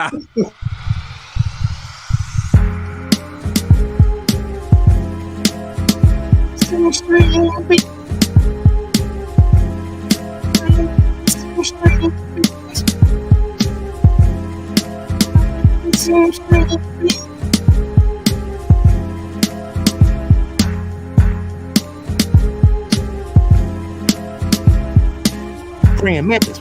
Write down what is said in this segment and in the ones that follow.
Grand Memphis.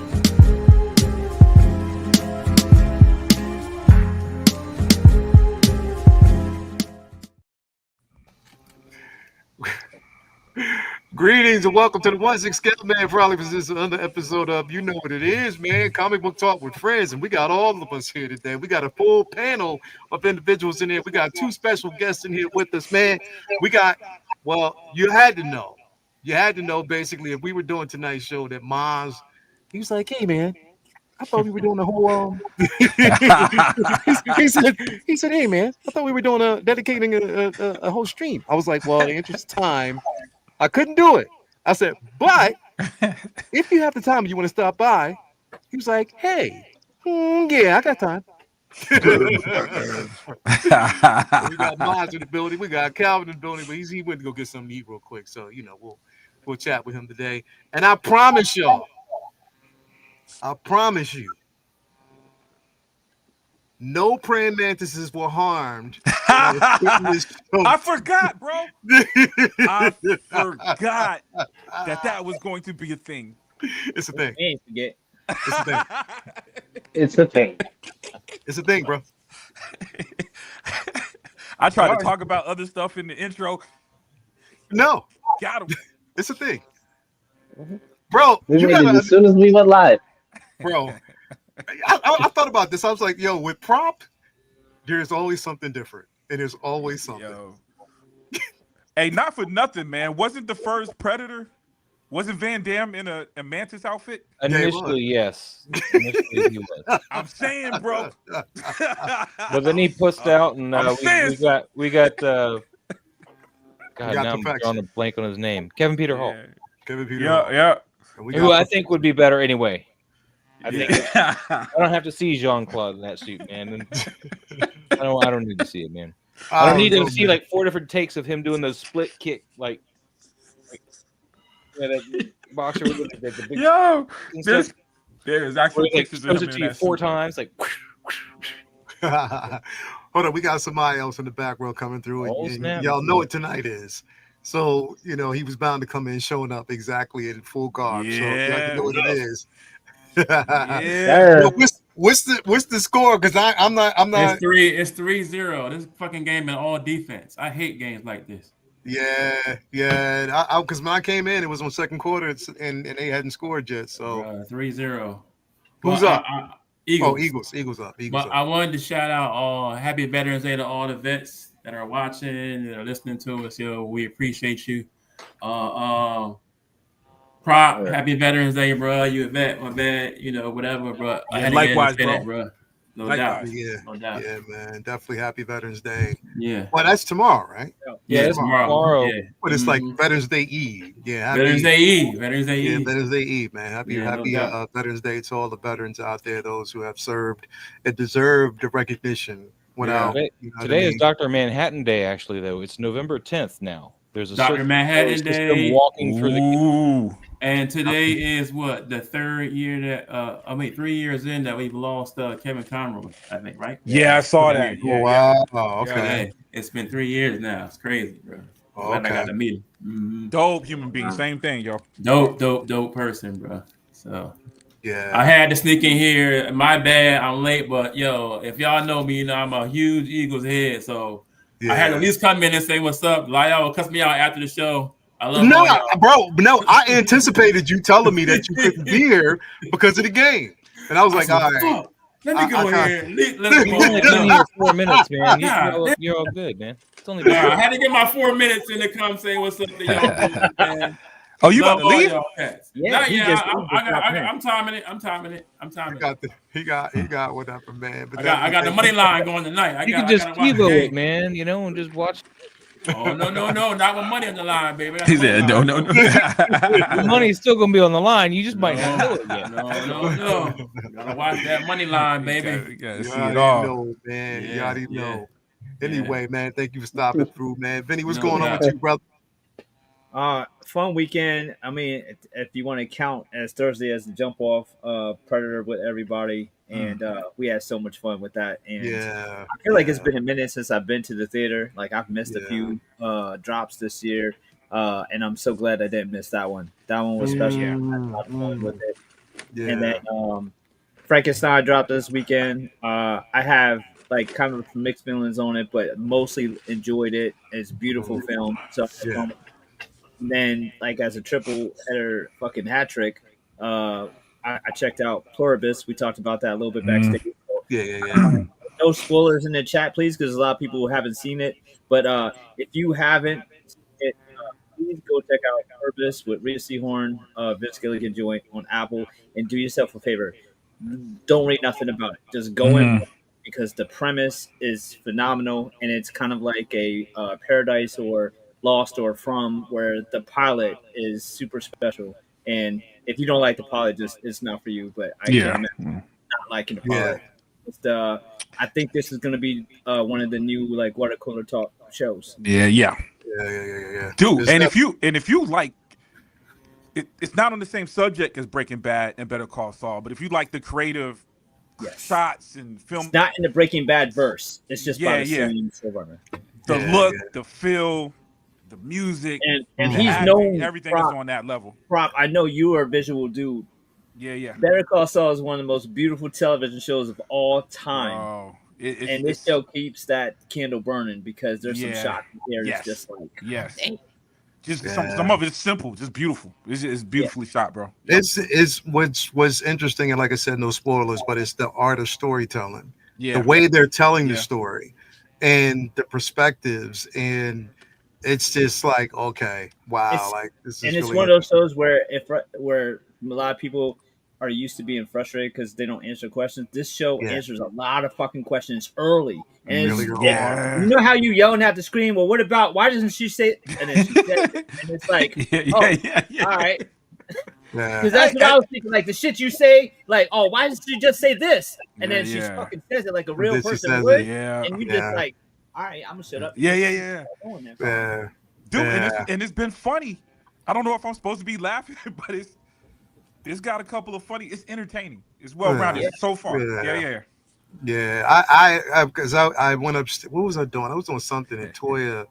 Greetings and welcome to the 1-6 Scale Man Probably for this another episode of You Know What It Is, man. Comic book talk with friends, and we got all of us here today. We got a full panel of individuals in here. We got two special guests in here with us, man. We got, well, you had to know basically if we were doing tonight's show that Maz, he was like, hey man, I thought we were doing a whole he said, hey man, I thought we were doing dedicating a whole stream. I was like, well, in the interest of time, I couldn't do it. I said, but if you have the time and you want to stop by, he was like, hey, yeah, I got time. We got Maz in the building. We got Calvin in the building, but he went to go get something to eat real quick. So, you know, we'll chat with him today. And I promise y'all, no praying mantises were harmed. I forgot, bro. I forgot that was going to be a thing. It's a thing. Forget. It's a thing. It's a thing. It's a thing, bro. I tried to talk about other stuff in the intro. No. Got him. It's a thing. Bro, We made it as soon as we went live. Bro, I thought about this. I was like, yo, with prop, there's always something different. And there's always something. Yo. Hey, not for nothing, man. Wasn't the first Predator? Wasn't Van Damme in a Mantis outfit? Initially, yes. Initially, he was. I'm saying, bro. But then he pushed out, and we got. God, now I'm drawing a blank on his name. Kevin Peter Hall. Kevin Peter Hall. Yeah. Who I think would be better anyway. I think I don't have to see Jean-Claude in that suit, man. And I don't need to see it, man. I don't need to see like 4 different takes of him doing those split kick, like that boxer with the big. Yo, there's actually pictures of him to you 4 times, like. Hold on, we got somebody else in the back row coming through, and y'all know what tonight is. So you know he was bound to come in showing up exactly in full garb. Yeah. So y'all know what it is. Yeah. What's the score? Because I'm not. It's 3-0. This fucking game in all defense. I hate games like this. Yeah. Because when I came in, it was on second quarter, and they hadn't scored yet. So 3-0. Who's up? Eagles. Eagles up. But I wanted to shout out all Happy Veterans Day to all the vets that are watching, that are listening to us. Yo, we appreciate you. Prop, Happy Veterans Day, bro. You a vet, my vet, you know, whatever, bro. Likewise, bro. Bro. No doubt. doubt. Yeah, man. Definitely Happy Veterans Day. Yeah. Well, that's tomorrow, right? Yeah, it's tomorrow. Yeah. But it's like Veterans Day Eve. Yeah. Veterans Day Eve. Yeah, Veterans Day Eve, man. Happy Veterans Day to all the veterans out there, those who have served and deserve the recognition. Today is Dr. Manhattan Day, actually, though. It's November 10th now. There's a Dr. Manhattan Day. Walking through the. And today is what, the 3rd year that 3 years in that we've lost Kevin Conroy, I think, right? Yeah, I saw that. Yeah, wow. Oh, okay. Yeah, it's been 3 years now. It's crazy, bro. Oh, okay. I got to meet him. Mm-hmm. Dope human being. Same thing, yo. Dope person, bro. So yeah, I had to sneak in here. My bad, I'm late, but yo, if y'all know me, you know I'm a huge Eagles head, so I had to at least come in and say what's up. Like, y'all cuss me out after the show. I love bro. I anticipated you telling me that you couldn't be here because of the game, and I was like, all right. Let me go here. Let me go. 4 minutes, man. You're all good, man. It's only. I had to get my 4 minutes in to come say what's up to y'all, man. Oh, you about to leave? I'm timing it. He got whatever, man. But I got the money line going tonight. You can just TiVo it, man. You know, and just watch. Oh no, not with money on the line, baby. He said, no. The money's still gonna be on the line. You just might not know it yet. No. Gotta watch that money line, baby. You gotta You see already it all. know, man. You Yeah, already yeah. know. Anyway, man, thank you for stopping through, man. Vinny, what's going on doubt. with you, brother? Fun weekend. I mean, if you want to count as Thursday as the jump off, Predator with everybody, and we had so much fun with that. And Yeah. I feel like it's been a minute since I've been to the theater. Like I've missed a Yeah. few drops this year, and I'm so glad I didn't miss that one. That one was special. I had a lot of fun with it. Yeah. And then Frankenstein dropped this weekend. I have like kind of mixed feelings on it, but mostly enjoyed it. It's a beautiful film. So Yeah. and then like as a triple header fucking hat trick, I checked out Pluribus. We talked about that a little bit backstage. So, Yeah. no spoilers in the chat, please, because a lot of people haven't seen it. But if you haven't, please go check out Pluribus with Rita Seahorn, Vince Gilligan joint on Apple, and do yourself a favor. Don't read nothing about it. Just go in, because the premise is phenomenal, and it's kind of like a Paradise or Lost or From, where the pilot is super special. And if you don't like the pilot, just it's not for you. But I can't imagine not liking the pilot. It's I think this is going to be one of the new like Water Cooler Talk shows. Yeah. Dude, It's and if you like it's not on the same subject as Breaking Bad and Better Call Saul, but if you like the creative shots and film, It's not in the Breaking Bad verse. It's just by the same showrunner. The look, the feel, the music, and the he's acting, known everything is on that level. Prop, I know you are a visual dude. Yeah. Better Call Saul is one of the most beautiful television shows of all time. Oh, and this show keeps that candle burning because there's some shots here that's just like some of it's simple, just beautiful. It's beautifully shot, bro. It's what's interesting, and like I said, no spoilers, but it's the art of storytelling. Yeah. The way they're telling the story and the perspectives, and it's just like, okay, wow, like this is. And it's really one of those shows where where a lot of people are used to being frustrated because they don't answer questions. This show answers a lot of fucking questions early. And really you know how you yell and have to scream, well, what about, why doesn't she say it? And then she says it. And it's like, all right. Because that's what I was thinking. Like the shit you say, like, oh, why doesn't she just say this? And then she fucking says it like a real person would. And you just like, all right, I'm gonna shut up. Yeah. Dude, Yeah. and it's been funny. I don't know if I'm supposed to be laughing, but it's got a couple of funny. It's entertaining. It's well rounded so far. Yeah. I went upstairs. What was I doing? I was doing something, and Toya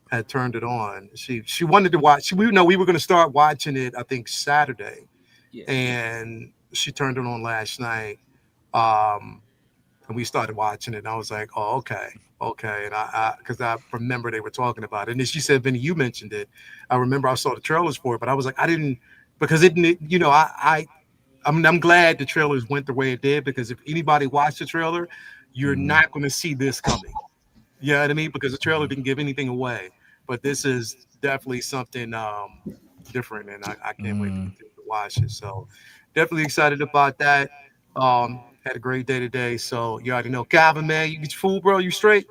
had turned it on. She wanted to watch. We were going to start watching it, I think Saturday, and she turned it on last night. And we started watching it, and I was like, oh, okay. And I because I remember they were talking about it. And then she said, Vinny, you mentioned it. I remember I saw the trailers for it, but I was like, I didn't, because it, you know, I'm glad the trailers went the way it did, because if anybody watched the trailer, you're not going to see this coming. You know what I mean? Because the trailer didn't give anything away. But this is definitely something different, and I can't wait to watch it. So definitely excited about that. Had a great day today. So you already know, Calvin, man, you get your food, bro. You straight?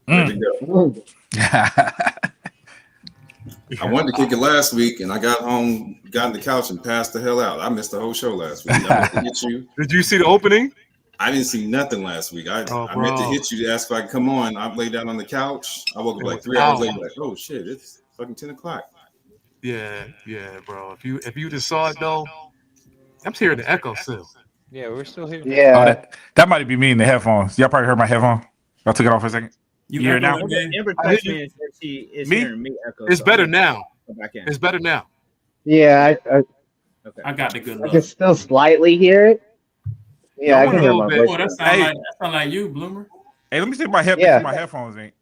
I wanted to kick it last week, and I got home, got on the couch, and passed the hell out. I missed the whole show last week. I meant to hit you. Did you see the opening? I didn't see nothing last week. I meant to hit you to ask if I could come on. I laid down on the couch. I woke up like 3 hours later, like, oh shit, it's fucking 10 o'clock. Yeah, bro. If you just saw it though, I'm hearing the echo still. Yeah, we're still here. Yeah. That might be me in the headphones. Y'all probably heard my headphone. I took it off for a second. You hear it now? Amber texted me and said she is hearing me echo. It's so better I'm now. go back in. It's better now. Yeah, I got the good I luck. can still slightly hear it. Yeah, I can hear my a little voice. Oh, that sound like you, Bloomer. Hey, let me see if my headphones ain't.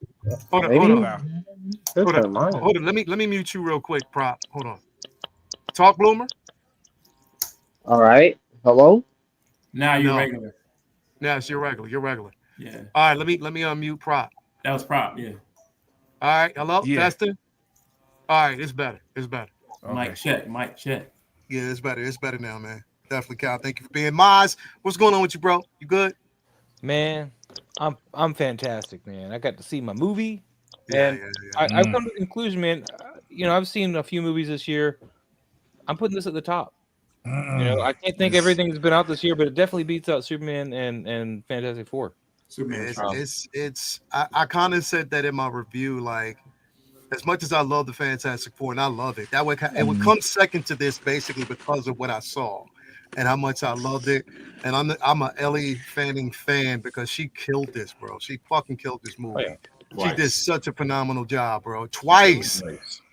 Hold on, Maybe. hold on. Loud. That's not mine. Hold on. Let me mute you real quick, Prop. Hold on. Talk, Bloomer. All right. Hello? Now you're No. regular. Now it's your regular. You're regular. Yeah, All right, let me unmute Prop. that was prop. Yeah, All right, hello, Yeah. testing. All right, it's better. Mic check. Yeah, it's better. It's better now, man. Definitely, Cal. Thank you for being Maz. What's going on with you, bro? You good? Man, I'm fantastic, man. I got to see my movie. And I've come to the conclusion, man. I've seen a few movies this year. I'm putting this at the top. I can't think everything's been out this year, but it definitely beats out Superman and Fantastic Four. I kind of said that in my review, like, as much as I love the Fantastic Four, and I love it, it would come second to this basically because of what I saw and how much I loved it. And I'm a Ellie Fanning fan because she killed this, bro. She fucking killed this movie. She did such a phenomenal job, bro. Twice.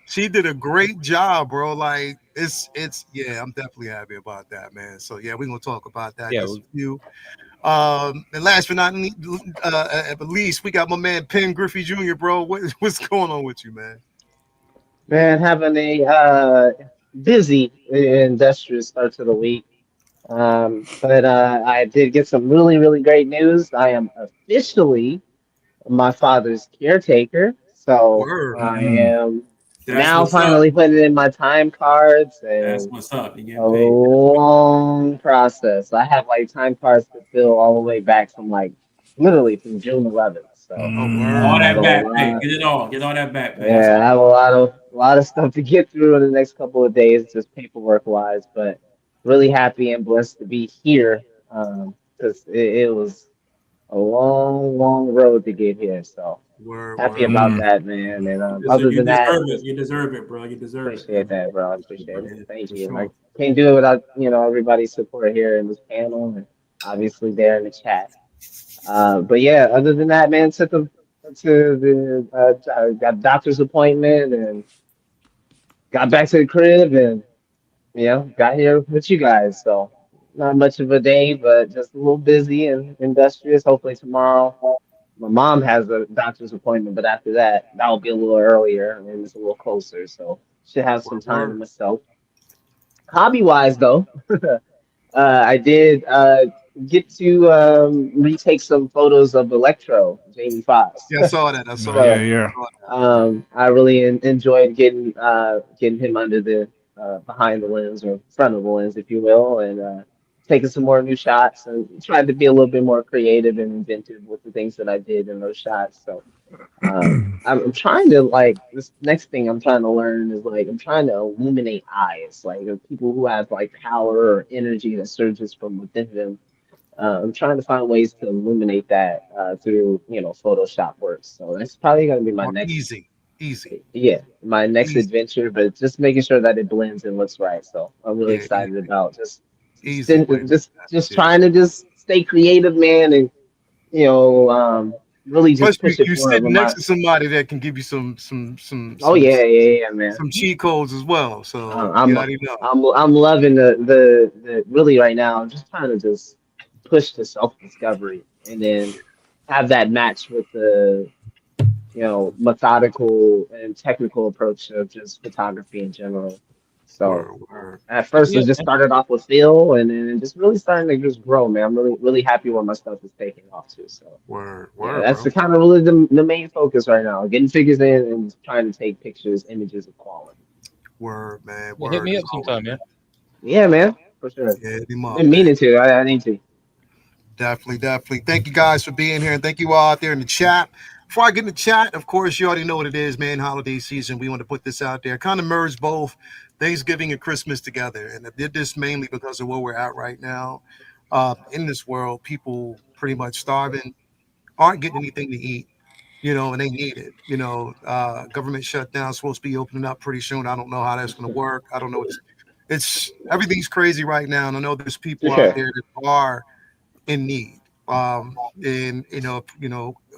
She did a great job, bro. Like it's I'm definitely happy about that, man. So yeah, we're gonna talk about that. Yeah, and last but not least, we got my man Penn Griffey Jr., bro. What's going on with you, man? Man, having a busy, industrious start to the week. But I did get some really, really great news. I am officially my father's caretaker. So I am now finally putting in my time cards, and that's what's up. You get a long process. I have like time cards to fill all the way back from literally from June 11th. So all that back pay, get all that back pay. Yeah, I have a lot of stuff to get through in the next couple of days, just paperwork wise. But really happy and blessed to be here because it was a long, long road to get here. So happy about that, man. And other than that, you deserve it, bro. You deserve it. Appreciate that, bro. I appreciate it. Thank you. Sure. I can't do it without everybody's support here in this panel and obviously there in the chat. But yeah, other than that, man, got a doctor's appointment and got back to the crib and got here with you guys. So not much of a day, but just a little busy and industrious. Hopefully tomorrow. My mom has a doctor's appointment, but after that will be a little earlier and it's a little closer. So should have some time to myself. Hobby wise though, I did get to retake some photos of Electro, Jamie Foxx. Yeah, I saw that. I really enjoyed getting him under the behind the lens or front of the lens, if you will, and taking some more new shots and tried to be a little bit more creative and inventive with the things that I did in those shots. So I'm trying to this next thing I'm trying to learn is I'm trying to illuminate eyes, people who have power or energy that surges from within them. I'm trying to find ways to illuminate that through Photoshop works. So that's probably going to be my next easy. Yeah, my next adventure, but just making sure that it blends and looks right. So I'm really excited about just trying to just stay creative, man, and really just push it. You sit next to somebody that can give you some yeah, man, some cheat codes as well. So I'm loving the really right now. I'm just trying to just push the self-discovery and then have that match with the methodical and technical approach of just photography in general. So at first it just started off with Phil and then just really starting to just grow, man. I'm really, really happy where my stuff is taking off too. So that's the kind of really the main focus right now. Getting figures in and trying to take pictures, images of quality. Word, man. Hit me up sometime, man. Yeah, man. For sure. Yeah, I'm meaning to. I need to. Definitely. Thank you guys for being here and thank you all out there in the chat. Before I get in the chat, of course, you already know what it is, man. Holiday season. We want to put this out there. Kind of merge both Thanksgiving and Christmas together. And I did this mainly because of where we're at right now. In this world, people pretty much starving, aren't getting anything to eat, and they need it. Government shutdown, supposed to be opening up pretty soon. I don't know how that's going to work. I don't know. It's everything's crazy right now. And I know there's people out there that are in need. And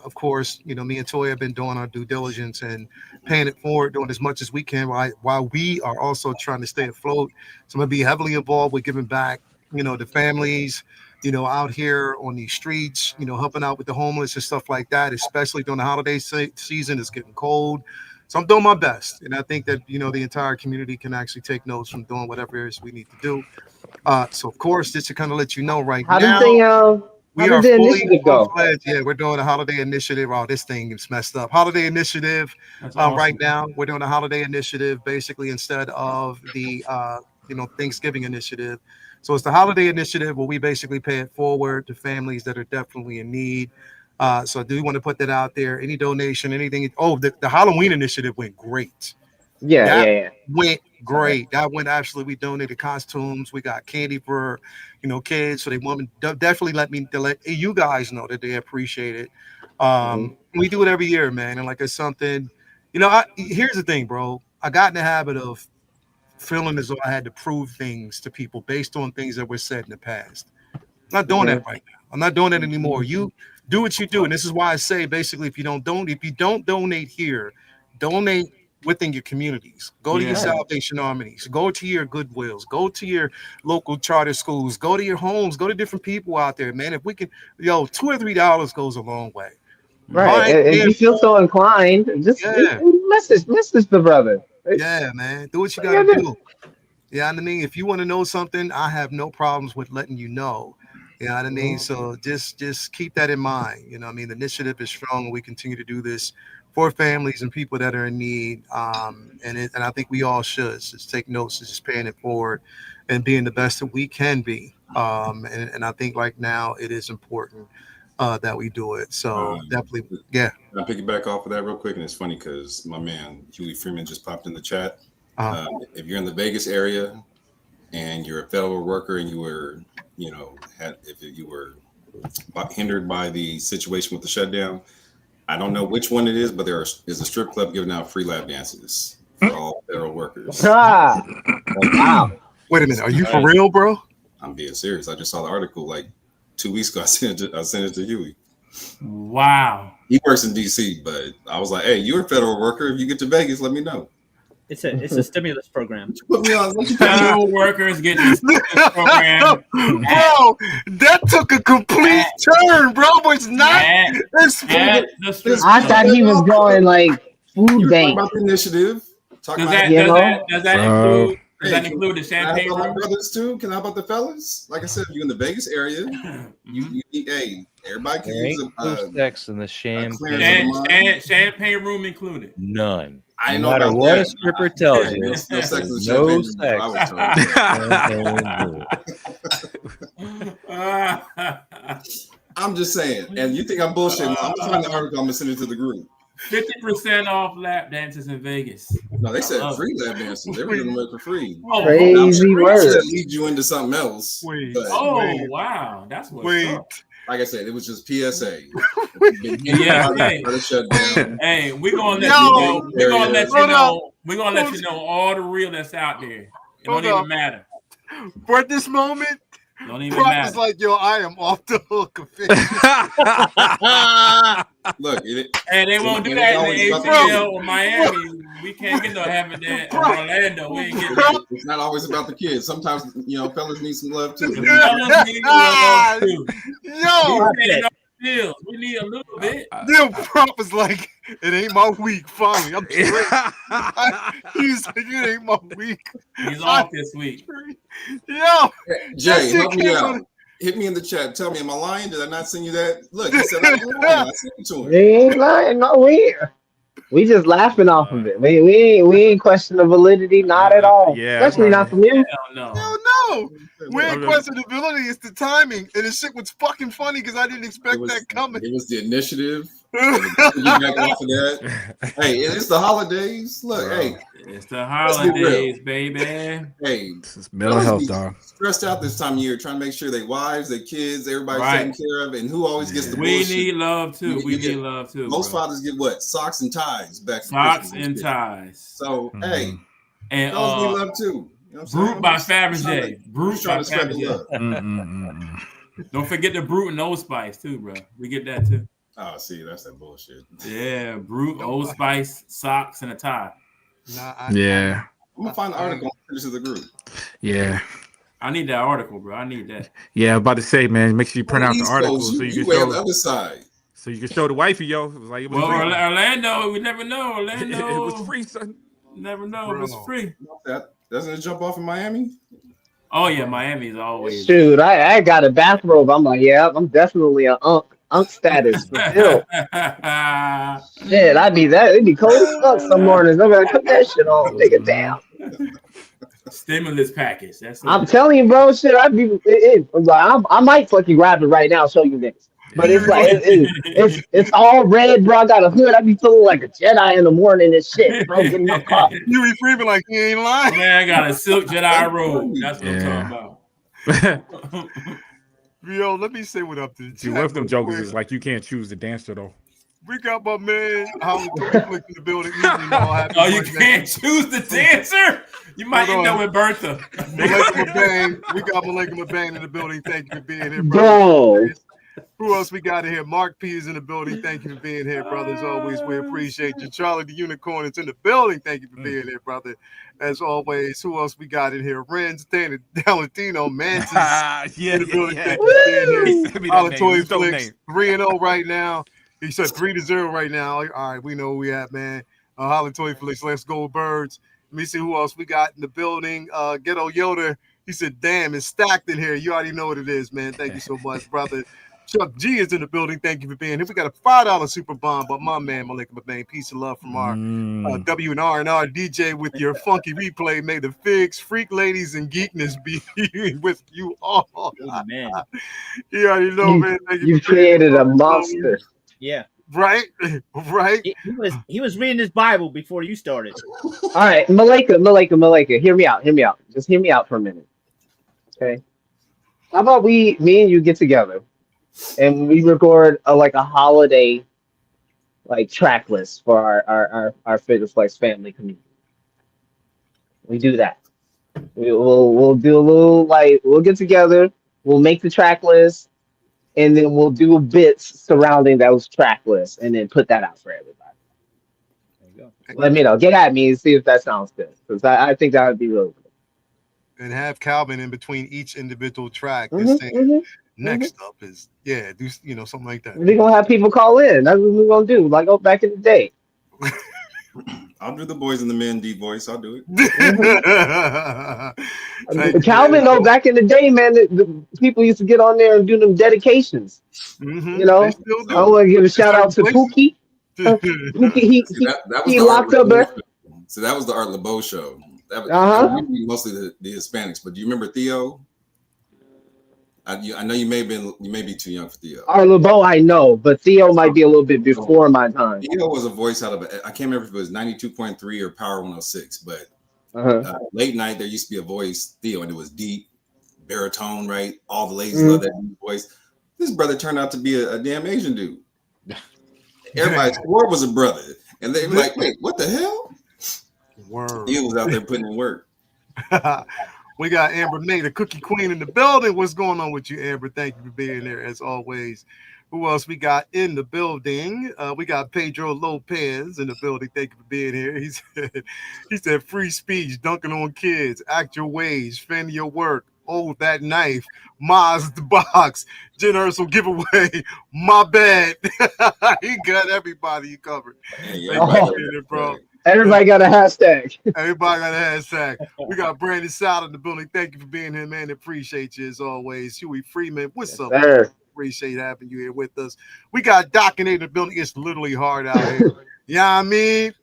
of course, me and Toya have been doing our due diligence and paying it forward, doing as much as we can while we are also trying to stay afloat. So I'm gonna be heavily involved with giving back, the families, out here on these streets, helping out with the homeless and stuff like that, especially during the holiday season. It's getting cold. So I'm doing my best. And I think that, the entire community can actually take notes from doing whatever it is we need to do. So of course, just to kind of let you know we are fully full-fledged. Yeah, we're doing a holiday initiative. Oh, this thing is messed up. Holiday initiative. Awesome. Right now, we're doing a holiday initiative basically instead of the Thanksgiving initiative. So it's the holiday initiative where we basically pay it forward to families that are definitely in need. So I do want to put that out there. Any donation, anything. Oh, the Halloween initiative went great. Yeah. Went great. That went actually. We donated costumes. We got candy for, kids. So they want to definitely let you guys know that they appreciate it. We do it every year, man. And like it's something, here's the thing, bro. I got in the habit of feeling as though I had to prove things to people based on things that were said in the past. I'm not doing that right now. I'm not doing that anymore. You do what you do, and this is why I say basically, if you don't donate here, donate within your communities. Go to your Salvation Armies. Go to your Goodwills. Go to your local charter schools. Go to your homes. Go to different people out there, man. If we can, $2 or $3 goes a long way. Right. If you feel so inclined, just message the brother. Yeah, man. Do what you gotta do. Yeah, I mean, if you want to know something, I have no problems with letting you know. You know what I mean? So just keep that in mind. The initiative is strong, and we continue to do this for families and people that are in need. And I think we all should just take notes and just paying it forward and being the best that we can be. And I think like now it is important that we do it. So definitely, yeah. I'll piggyback off of that real quick. And it's funny because my man, Huey Freeman, just popped in the chat. If you're in the Vegas area and you're a federal worker and you were, if you were hindered by the situation with the shutdown, I don't know which one it is, but there is a strip club giving out free lap dances for all federal workers. Wow. Wait a minute. Are you for real, bro? I'm being serious. I just saw the article like 2 weeks ago. I sent it to Huey. Wow. He works in DC, but I was like, hey, you're a federal worker. If you get to Vegas, let me know. It's a stimulus program. Put me on. Federal workers get this program. Bro, that took a complete turn, bro. It's not. I thought he was going like food bank. About the initiative. Does that include the champagne room? room? Brothers too. Can I about the fellas? Like I said, if you're in the Vegas area, you need everybody can use sex in the champagne room included. None. I no matter what a stripper tells you, no sex. I'm just saying, and you think I'm bullshitting? I'm trying the article. I'm gonna send it to the group. 50% off lap dances in Vegas. No, they said free lap dances. They were gonna make it for free. Crazy word. That leads you into something else. Wow, that's what's up. Like I said, it was just PSA. Hey, we're gonna let you know. We're gonna let you know. We're gonna let you know all the real that's out there. It don't even matter. For at this moment, don't even matter. It's like, I am off the hook. Look, and they won't do that in the ATL or Miami. We can't get no having that in Orlando. We ain't getting that. It's not always about the kids. Sometimes fellas need some love too. Fellas need love too. Yo, we need a little bit. Prop is like, it ain't my week. Finally, I'm straight. He's like, it ain't my week. He's off this week. Yo, Jay, help me out. Hit me in the chat. Tell me, am I lying? Did I not send you that? Look, he said I'm lying. I sent it to him. He ain't lying. No, we just laughing off of it. We ain't question the validity, not at all. Yeah, especially not from you. No. We ain't question the validity. It's the timing, and the shit was fucking funny because I didn't expect that coming. It was the initiative. Back off of that. Hey, it's the holidays. Look, hey, it's the holidays, baby. Hey, this is mental health, dog. Stressed out this time of year, trying to make sure their wives, their kids, everybody's taken care of, and who always gets the bullshit. We need love too. We need love too. Most fathers get what? Socks and ties back. Socks and ties. So hey, and fellas need love too. You know Brute by Fabergé. Brute by Fabergé. Don't forget the Brute and Old Spice too, bro. We get that too. Oh, see, that's that bullshit. Yeah, Brute, Old Spice, socks, and a tie. I'm gonna find the article and send it to the group. Yeah. I need that article, bro. I need that. Yeah, I'm about to say, man, make sure you print out the article so you can show the other side. So you can show the wifey, yo. It was like, it was free. Orlando, we never know. Orlando, it was free, son. Never know. It was free. Doesn't it jump off in Miami? Oh yeah, Miami's always. Shoot, I got a bathrobe. I'm like, yeah, I'm definitely an unk status for sure. Shit, I'd be that. It'd be cold as fuck some mornings. I'm gonna put that shit on, take it down. Stimulus package. I'm telling you, bro. Shit, I'd be. I might fucking grab it right now. Show you niggas. But it's like it's all red, bro. I got a hood. I be feeling like a Jedi in the morning and shit, bro. Getting my coffee. Huey Freeman, like he ain't lying. Man, I got a silk Jedi robe. That's what Yeah. I'm talking about. Yo, let me say what up to the See, chat one of them real jokers quick. is like you can't choose the dancer though. We got my man Howard Flick in the building. Happy Oh, you Monday. can't choose the dancer. You might Hold end up on. with Bertha. Malika Mabang. We got Malika Mabang in the building. Thank you for being here, brother. Bro. Who else we got in here? Mark P is in the building. Thank you for being here, brother. As always, we appreciate you. Charlie the Unicorn is in the building. Thank you for being here, brother. As always, who else we got in here? Renz, Dana, Valentino, Mantis in the building. Thank you for being here. He sent me that name. Toy His whole Flicks, name. 3-0 right now. He said 3-0 right now. All right, we know where we at, man. Holland Toy Flicks, let's go Birds. Let me see who else we got in the building. Ghetto Yoda. He said, damn, it's stacked in here. You already know what it is, man. Thank you so much, brother. Chuck G is in the building. Thank you for being here. We got a $5 super bomb, but my man, Malika Mabang. Peace and love from our W&R DJ with your funky replay. May the figs, freak ladies, and geekness be with you all. Amen. You already know, man. Thank you You for being created here, a brother. monster. Yeah. Right? Right? He was reading his Bible before you started. All right, Malika, hear me out. Just hear me out for a minute. Okay. How about me and you get together and we record a holiday track list for our Figure Flex family community. We do that. We'll do a little we'll get together, we'll make the track list, and then we'll do bits surrounding those track lists and then put that out for everybody. There you go. Let me know. Get at me and see if that sounds good. Because I think that would be really good. And have Calvin in between each individual track. Next up is do something like that. We're gonna have people call in. That's what we're gonna do. Like back in the day. I'll do the boys and the men deep voice. I'll do it. Calvin, back in the day, man, the people used to get on there and do them dedications. Mm-hmm. You know, I want to give a shout out to Pookie. Pookie, he locked up there. So that was the Art LeBeau show. That was mostly the Hispanics. But do you remember Theo? I know you may be too young for Theo. Art LeBeau, I know, but Theo might be a little bit before my time. Theo was a voice out of I can't remember if it was 92.3 or Power 106, but late night there used to be a voice, Theo, and it was deep, baritone, right? All the ladies love that deep voice. This brother turned out to be a damn Asian dude. Everybody swore was a brother, and they were like, "Wait, what the hell?" Word. He was out there putting in work. We got Amber May, the cookie queen in the building. What's going on with you, Amber? Thank you for being there as always. Who else we got in the building? We got Pedro Lopez in the building. Thank you for being here. He said free speech, dunking on kids, act your ways, fend your work. Oh, that knife, Maz the box, Jen Ursel giveaway, my bad. He got everybody covered. Bro. Everybody got a hashtag. Everybody got a hashtag. We got Brandon Sal in the building. Thank you for being here, man. Appreciate you as always. Huey Freeman, what's up? Sir. Appreciate having you here with us. We got Doc in the building. It's literally hard out here. You know what I mean?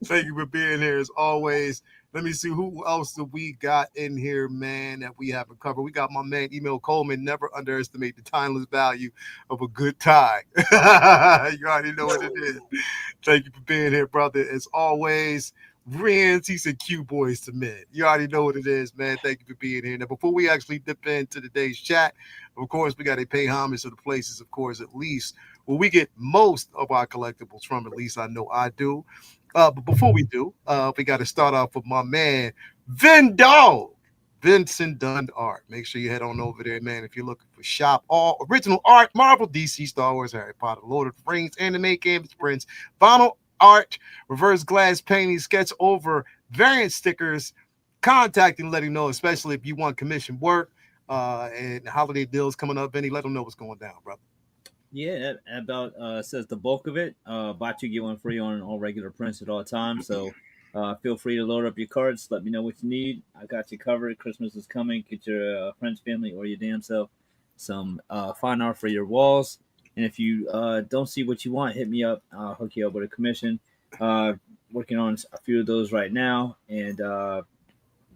Thank you for being here as always. Let me see who else do we got in here, man, that we haven't covered. We got my man, Emil Coleman. Never underestimate the timeless value of a good tie. You already know what it is. Thank you for being here, brother. As always, Renz, he said Q boys to men. You already know what it is, man. Thank you for being here. Now, before we actually dip into today's chat, of course, we got to pay homage to the places, of course, at least where we get most of our collectibles from. At least I know I do. But before we do, we got to start off with my man, Vincent Dunn Art. Make sure you head on over there, man. If you're looking for shop all original art, Marvel, DC, Star Wars, Harry Potter, Lord of the Rings, anime, canvas prints, vinyl art, reverse glass painting, sketch over, variant stickers, contact and let him know, especially if you want commission work and holiday deals coming up. Benny, let them know what's going down, brother. Yeah, that about says the bulk of it. Buy two, get one free on all regular prints at all times. So feel free to load up your cards. Let me know what you need. I got you covered. Christmas is coming. Get your friends, family, or your damn self some fine art for your walls. And if you don't see what you want, hit me up. I'll hook you up with a commission. Working on a few of those right now and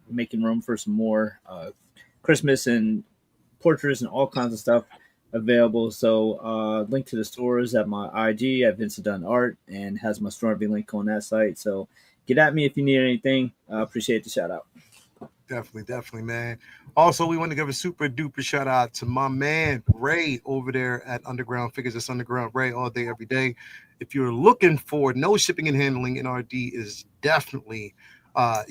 making room for some more Christmas and portraits and all kinds of stuff available. So link to the stores at my IG at Vincent Dunn Art, and has my Stormby link on that site. So get at me if you need anything. Appreciate the shout out. Definitely, man. Also, we want to give a super duper shout out to my man Ray over there at Underground Figures. It's Underground Ray all day, every day. If you're looking for no shipping and handling, NRD is definitely no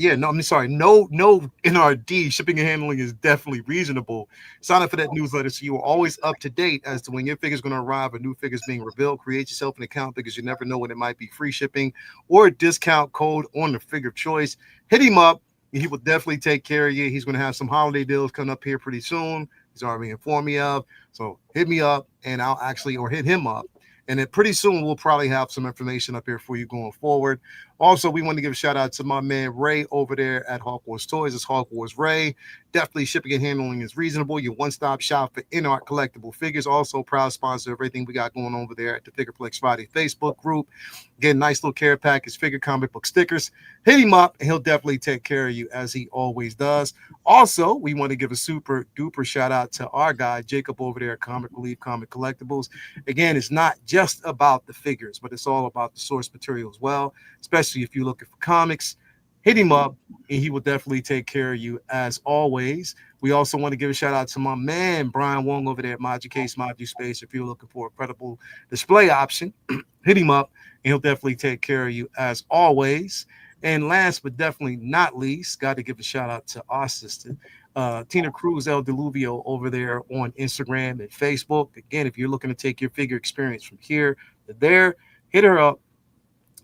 NRD shipping and handling is definitely reasonable. Sign up for that newsletter so you are always up to date as to when your figure is going to arrive or new figures being revealed. Create yourself an account because you never know when it might be free shipping or a discount code on the figure of choice. Hit him up. He will definitely take care of you. He's going to have some holiday deals coming up here pretty soon. He's already informed me of. So hit me up and hit him up. And then pretty soon we'll probably have some information up here for you going forward. Also, we want to give a shout out to my man Ray over there at Hawk Wars Toys. It's Hawk Wars Ray. Definitely shipping and handling is reasonable. Your one-stop shop for in-art collectible figures. Also proud sponsor of everything we got going on over there at the Figureplex Friday Facebook group. Get a nice little care package, figure comic book stickers. Hit him up and he'll definitely take care of you as he always does. Also, we want to give a super duper shout out to our guy Jacob over there at Comic Relief Comic Collectibles. Again, it's not just about the figures, but it's all about the source material as well, especially if you're looking for comics. Hit him up and he will definitely take care of you as always. We also want to give a shout out to my man Brian Wong over there at Module Case, Module Space. If you're looking for a credible display option, hit him up and he'll definitely take care of you as always. And last but definitely not least, got to give a shout out to our sister, Tina Cruz El Diluvio over there on Instagram and Facebook. Again, if you're looking to take your figure experience from here to there, hit her up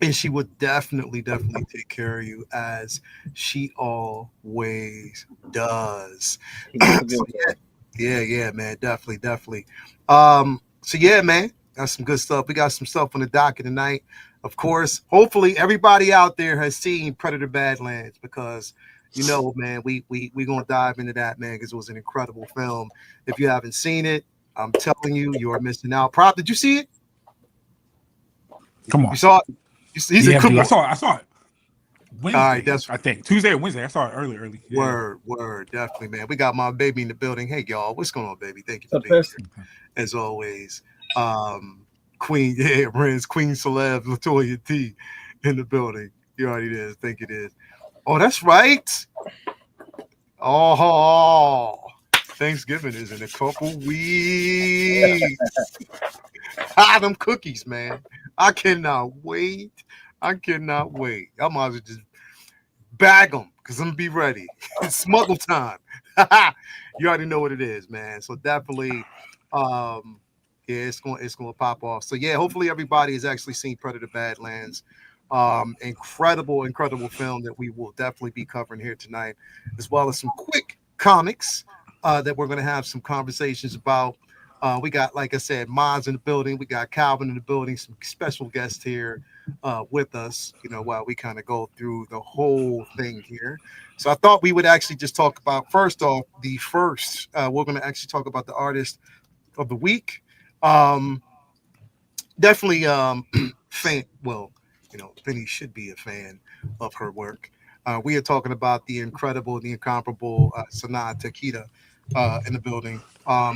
and she would definitely take care of you as she always does. So, yeah, man, definitely. So yeah, man, got some good stuff. We got some stuff on the docket tonight. Of course, hopefully everybody out there has seen Predator Badlands because, man, we gonna dive into that, man, because it was an incredible film. If you haven't seen it, I'm telling you, you are missing out. Prop, did you see it? Come on. You saw it? Yeah, dude, I saw it. Wednesday, all right, I think Tuesday or Wednesday. I saw it early. Yeah. Word, definitely, man. We got my baby in the building. Hey, y'all, what's going on, baby? Thank you for being here, as always. Queen Celeb Latoya T in the building. You already did. Think it is. Oh, that's right. Oh, Thanksgiving is in a couple weeks. Them cookies, man. I cannot wait. I might as well just bag them because I'm gonna be ready. It's smuggle time. You already know what it is, man. So definitely, it's gonna pop off. So yeah, hopefully everybody has actually seen Predator Badlands. Incredible film that we will definitely be covering here tonight, as well as some quick comics that we're gonna have some conversations about. We got, like I said, Mons in the building. We got Calvin in the building. Some special guests here with us, while we kind of go through the whole thing here. So I thought we would actually just talk about, first off, we're going to actually talk about the artist of the week. Definitely fan. Well, Vinny should be a fan of her work. We are talking about the incredible, the incomparable Sanaa Takeda in the building,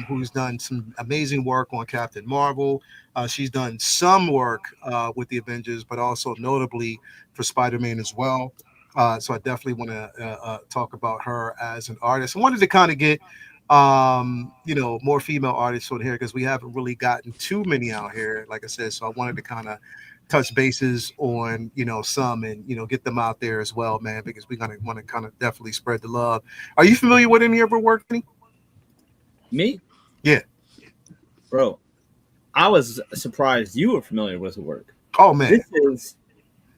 who's done some amazing work on Captain Marvel. She's done some work with the Avengers, but also notably for Spider-Man as well. So I definitely want to talk about her as an artist. I wanted to kind of get more female artists on here because we haven't really gotten too many out here, like I said. So I wanted to kind of touch bases on some and get them out there as well, man, because we're gonna want to kind of definitely spread the love. Are you familiar with any of her work? Me? Yeah. Bro, I was surprised you were familiar with her work. Oh man.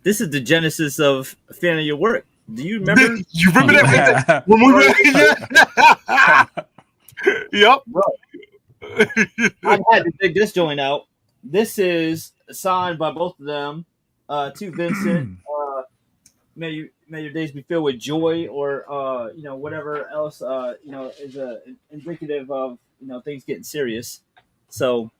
This is the genesis of a fan of your work. Do you remember? You remember that when we were Yep. Bro. I had to dig this joint out. This is signed by both of them to Vincent. May your days be filled with joy, or whatever else is indicative of things getting serious. So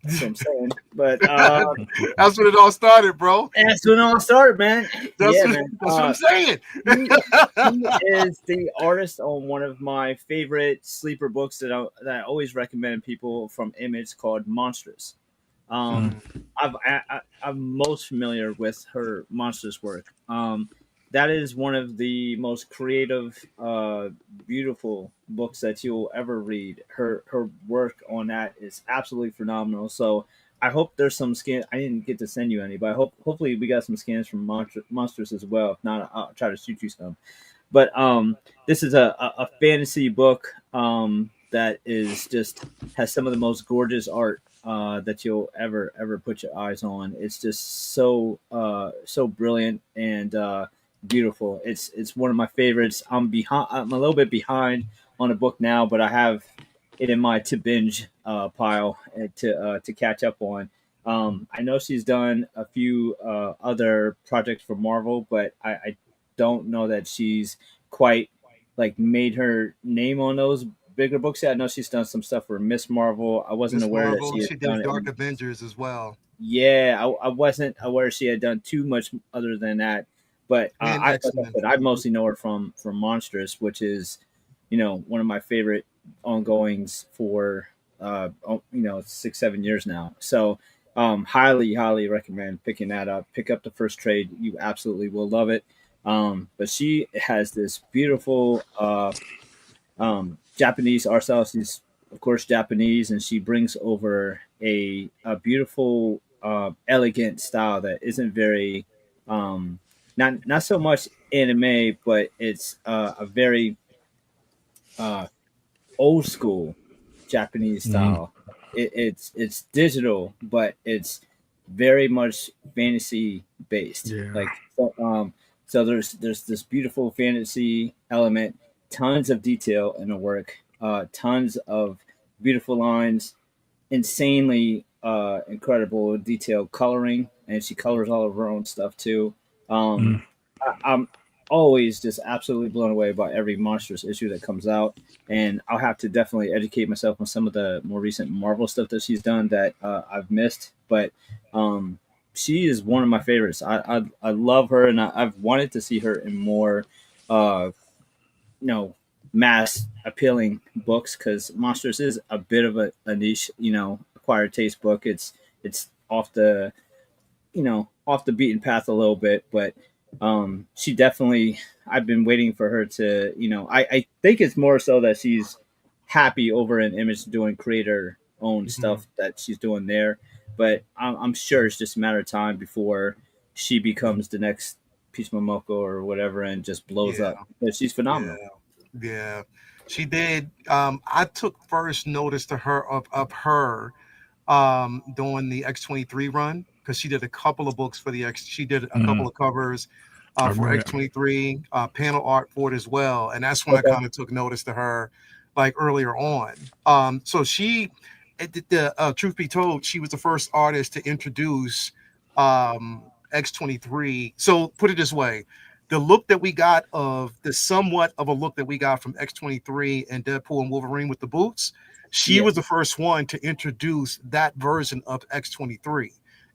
That's what I'm saying. But that's when it all started, bro. that's when it all started, man. That's, Yeah, what, man. that's what I'm saying. He is the artist on one of my favorite sleeper books that I always recommend people from Image called Monstrous. I'm most familiar with her Monstrous work. That is one of the most creative, beautiful books that you'll ever read. Her work on that is absolutely phenomenal. So I hope there's some scan. I didn't get to send you any, but hopefully we got some scans from Monsters as well. If not, I'll try to shoot you some. But this is a fantasy book that is just has some of the most gorgeous art that you'll ever put your eyes on. It's just so brilliant and beautiful. It's one of my favorites. I'm a little bit behind on a book now, but I have it in my to binge pile to catch up on. I know she's done a few other projects for Marvel, but I don't know that she's quite like made her name on those bigger books yet. I know she's done some stuff for Miss Marvel. I wasn't aware that she had done did Dark Avengers as well. Yeah, I wasn't aware she had done too much other than that. But I mostly know her from Monstrous, which is, one of my favorite ongoings for 6-7 years now. So highly recommend picking that up. Pick up the first trade; you absolutely will love it. But she has this beautiful Japanese art style. She's of course Japanese, and she brings over a beautiful, elegant style that isn't very not so much anime, but it's a very old school Japanese style. It's digital, but it's very much fantasy based. Yeah. So there's this beautiful fantasy element, tons of detail in the work, tons of beautiful lines, insanely incredible detailed coloring, and she colors all of her own stuff too. I'm always just absolutely blown away by every Monstrous issue that comes out, and I'll have to definitely educate myself on some of the more recent Marvel stuff that she's done that I've missed. But she is one of my favorites. I love her, and I've wanted to see her in more, mass appealing books, because Monstrous is a bit of a niche, acquired taste book. It's off the beaten path a little bit, but she definitely, I've been waiting for her to, I think it's more so that she's happy over in Image doing creator owned stuff that she's doing there, but I'm sure it's just a matter of time before she becomes the next Peach Momoko or whatever and just blows up. But she's phenomenal. Yeah, she did. I took first notice to her of her doing the X-23 run, because she did a couple of books for the X. She did a couple of covers for X-23, panel art for it as well, and that's when I kind of took notice to her, like earlier on. So she, truth be told, she was the first artist to introduce X-23. So put it this way. The look that we got somewhat of a look that we got from X-23 and Deadpool and Wolverine with the boots, she was the first one to introduce that version of X-23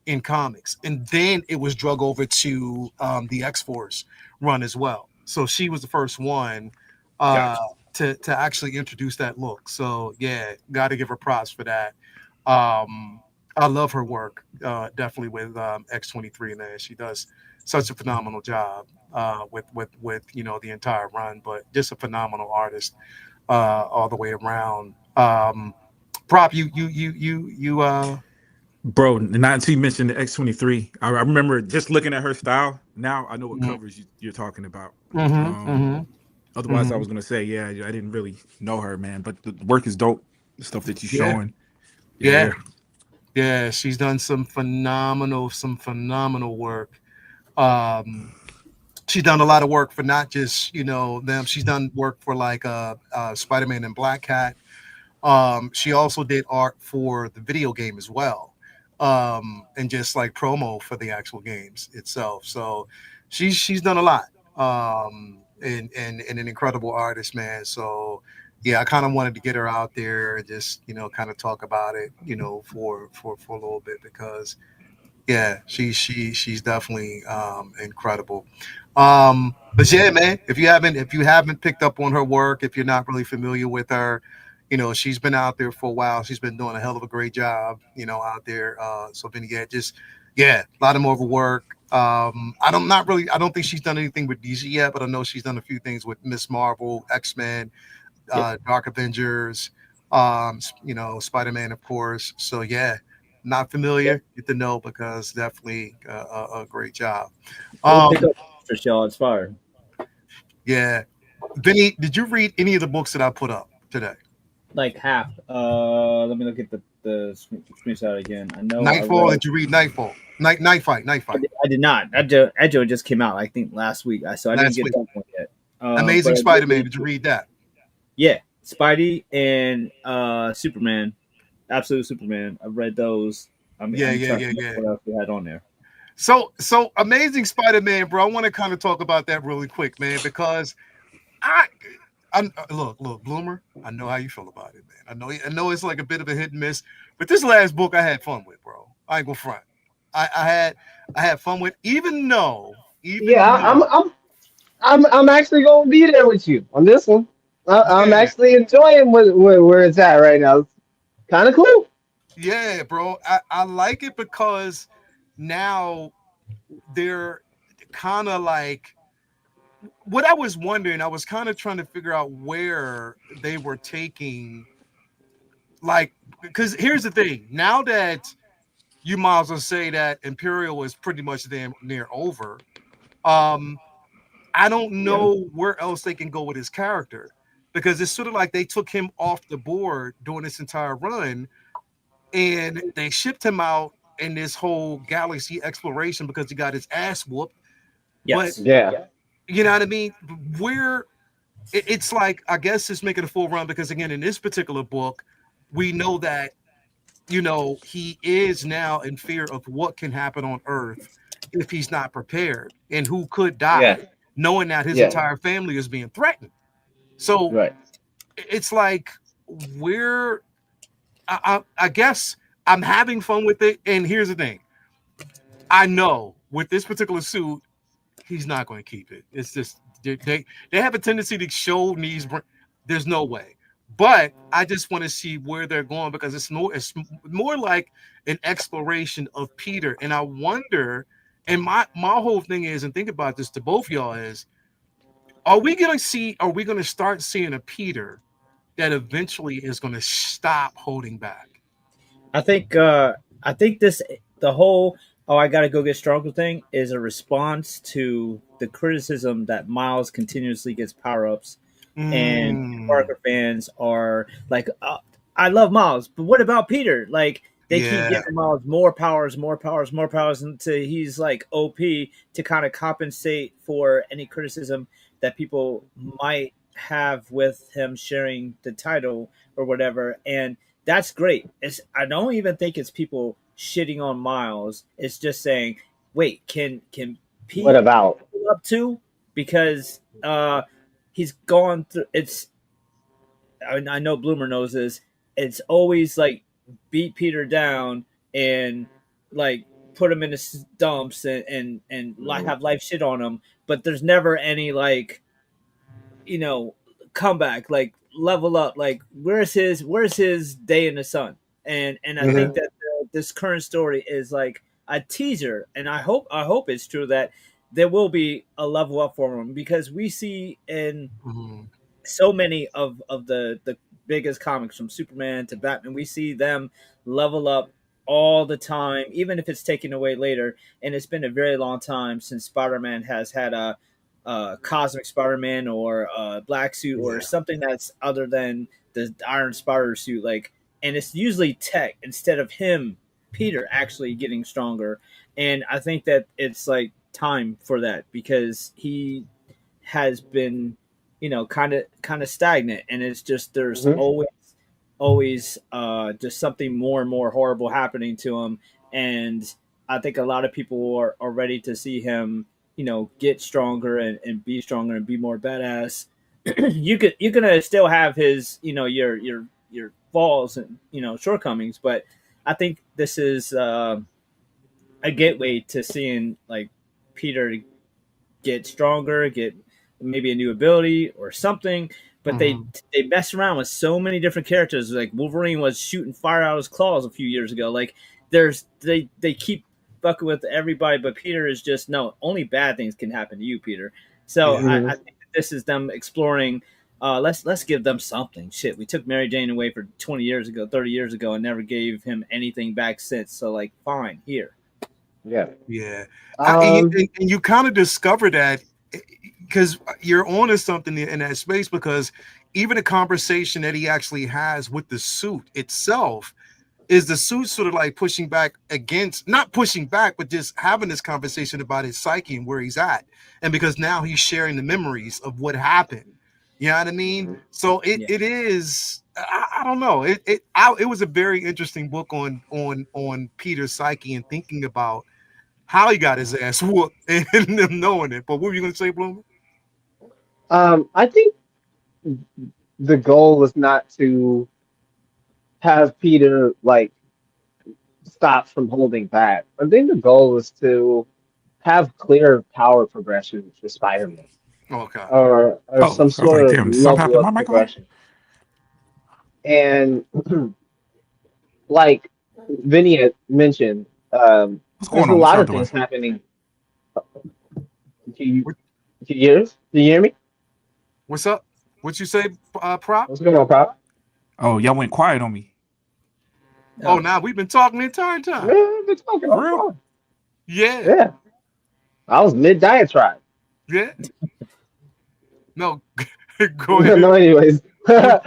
in comics. And then it was drug over to the X-Force run as well. So she was the first one to actually introduce that look. So yeah, got to give her props for that. I love her work, definitely with X-23 in there. She does such a phenomenal job with the entire run, but just a phenomenal artist all the way around. Prop, you Bro, not until you mentioned the X-23. I remember just looking at her style. Now I know what covers you're talking about. Otherwise, I was gonna say, I didn't really know her, man. But the work is dope. The stuff that you're showing. Yeah, she's done some phenomenal work. She's done a lot of work for not just them. She's done work for like Spider-Man and Black Cat. She also did art for the video game as well, and just like promo for the actual games itself. So she's done a lot, and an incredible artist, man. So yeah, I kind of wanted to get her out there and just, kind of talk about it, for a little bit because yeah, she's definitely incredible. But yeah, man, if you haven't picked up on her work, if you're not really familiar with her, she's been out there for a while. She's been doing a hell of a great job, out there. So then yeah, a lot of more of her work. I don't think she's done anything with DC yet, but I know she's done a few things with Miss Marvel, X-Men, Dark Avengers, Spider-Man, of course. So yeah, not familiar, get to know because definitely a great job. We'll pick Um, up for y'all. It's fire. yeah, Vinny, did you read any of the books that I put up today? Like half. Let me look at the screenshot again. I know. Nightfall. Did you read Nightfall? Night Fight. I did not. Edjo just came out, I think, last week. So I didn't get that one yet. Amazing Spider-Man. Did you read that? Yeah, Spidey and Superman, Absolute Superman. I've read those. Yeah. What else we had on there? So Amazing Spider-Man, bro. I want to kind of talk about that really quick, man, because I look, Bloomer. I know how you feel about it, man. I know it's like a bit of a hit and miss, but this last book I had fun with, bro. I ain't gonna front. I had fun with, even though. I'm actually gonna be there with you on this one. I'm actually enjoying where it's at right now. It's kind of cool. Yeah, bro. I like it because now they're kind of like what I was wondering. I was kind of trying to figure out where they were taking, like, because here's the thing. Now that you might as well say that Imperial is pretty much damn near over. I don't know where else they can go with his character because it's sort of like they took him off the board during this entire run and they shipped him out in this whole galaxy exploration because he got his ass whooped. Yes. But, Yeah. you know what I mean? Where it's like, I guess it's making a full run because, again, in this particular book, we know that, he is now in fear of what can happen on Earth if he's not prepared and who could die, knowing that his entire family is being threatened. So it's like I guess I'm having fun with it. And here's the thing. I know with this particular suit, he's not going to keep it. It's just they have a tendency to show these. There's no way. But I just want to see where they're going because it's more like an exploration of Peter. And I wonder, and my whole thing is, and think about this to both y'all is, are we going to start seeing a Peter that eventually is going to stop holding back? I think the whole I gotta go get stronger thing is a response to the criticism that Miles continuously gets power-ups. And Parker fans are like, I love Miles, but what about Peter? Like they keep giving Miles more powers until he's like OP to kind of compensate for any criticism that people might have with him sharing the title or whatever. And that's great. I don't even think it's people shitting on Miles. It's just saying, wait, can Pete What about up to? Because he's gone through. I know Bloomer knows this. It's always like beat Peter down and like put him in the dumps and have life shit on him. But there's never any like, comeback, like level up. Like where's his day in the sun? And I think that this current story is like a teaser, and I hope it's true that there will be a level up for him because we see in so many of the biggest comics from Superman to Batman, we see them level up all the time, even if it's taken away later. And it's been a very long time since Spider-Man has had a cosmic Spider-Man or a black suit or something that's other than the Iron Spider suit. Like, and it's usually tech instead of him, Peter, actually getting stronger. And I think that it's like time for that because he has been, kind of stagnant, and it's just there's always just something more and more horrible happening to him. And I think a lot of people are ready to see him, get stronger and be stronger and be more badass you can still have his, your flaws and shortcomings, but I think this is a gateway to seeing like Peter get stronger, get maybe a new ability or something. But they mess around with so many different characters. Like Wolverine was shooting fire out of his claws a few years ago. Like they keep fucking with everybody, but Peter is just no. Only bad things can happen to you, Peter. So I think this is them exploring. Let's give them something. Shit, we took Mary Jane away for 20 years ago, 30 years ago, and never gave him anything back since. So like, fine, here. Yeah. And you kind of discover that because you're on to something in that space, because even the conversation that he actually has with the suit itself is the suit sort of like pushing back against, not pushing back, but just having this conversation about his psyche and where he's at. And because now he's sharing the memories of what happened. You know what I mean? So it is, I don't know. It was a very interesting book on Peter's psyche and thinking about how he got his ass whooped and them knowing it. But what were you going to say, Bloomer? I think the goal was not to have Peter like stop from holding back. I think the goal was to have clear power progression for Spider-Man. Okay. Or some sort of level of progression. And like Vinny had mentioned, there's a lot of things happening. Can you hear me? What's up? What you say, Prop? What's going on, Prop? Oh, y'all went quiet on me. Oh, now we've been talking the entire time. Yeah, we've been talking. For real? Yeah. I was mid diatribe. Yeah. No, go ahead. No, anyways. But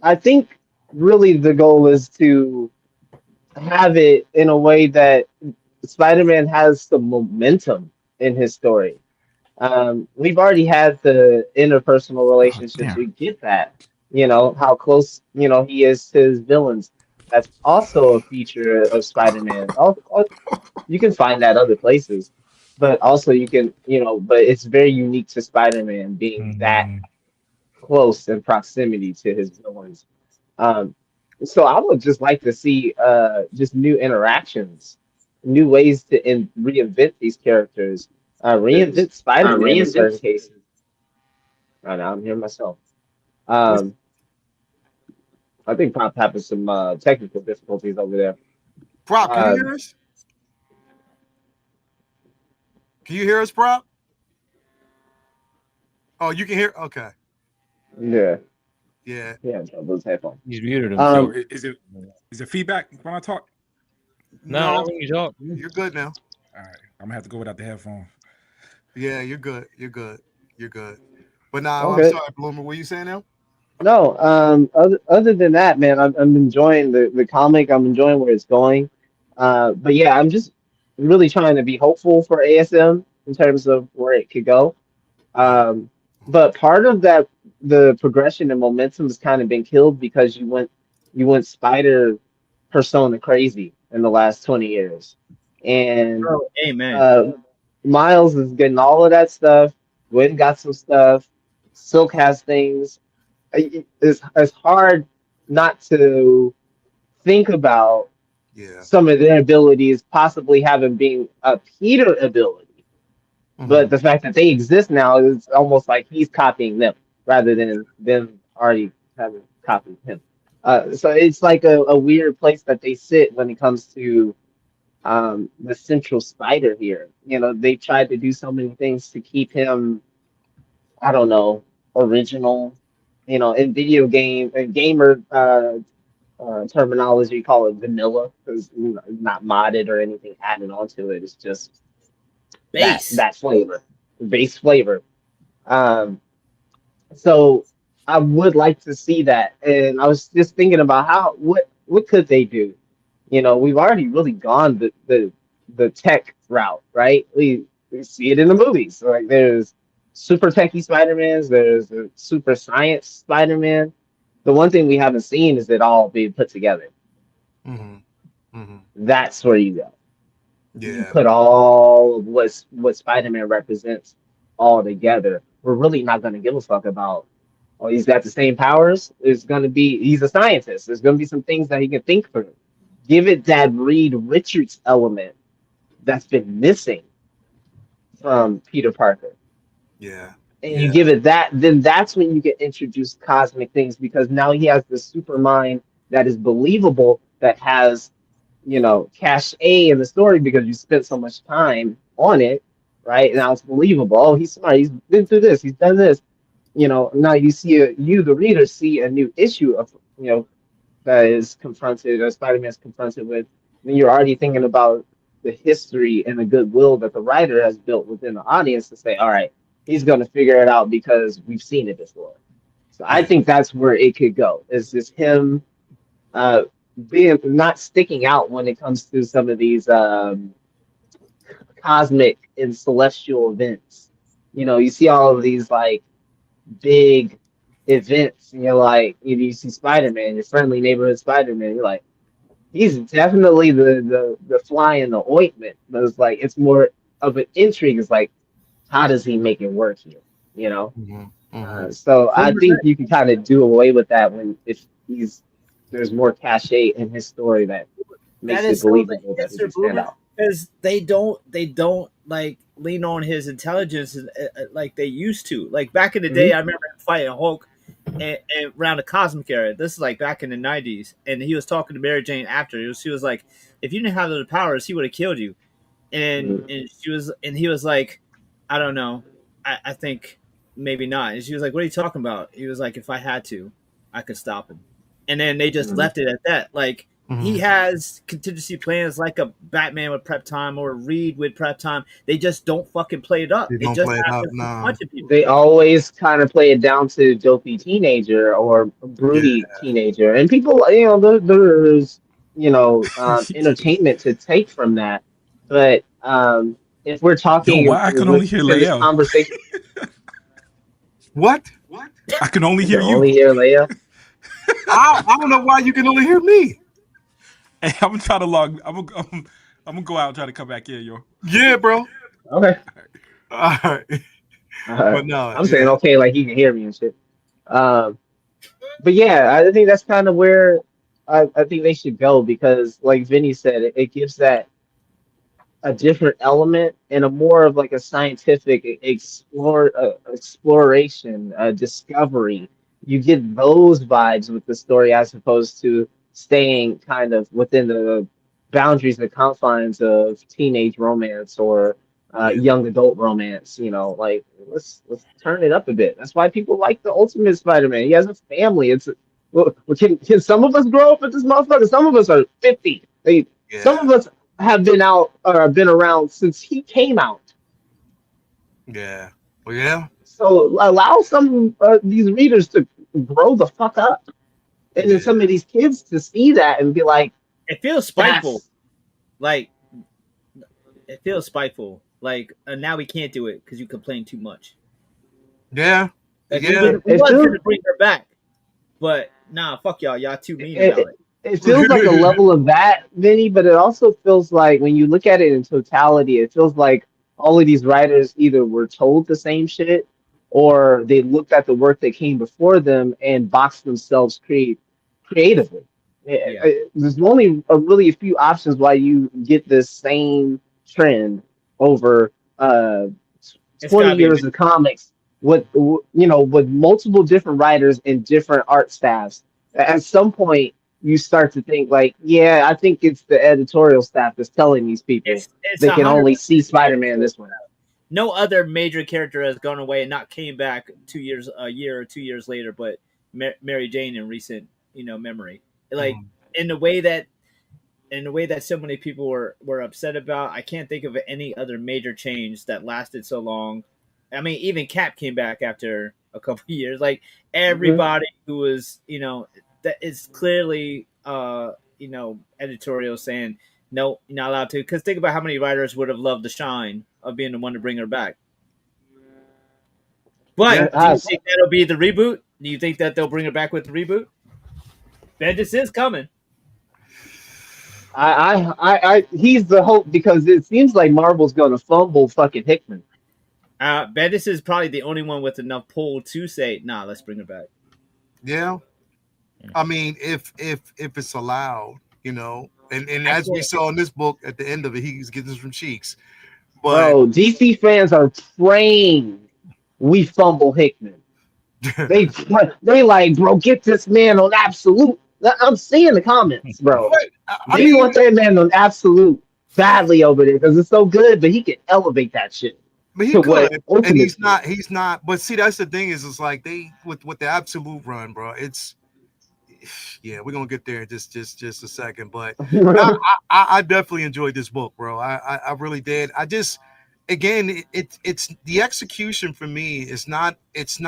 I think really the goal is to have it in a way that Spider-Man has some momentum in his story. We've already had the interpersonal relationships. We get that, how close, he is to his villains. That's also a feature of Spider-Man. You can find that other places, but also you can, but it's very unique to Spider-Man being that close in proximity to his villains. So I would just like to see just new interactions, new ways to reinvent these characters. Reinvent Spider-Man in certain cases. Right now, I'm hearing myself. I think Prop having some technical difficulties over there. Prop, can you hear us? Can you hear us, Prop? Oh, you can hear? Okay. Yeah. Yeah. Yeah, those headphones. He's muted So is it feedback when I talk? No, not when you talk. You're good now. All right, I'm gonna have to go without the headphones. Yeah, you're good. You're good. But now, Okay. I'm sorry, Bloomer. What are you saying now? No, other than that, man, I'm enjoying the comic. I'm enjoying where it's going. But yeah, I'm just really trying to be hopeful for ASM in terms of where it could go. But part of that, the progression and momentum has kind of been killed because you went Spider persona crazy in the last 20 years. And amen. Miles is getting all of that stuff. Gwen got some stuff. Silk has things. It's hard not to think about some of their abilities possibly having been a Peter ability. But the fact that they exist now is almost like he's copying them rather than them already having copied him. So it's like a weird place that they sit when it comes to the central Spider here. They tried to do so many things to keep him, I don't know, original. In video game and gamer terminology, call it vanilla because not modded or anything added onto it. It's just that flavor, base flavor. So I would like to see that, and I was just thinking about what could they do. We've already really gone the tech route, right? We see it in the movies. Like there's super techie Spider-Mans, there's a super science Spider-Man. The one thing we haven't seen is it all being put together. That's where you go. Yeah. You put all of what Spider-Man represents all together, we're really not going to give a fuck about, oh, he's got the same powers. It's going to be, he's a scientist. There's going to be some things that he can think through. Give it that Reed Richards element that's been missing from Peter Parker. Yeah. And you give it that, then that's when you get introduced cosmic things, because now he has this super mind that is believable, that has, cachet in the story because you spent so much time on it, right? Now it's believable. Oh, he's smart. He's been through this. He's done this. Now you see the reader see a new issue of, that is confronted, or Spider-Man's confronted with. Then you're already thinking about the history and the goodwill that the writer has built within the audience to say, all right, he's going to figure it out because we've seen it before. So I think that's where it could go. It's just him being not sticking out when it comes to some of these cosmic and celestial events. You see all of these like big events, and you're like, you see Spider-Man, your friendly neighborhood Spider-Man. You're like, he's definitely the fly in the ointment. But it's like, it's more of an intrigue. It's like, how does he make it work here? So I think you can kind of do away with that if there's more cachet in his story that makes it believable that he can stand out. Because they don't like lean on his intelligence like they used to. Like back in the day, I remember him fighting Hulk and around the cosmic era. This is like back in the 90s, and he was talking to Mary Jane after. She was like, "If you didn't have the powers, he would have killed you." And he was like, "I don't know. I think maybe not." And she was like, "What are you talking about?" He was like, "If I had to, I could stop him." And then they just left it at that. Like, he has contingency plans like a Batman with prep time or a Reed with prep time. They just don't fucking play it up. They just play it have up, to no. punch people. They always kind of play it down to dopey teenager or broody teenager. And people, there's, entertainment to take from that. But if we're talking, why I can only hear Leia. Conversation. What? I can only hear you. Only hear Leia. I don't know why you can only hear me. Hey, I'm gonna try to log. I'm gonna go out and try to come back in, yo. Yeah, bro. Okay. All right. But no, I'm saying okay, like he can hear me and shit. But yeah, I think that's kind of where I think they should go, because, like Vinny said, it gives that a different element and a more of like a scientific exploration, discovery. You get those vibes with the story as opposed to staying kind of within the boundaries, the confines of teenage romance or young adult romance. Like let's turn it up a bit. That's why people like the Ultimate Spider-Man. He has a family. Can some of us grow up with this motherfucker? Some of us are 50. Some of us have been out or been around since he came out. Yeah. Well, yeah. So allow some these readers to grow the fuck up, and then some of these kids to see that and be like, it feels spiteful. Like it feels spiteful. Like now we can't do it because you complain too much. Yeah. Like, we wanted to bring her back, but nah, fuck y'all. Y'all too mean about it. It feels like a level of that, Vinny, but it also feels like when you look at it in totality, it feels like all of these writers either were told the same shit or they looked at the work that came before them and boxed themselves creatively. There's only really a few options why you get this same trend over 20 years of comics with multiple different writers and different art staffs. At some point, you start to think like, yeah, I think it's the editorial staff that's telling these people they can only see Spider-Man this way. No other major character has gone away and not came back a year or 2 years later, but Mary Jane in recent, memory. Like in the way that so many people were upset about, I can't think of any other major change that lasted so long. I mean, even Cap came back after a couple of years. Like everybody who was, that is clearly, editorial saying, no, you're not allowed to. Because think about how many writers would have loved the shine of being the one to bring her back. But do you think that'll be the reboot? Do you think that they'll bring her back with the reboot? Vengeance is coming. He's the hope, because it seems like Marvel's going to fumble fucking Hickman. Bendis is probably the only one with enough pull to say, "Nah, let's bring it back." Yeah, I mean, if it's allowed, you know, and as we saw in this book at the end of it, he's getting some cheeks. But Bro, DC fans are praying we fumble Hickman. They like, bro, get this man on absolute. I'm seeing the comments, bro. They want that man on absolute badly over there because it's so good, but he can elevate that shit. But he could, and he's not. But see, that's the thing is, it's like they with the absolute run, bro. It's yeah, we're gonna get there in just a second. But I definitely enjoyed this book, bro. I really did. I just again, it's the execution for me is not. It's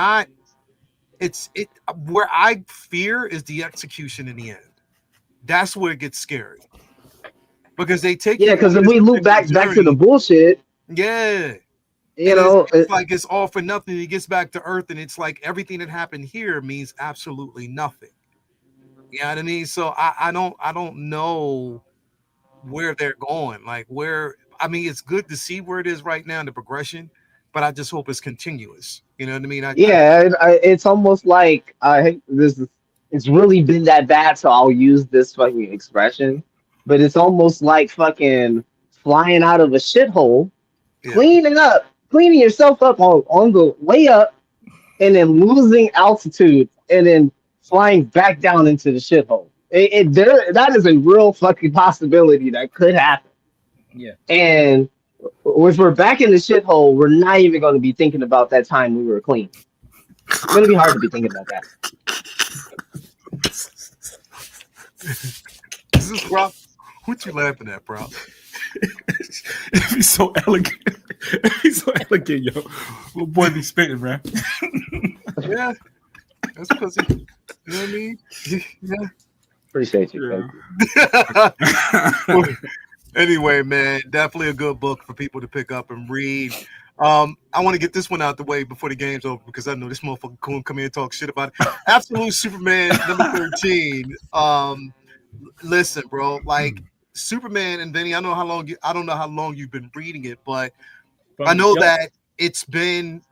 where I fear is the execution in the end. That's where it gets scary because they take because if we loop back to the bullshit, you know, it's like it's all for nothing. He gets back to Earth, and it's like everything that happened here means absolutely nothing. You know what I mean? So I don't know where they're going. Like where I mean, it's good to see where it is right now in the progression, but I just hope it's continuous. You know what I mean? It's almost like it's really been that bad, so I'll use this fucking expression. But it's almost like fucking flying out of a shithole, cleaning yourself up on the way up, and then losing altitude, and then flying back down into the shithole. That is a real fucking possibility that could happen. Yeah. And if we're back in the shithole, we're not even going to be thinking about that time we were clean. It's going to be hard to be thinking about that. Is this Brock? What you laughing at, bro? He's so elegant. He's so elegant, yo. Little boy be spitting, man. Yeah. That's because you know what I mean? Yeah. Appreciate you. Well, anyway, man, definitely a good book for people to pick up and read. I want to get this one out the way before the game's over because I know this motherfucker could come here and talk shit about it. Absolute Superman number 13. Listen, bro, like Superman and Vinny, I don't know how long you've been reading it, but I know that it's been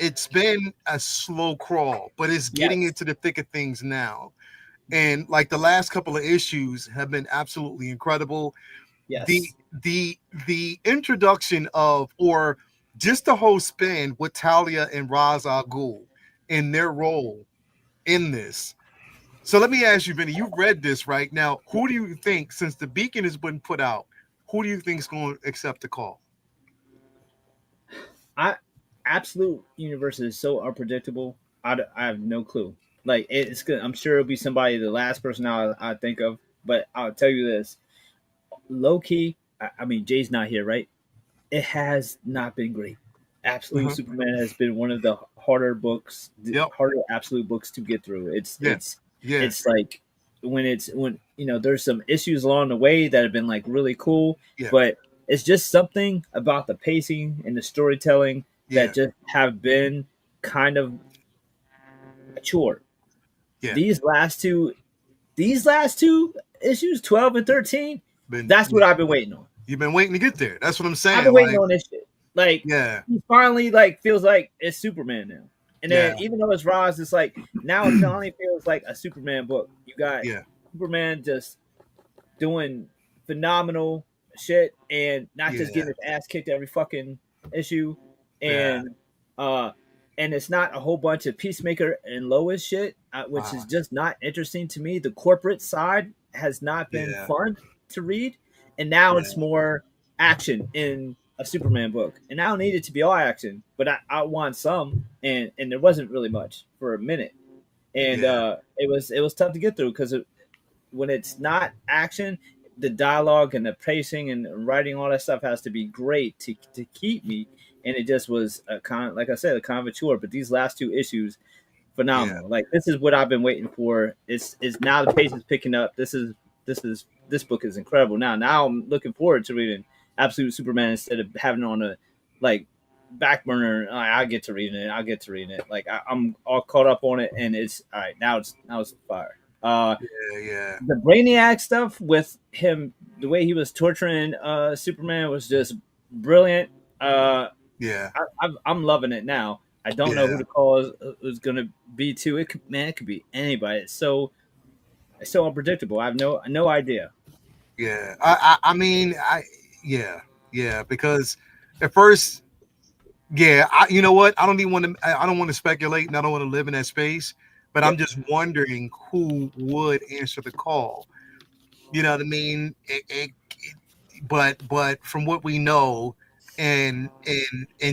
a slow crawl, but it's getting into the thick of things now. And like the last couple of issues have been absolutely incredible. Yes. The introduction of, or just the whole spin with Talia and Ra's al Ghul in their role in this. So let me ask you, Vinny, you read this right now. Who do you think, since the Beacon has been put out, who do you think is going to accept the call? Absolute Universe is so unpredictable. I have no clue. Like it's good. I'm sure it'll be somebody, the last person I think of. But I'll tell you this, low key. I mean, Jay's not here, right? It has not been great. Absolute Superman has been one of the harder books, harder absolute books to get through. It's like when you know there's some issues along the way that have been like really cool, but it's just something about the pacing and the storytelling that just have been kind of mature. These last two issues, 12 and 13, that's what I've been waiting on. You've been waiting to get there. That's what I'm saying. I've been waiting on this shit. Like, he finally like feels like it's Superman now. And then even though it's Ra's, it's like now it finally feels like a Superman book. You got Superman just doing phenomenal shit and not just getting his ass kicked every fucking issue. And it's not a whole bunch of Peacemaker and Lois shit, which is just not interesting to me. The corporate side has not been fun to read. And now it's more action in a Superman book. And I don't need it to be all action, but I want some. And there wasn't really much for a minute. And it was tough to get through because when it's not action, the dialogue and the pacing and writing, all that stuff has to be great to keep me. And it just was like I said, a kind of a chore. But these last two issues, phenomenal. Like this is what I've been waiting for. It's now the pace is picking up. This book is incredible. Now I'm looking forward to reading Absolute Superman instead of having it on a like back burner. I get to reading it. Like I'm all caught up on it, and it's all right. Now it's fire. The Brainiac stuff with him, the way he was torturing Superman was just brilliant. Yeah. I'm loving it now. I don't know who the call is going to be to. It could be anybody. It's so unpredictable. I have no idea. Yeah. I mean, because at first, you know what? I don't want to speculate, and I don't want to live in that space. But I'm just wondering who would answer the call. You know what I mean? But from what we know, and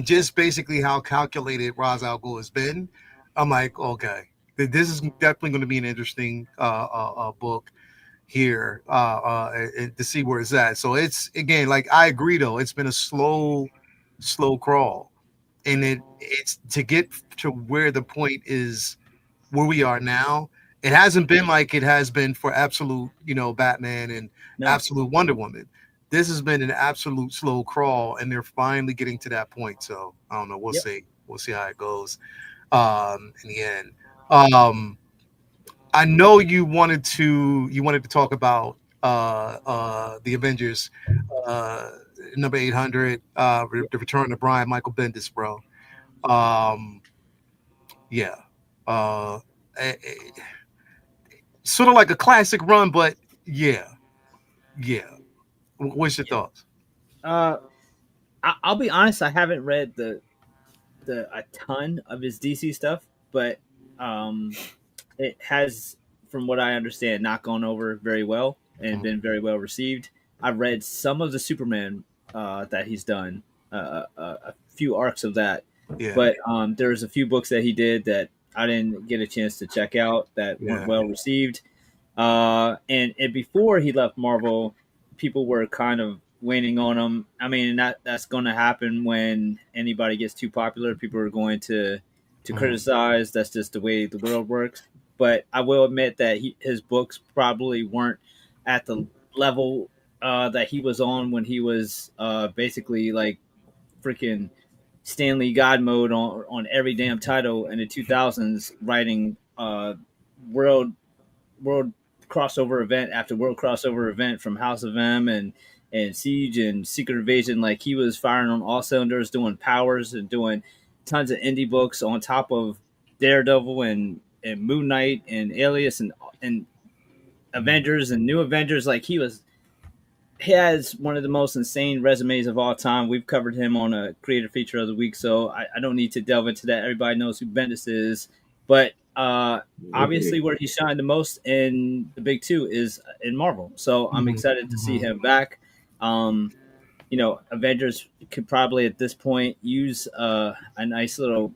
just basically how calculated Ra's al Ghul has been, I'm like, okay, this is definitely going to be an interesting book here to see where it's at. So it's, again, like, I agree though, it's been a slow crawl, and it's to get to where the point is where we are now. It hasn't been like it has been for absolute, Batman and absolute Wonder Woman. This has been an absolute slow crawl, and they're finally getting to that point. So I don't know. We'll see. We'll see how it goes in the end. I know you wanted to talk about the Avengers number 800, the return of Brian Michael Bendis, bro. Sort of like a classic run, but yeah. What's your thoughts? I'll be honest. I haven't read a ton of his DC stuff, but it has, from what I understand, not gone over very well and been very well received. I've read some of the Superman that he's done, a few arcs of that, but there's a few books that he did that I didn't get a chance to check out that weren't well received. And before he left Marvel, people were kind of waning on him. I mean, that's going to happen when anybody gets too popular. People are going to criticize. That's just the way the world works. But I will admit that his books probably weren't at the level that he was on when he was basically like freaking Stanley God mode on every damn title in the 2000s, writing world crossover event after world crossover event from House of M and Siege and Secret Invasion. Like, he was firing on all cylinders, doing Powers and doing tons of indie books on top of Daredevil and Moon Knight and Alias and Avengers and New Avengers. Like, he has one of the most insane resumes of all time. We've covered him on a creator feature of the week, so I don't need to delve into that. Everybody knows who Bendis is, but obviously where he shined the most in the big two is in Marvel. So I'm excited to see him back. Avengers could probably at this point use a nice little,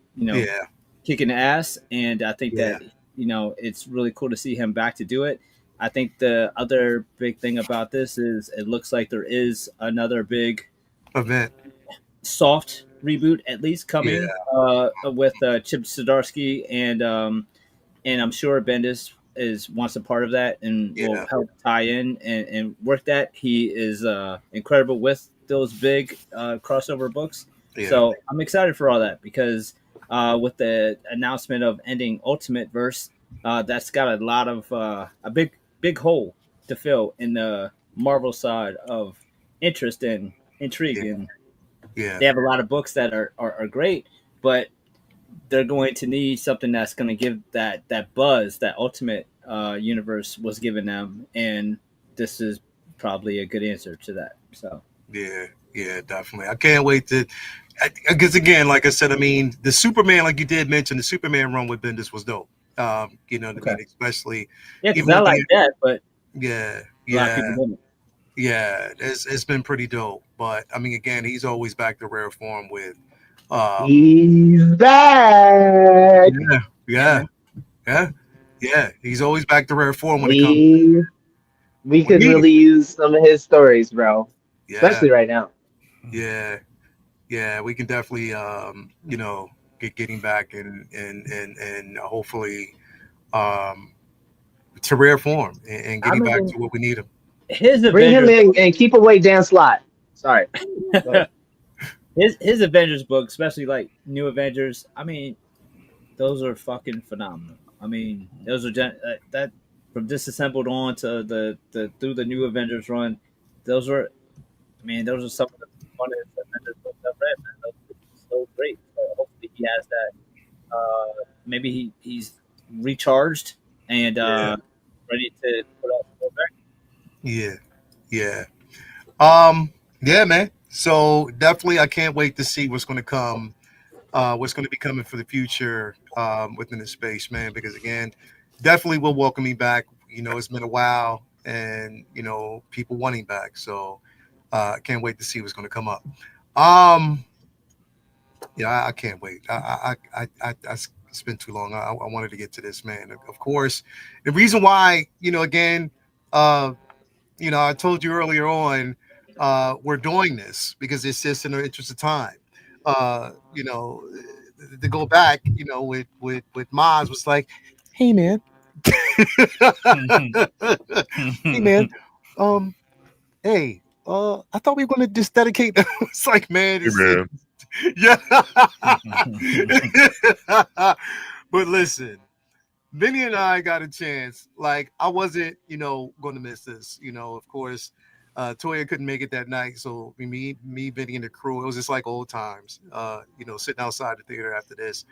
kick in the ass, and I think that it's really cool to see him back to do it. I think the other big thing about this is it looks like there is another big event, soft reboot at least coming with Chip Zdarsky, and I'm sure Bendis wants a part of that and will help tie in and work that. He is incredible with those big crossover books. So I'm excited for all that, because with the announcement of ending Ultimate Verse, that's got a lot of a big hole to fill in the Marvel side of interest and intrigue. And they have a lot of books that are great, but they're going to need something that's going to give that buzz that Ultimate Universe was giving them, and this is probably a good answer to that. So yeah, definitely. I can't wait to, because again, like I said, I mean, the Superman, like you did mention, the Superman run with Bendis was dope. I mean, especially because I like that, but a lot of people didn't. It's been pretty dope. But I mean, again, he's always back to rare form with he's back. He's always back to rare form when he comes. We could really use some of his stories, bro. Especially right now. We can definitely getting back and hopefully to rare form and getting back to what we need him. Bring him in and keep away Dan Slott. Sorry. His Avengers book, especially like New Avengers, I mean, those are fucking phenomenal. I mean, those are that from Disassembled on to the through the New Avengers run. Those are some of the funnest Avengers books I've read. Man. so great. So hopefully he has that. Maybe he's recharged and ready to put out more back. Yeah. Yeah, man. So definitely, I can't wait to see what's going to come, what's going to be coming for the future within the space, man. Because again, definitely will welcome me back. It's been a while, and people wanting back. So I can't wait to see what's going to come up. Yeah, I can't wait. I spent too long. I wanted to get to this, man. Of course, the reason why, again, I told you earlier on, we're doing this because it's just in the interest of time. To go back, with Maz was like, hey man, hey man, hey, I thought we were gonna just dedicate. It's like, man, yeah. But listen, Vinny and I got a chance. Like, I wasn't, going to miss this. Of course, Toya couldn't make it that night, so me, Vinny, and the crew, it was just like old times. Sitting outside the theater after this,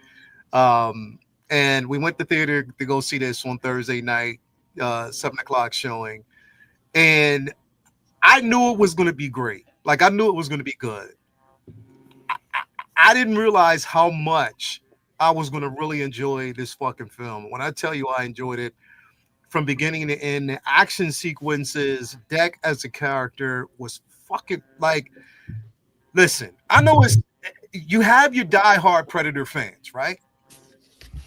and we went to theater to go see this on Thursday night, 7:00 showing, and I knew it was going to be great. Like, I knew it was going to be good. I didn't realize how much I was going to really enjoy this fucking film. When I tell you I enjoyed it from beginning to end, the action sequences, Deck as a character was fucking like, listen, I know you have your diehard Predator fans, right?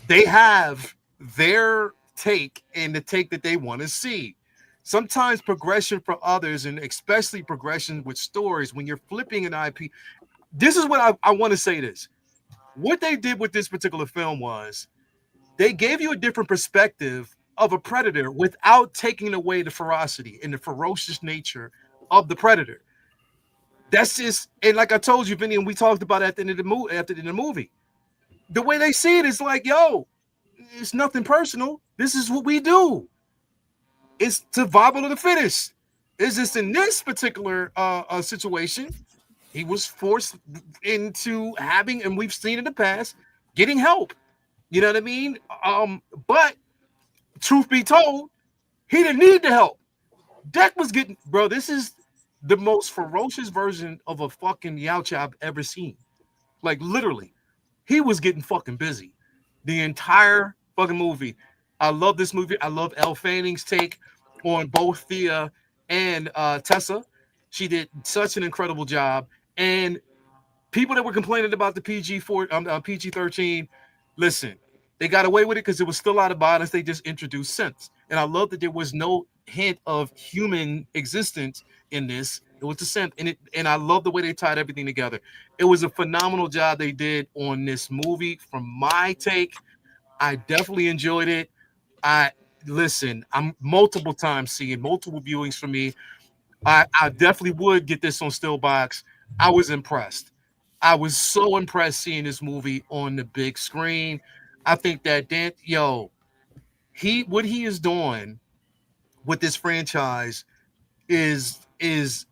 They have their take and the take that they want to see. Sometimes progression for others, and especially progression with stories, when you're flipping an IP, this is what I want to say this. What they did with this particular film was they gave you a different perspective of a predator without taking away the ferocity and the ferocious nature of the predator. That's just, and like I told you, Vinny, and we talked about it at the end of the movie, after the movie, the way they see it is like, yo, it's nothing personal. This is what we do. It's survival of the fittest. It's just in this particular situation, he was forced into having, and we've seen in the past, getting help. You know what I mean? But truth be told, he didn't need the help. Deck was getting, bro, this is the most ferocious version of a fucking Yautja I've ever seen. Like, literally, he was getting fucking busy the entire fucking movie. I love this movie. I love Elle Fanning's take on both Thea and Tessa. She did such an incredible job. And people that were complaining about the PG-13, listen, they got away with it because it was still out of violence. They just introduced synths. And I love that there was no hint of human existence in this. It was the synth. And I love the way they tied everything together. It was a phenomenal job they did on this movie. From my take, I definitely enjoyed it. I'm multiple times seeing multiple viewings for me. I definitely would get this on Stillbox. I was impressed. I was so impressed seeing this movie on the big screen. I think that what he is doing with this franchise is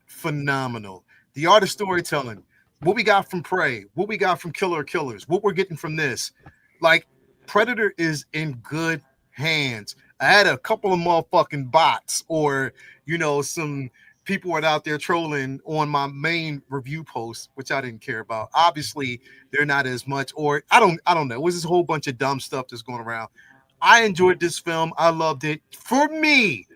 phenomenal. The art of storytelling, what we got from Prey, what we got from Killer Killers, what we're getting from this, like, Predator is in good hands. I had a couple of motherfucking bots, or some people were out there trolling on my main review post, which I didn't care about. Obviously, they're not as much, or I don't know. It was this whole bunch of dumb stuff that's going around. I enjoyed this film. I loved it. For me,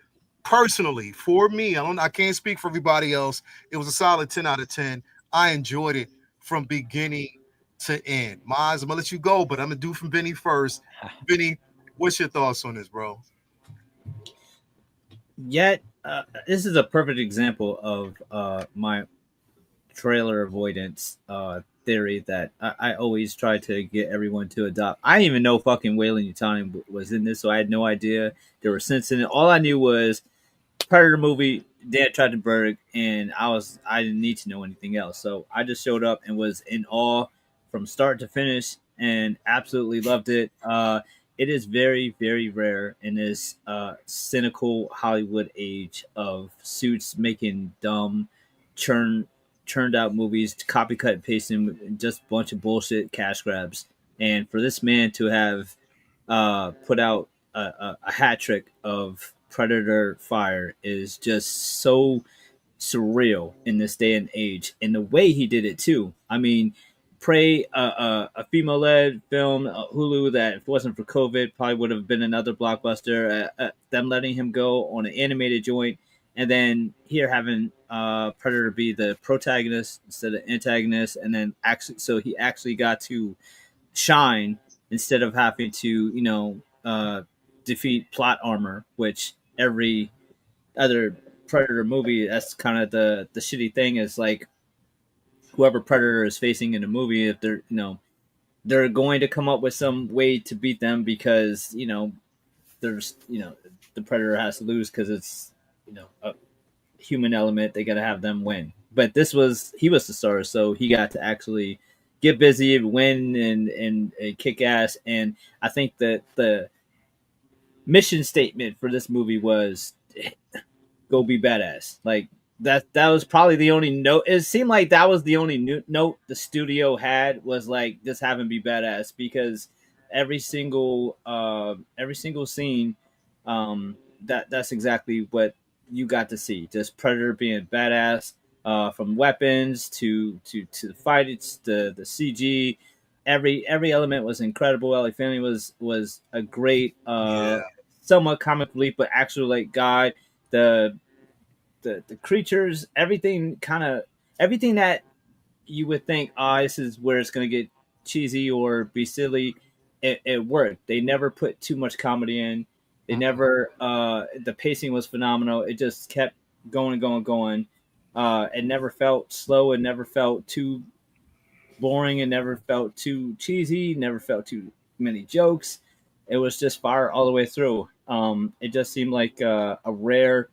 personally, I can't speak for everybody else. It was a solid 10 out of 10. I enjoyed it from beginning to end. Maz, I'm gonna let you go, but I'm gonna do from Vinny first. Vinny, what's your thoughts on this, bro? Yet, this is a perfect example of my trailer avoidance theory that I always try to get everyone to adopt. I didn't even know fucking Weyland Yutani was in this, so I had no idea there were synths in it. All I knew was Predator movie, Dan Trachtenberg, and I didn't need to know anything else. So I just showed up and was in awe from start to finish and absolutely loved it. It is very, very rare in this cynical Hollywood age of suits making dumb churned out movies, copycat and pasting, just a bunch of bullshit cash grabs. And for this man to have put out a hat trick of Predator fire is just so surreal in this day and age. And the way he did it too. I mean, Prey, a female-led film, Hulu, that if it wasn't for COVID, probably would have been another blockbuster. Them letting him go on an animated joint, and then here having Predator be the protagonist instead of antagonist, and then so he actually got to shine instead of having to, defeat plot armor, which every other Predator movie, that's kind of the shitty thing is like, whoever Predator is facing in a movie, if they're going to come up with some way to beat them because, there's, the Predator has to lose because it's, a human element. They got to have them win. But he was the star, so he got to actually get busy, win, and kick ass. And I think that the mission statement for this movie was go be badass. Like, that was probably the only note. It seemed like that was the only note the studio had, was like, just have him be badass, because every single scene, that's exactly what you got to see. Just Predator being badass, from weapons to the fights, the CG, every element was incredible. Ellie Fanning was a great, somewhat comic relief, but actually like guy. The creatures, everything that you would think, this is where it's going to get cheesy or be silly, it worked. They never put too much comedy in. They never, the pacing was phenomenal. It just kept going and going and going. It never felt slow. It never felt too boring. It never felt too cheesy. Never felt too many jokes. It was just fire all the way through. It just seemed like a rare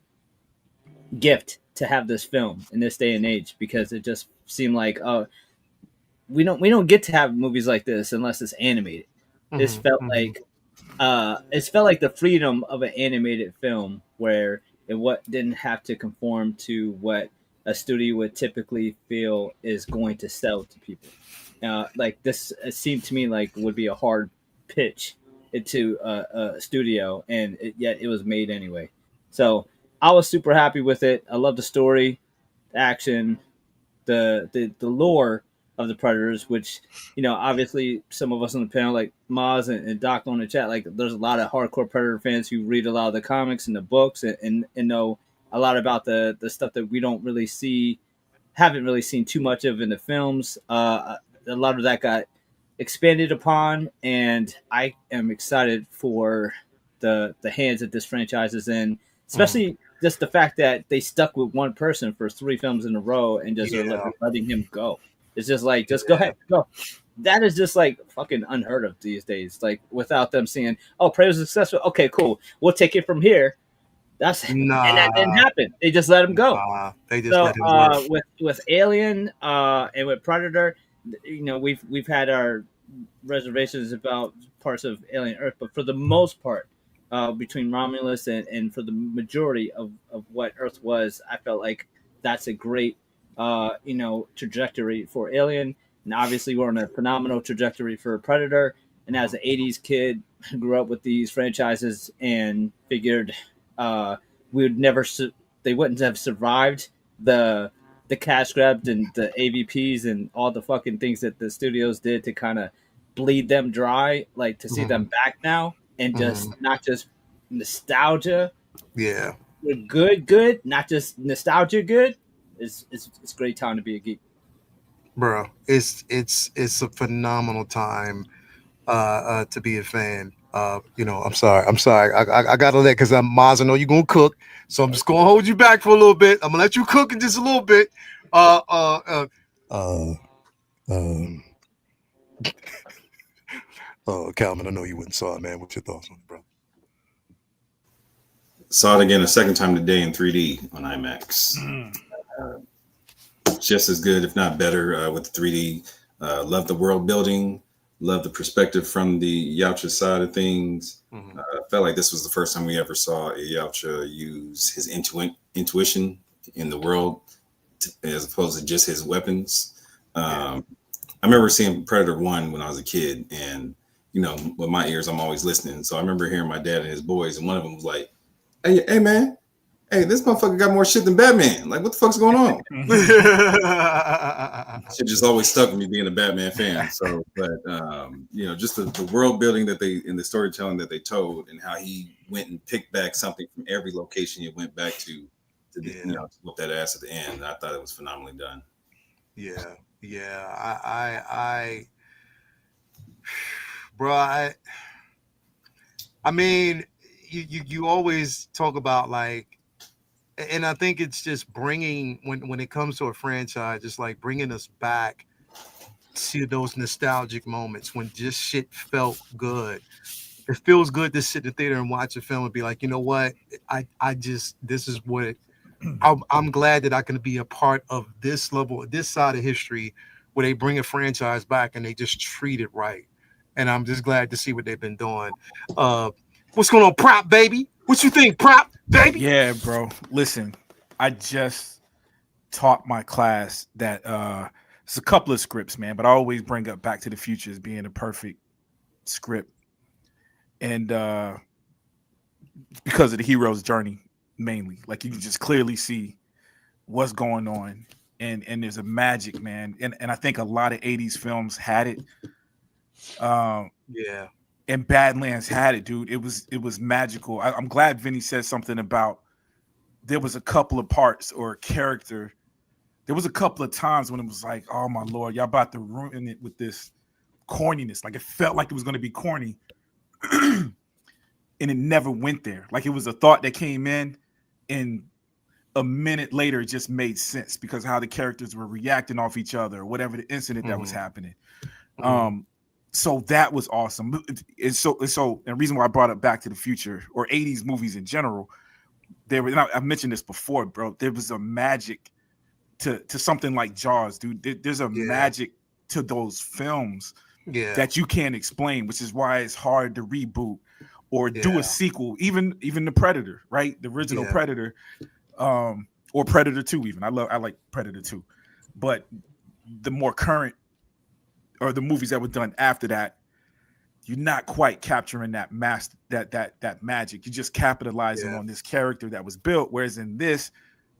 gift to have this film in this day and age, because it just seemed like we don't get to have movies like this unless it's animated. This felt like the freedom of an animated film, where it didn't have to conform to what a studio would typically feel is going to sell to people. Like this, it seemed to me like would be a hard pitch to a studio, and yet it was made anyway. So I was super happy with it. I love the story, the action, the lore of the Predators, which, obviously some of us on the panel, like Maz and Doc on the chat, like there's a lot of hardcore Predator fans who read a lot of the comics and the books and know a lot about the stuff that we don't really haven't really seen too much of in the films. A lot of that got expanded upon, and I am excited for the hands that this franchise is in, especially just the fact that they stuck with one person for 3 films in a row and just are letting him go. It's just like, just go ahead, go. That is just like fucking unheard of these days. Like, without them saying, "Oh, Prey was successful. Okay, cool. We'll take it from here." And that didn't happen. They just let him go. They just let him go. With Alien and with Predator, we've had our reservations about parts of Alien Earth, but for the most part, between Romulus and for the majority of what Earth was, I felt like that's a great trajectory for Alien. And obviously we're on a phenomenal trajectory for Predator. And as an 80s kid who grew up with these franchises and figured they wouldn't have survived the cash grabs and the AVPs and all the fucking things that the studios did to kind of bleed them dry, like to see them back now and just not just nostalgia. Yeah. Good, not just nostalgia good. It's a great time to be a geek. Bro, it's a phenomenal time to be a fan. I'm sorry. I gotta let, because Maz, I know you're gonna cook, so I'm just gonna hold you back for a little bit. I'm gonna let you cook in just a little bit. Calvin, I know you went and saw it, man. What's your thoughts on it, bro? Saw it again a second time today in 3D on IMAX. Just as good, if not better, with the 3D. Love the world building. Love the perspective from the Yautja side of things. Felt like this was the first time we ever saw a Yautja use his intuition in the world as opposed to just his weapons. I remember seeing Predator 1 when I was a kid, and with my ears, I'm always listening. So I remember hearing my dad and his boys, and one of them was like, "Hey, man, hey, this motherfucker got more shit than Batman. Like, what the fuck's going on?" Shit just always stuck with me being a Batman fan. So, but just the world building that they and the storytelling that they told, and how he went and picked back something from every location he went back to to whoop that ass at the end. I thought it was phenomenally done. I mean, you always talk about like, and I think it's just bringing when it comes to a franchise, it's like bringing us back to those nostalgic moments when just shit felt good. It feels good to sit in the theater and watch a film and be like, you know what, this is what I'm glad that I can be a part of this level, this side of history, where they bring a franchise back and they just treat it right. And I'm just glad to see what they've been doing. What's going on, Prop, baby? What you think, Prop, baby? Yeah, bro. Listen, I just taught my class that it's a couple of scripts, man, but I always bring up Back to the Future as being a perfect script. And because of the hero's journey, mainly. Like, you can just clearly see what's going on. And there's a magic, man. And I think a lot of 80s films had it. And Badlands had it, dude. It was magical. I'm glad Vinny said something about there was a couple of parts or a character. There was a couple of times when it was like, oh my Lord, y'all about to ruin it with this corniness. Like, it felt like it was going to be corny. And it never went there. Like, it was a thought that came in, and a minute later it just made sense because of how the characters were reacting off each other, or whatever the incident that was happening. So that was awesome. And so the reason why I brought up Back to the Future or 80s movies in general, I mentioned this before, bro. There was a magic to something like Jaws, dude. There's a magic to those films that you can't explain, which is why it's hard to reboot or do a sequel. Even the Predator, right? The original Predator, or Predator 2. Even I like Predator 2, but the more current, or the movies that were done after that, you're not quite capturing that that magic. You're just capitalizing on this character that was built. Whereas in this,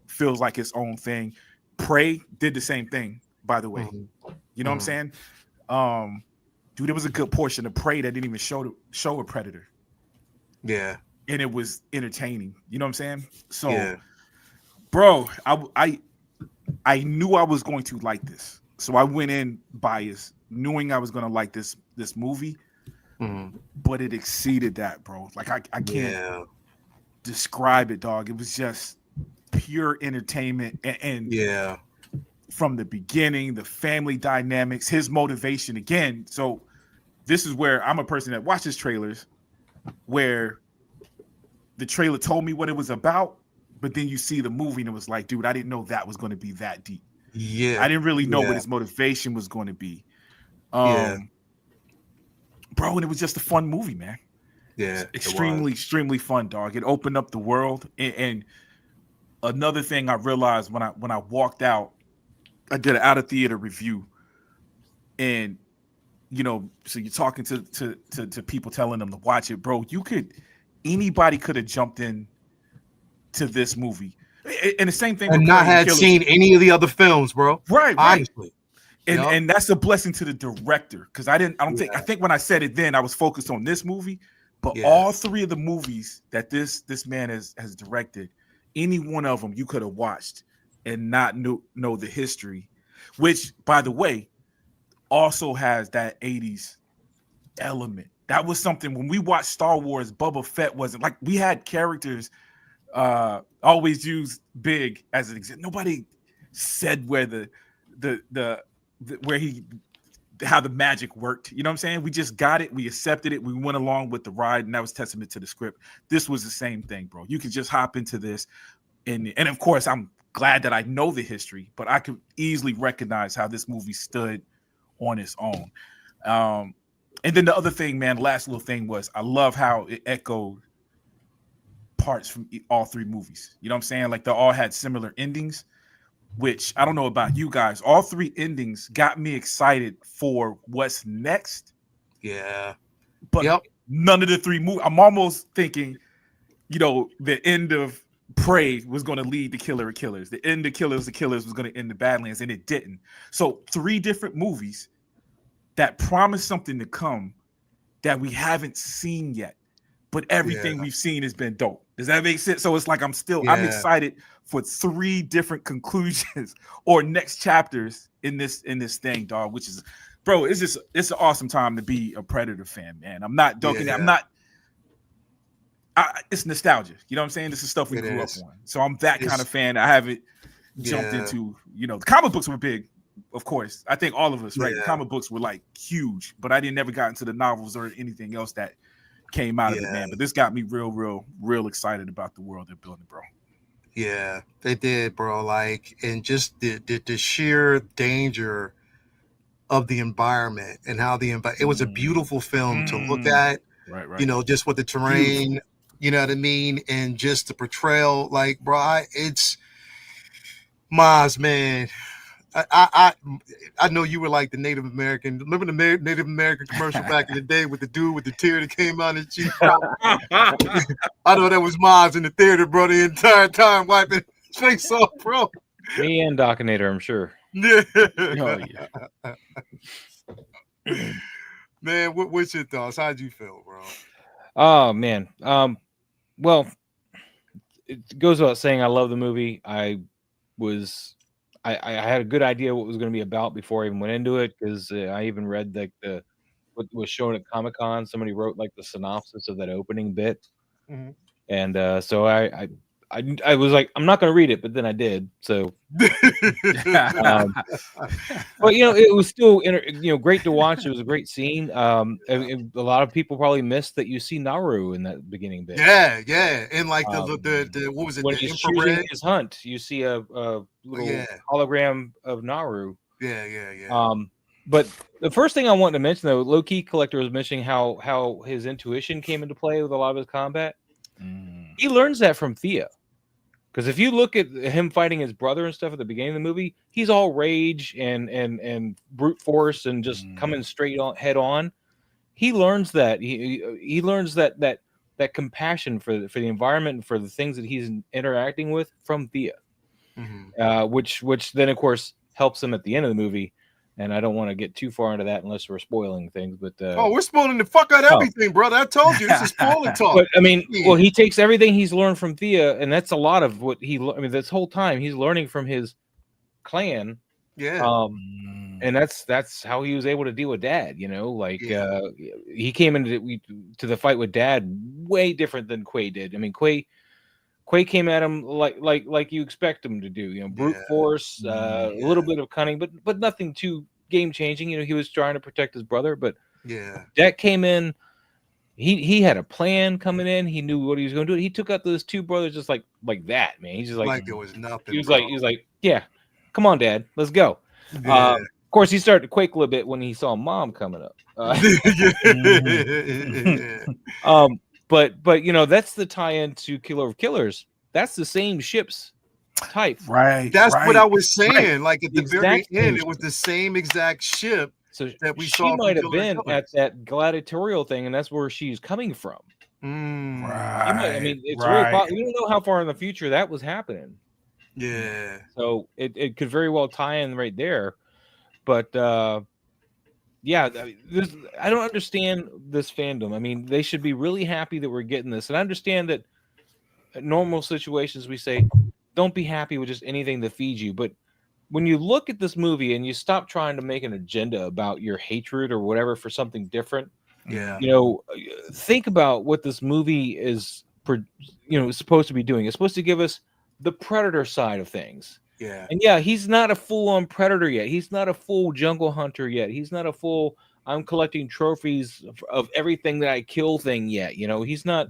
feels like its own thing. Prey did the same thing, by the way. You know what I'm saying? Dude, there was a good portion of Prey that didn't even show a predator. Yeah. And it was entertaining. You know what I'm saying? So, bro, I knew I was going to like this. So I went in biased, knowing I was going to like this movie, but it exceeded that, bro. Like, I can't describe it, dog. It was just pure entertainment. And from the beginning, the family dynamics, his motivation again. So this is where I'm a person that watches trailers where the trailer told me what it was about, but then you see the movie and it was like, dude, I didn't know that was going to be that deep. I didn't really know what his motivation was going to be. Bro, and it was just a fun movie, man. Extremely fun, dog. It opened up the world. And another thing I realized when I walked out, I did an out of theater review, and so you're talking to people, telling them to watch it, bro. Anybody could have jumped in to this movie. And the same thing, and not had seen any of the other films, bro. Right. Honestly, and that's a blessing to the director, because I think when I said it then, I was focused on this movie, but all three of the movies that this man has directed, any one of them you could have watched and not know the history, which, by the way, also has that 80s element. That was something when we watched Star Wars. Boba Fett wasn't like, we had characters. Always use Big as an example. Nobody said where how the magic worked. You know what I'm saying? We just got it. We accepted it. We went along with the ride, and that was testament to the script. This was the same thing, bro. You could just hop into this, and of course, I'm glad that I know the history, but I could easily recognize how this movie stood on its own. And then the other thing, man, last little thing was, I love how it echoed parts from all three movies. You know what I'm saying? Like, they all had similar endings, which I don't know about you guys. All three endings got me excited for what's next. Yeah. But none of the three movies. I'm almost thinking, the end of Prey was going to lead to Killer of Killers. The end of Killers of Killers was going to end the Badlands, and it didn't. So 3 different movies that promise something to come that we haven't seen yet. But everything we've seen has been dope. Does that make sense? So it's like I'm excited for 3 different conclusions or next chapters in this thing, dog, which is, bro, it's an awesome time to be a Predator fan, man. I'm not joking. It's nostalgia. You know what I'm saying? This is stuff we grew up on. So I'm that kind of fan. I haven't jumped into, the comic books were big, of course. I think all of us, right? The comic books were like huge, but I never got into the novels or anything else that came out of it, man. But this got me real excited about the world they're building, bro. Yeah, they did, bro. Like, and just the sheer danger of the environment and how it was a beautiful film to look at. Right. Just with the terrain, beautiful. You know what I mean? And just the portrayal, like, bro, it's Maz, man. I know you were like the Native American. Remember the Native American commercial back in the day with the dude with the tear that came out of his cheek? I know that was Maz in the theater, bro, the entire time wiping his face off, bro. Me and Dockinator, I'm sure. Yeah. Oh, yeah. Man, what's your thoughts? How'd you feel, bro? Oh, man. Well, it goes without saying I love the movie. I had a good idea what it was going to be about before I even went into it, because I even read like what was shown at Comic-Con. Somebody wrote like the synopsis of that opening bit, and so I was like, I'm not going to read it, but then I did. So, but it was still great to watch. It was a great scene. A lot of people probably missed that you see Naru in that beginning bit. Yeah, and like the what was it? When the he's infrared? choosing his hunt, you see a little hologram of Naru. Yeah. But the first thing I wanted to mention, though, Low Key Collector was mentioning how his intuition came into play with a lot of his combat. He learns that from Thea. Because if you look at him fighting his brother and stuff at the beginning of the movie, he's all rage and brute force and just coming straight on head on. He learns that he learns that compassion for the environment and for the things that he's interacting with from Thea, which then of course helps him at the end of the movie. And I don't want to get too far into that unless we're spoiling things. But we're spoiling the fuck out of everything, brother. I told you this is spoiler talk. But I mean, well, he takes everything he's learned from Thea, and that's a lot of what this whole time he's learning from his clan. Yeah. And that's how he was able to deal with Dad. He came into the fight with Dad way different than Quay did. I mean, Quay came at him like you expect him to do, brute force, a little bit of cunning, but nothing too game changing. He was trying to protect his brother, but Dak came in. He had a plan coming in. He knew what he was going to do. He took out those 2 brothers just like that, man. He's just like there was nothing. He was like, yeah, come on, Dad, let's go. Of course, he started to quake a little bit when he saw Mom coming up. But that's the tie-in to Killer of Killers. That's the same ship's type. Right. That's what I was saying. Right. Like at the very end, it was the same exact ship that we saw. She might have been at that gladiatorial thing, and that's where she's coming from. Right. It's very possible. We don't know how far in the future that was happening. Yeah. So it could very well tie in right there. But I don't understand this fandom. I mean, they should be really happy that we're getting this. And I understand that in normal situations we say, don't be happy with just anything that feeds you. But when you look at this movie and you stop trying to make an agenda about your hatred or whatever for something different, think about what this movie is, supposed to be doing. It's supposed to give us the Predator side of things. Yeah. And he's not a full-on Predator yet. He's not a full jungle hunter yet. He's not a full I'm collecting trophies of everything that I kill thing yet. He's not.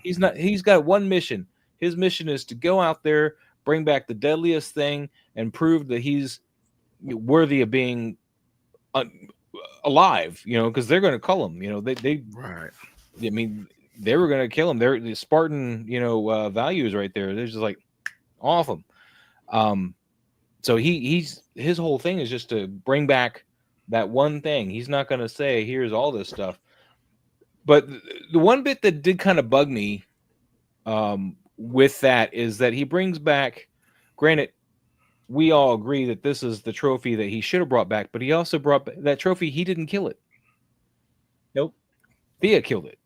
He's got one mission. His mission is to go out there, bring back the deadliest thing, and prove that he's worthy of being alive. Because they're going to cull him. They right. I mean, they were going to kill him. They're the Spartan, values right there. They're just like awesome. So his whole thing is just to bring back that one thing. He's not going to say, here's all this stuff. But the one bit that did kind of bug me with that is that he brings back, granted, we all agree that this is the trophy that he should have brought back, but he also brought that trophy. He didn't kill it. Nope. Thea killed it.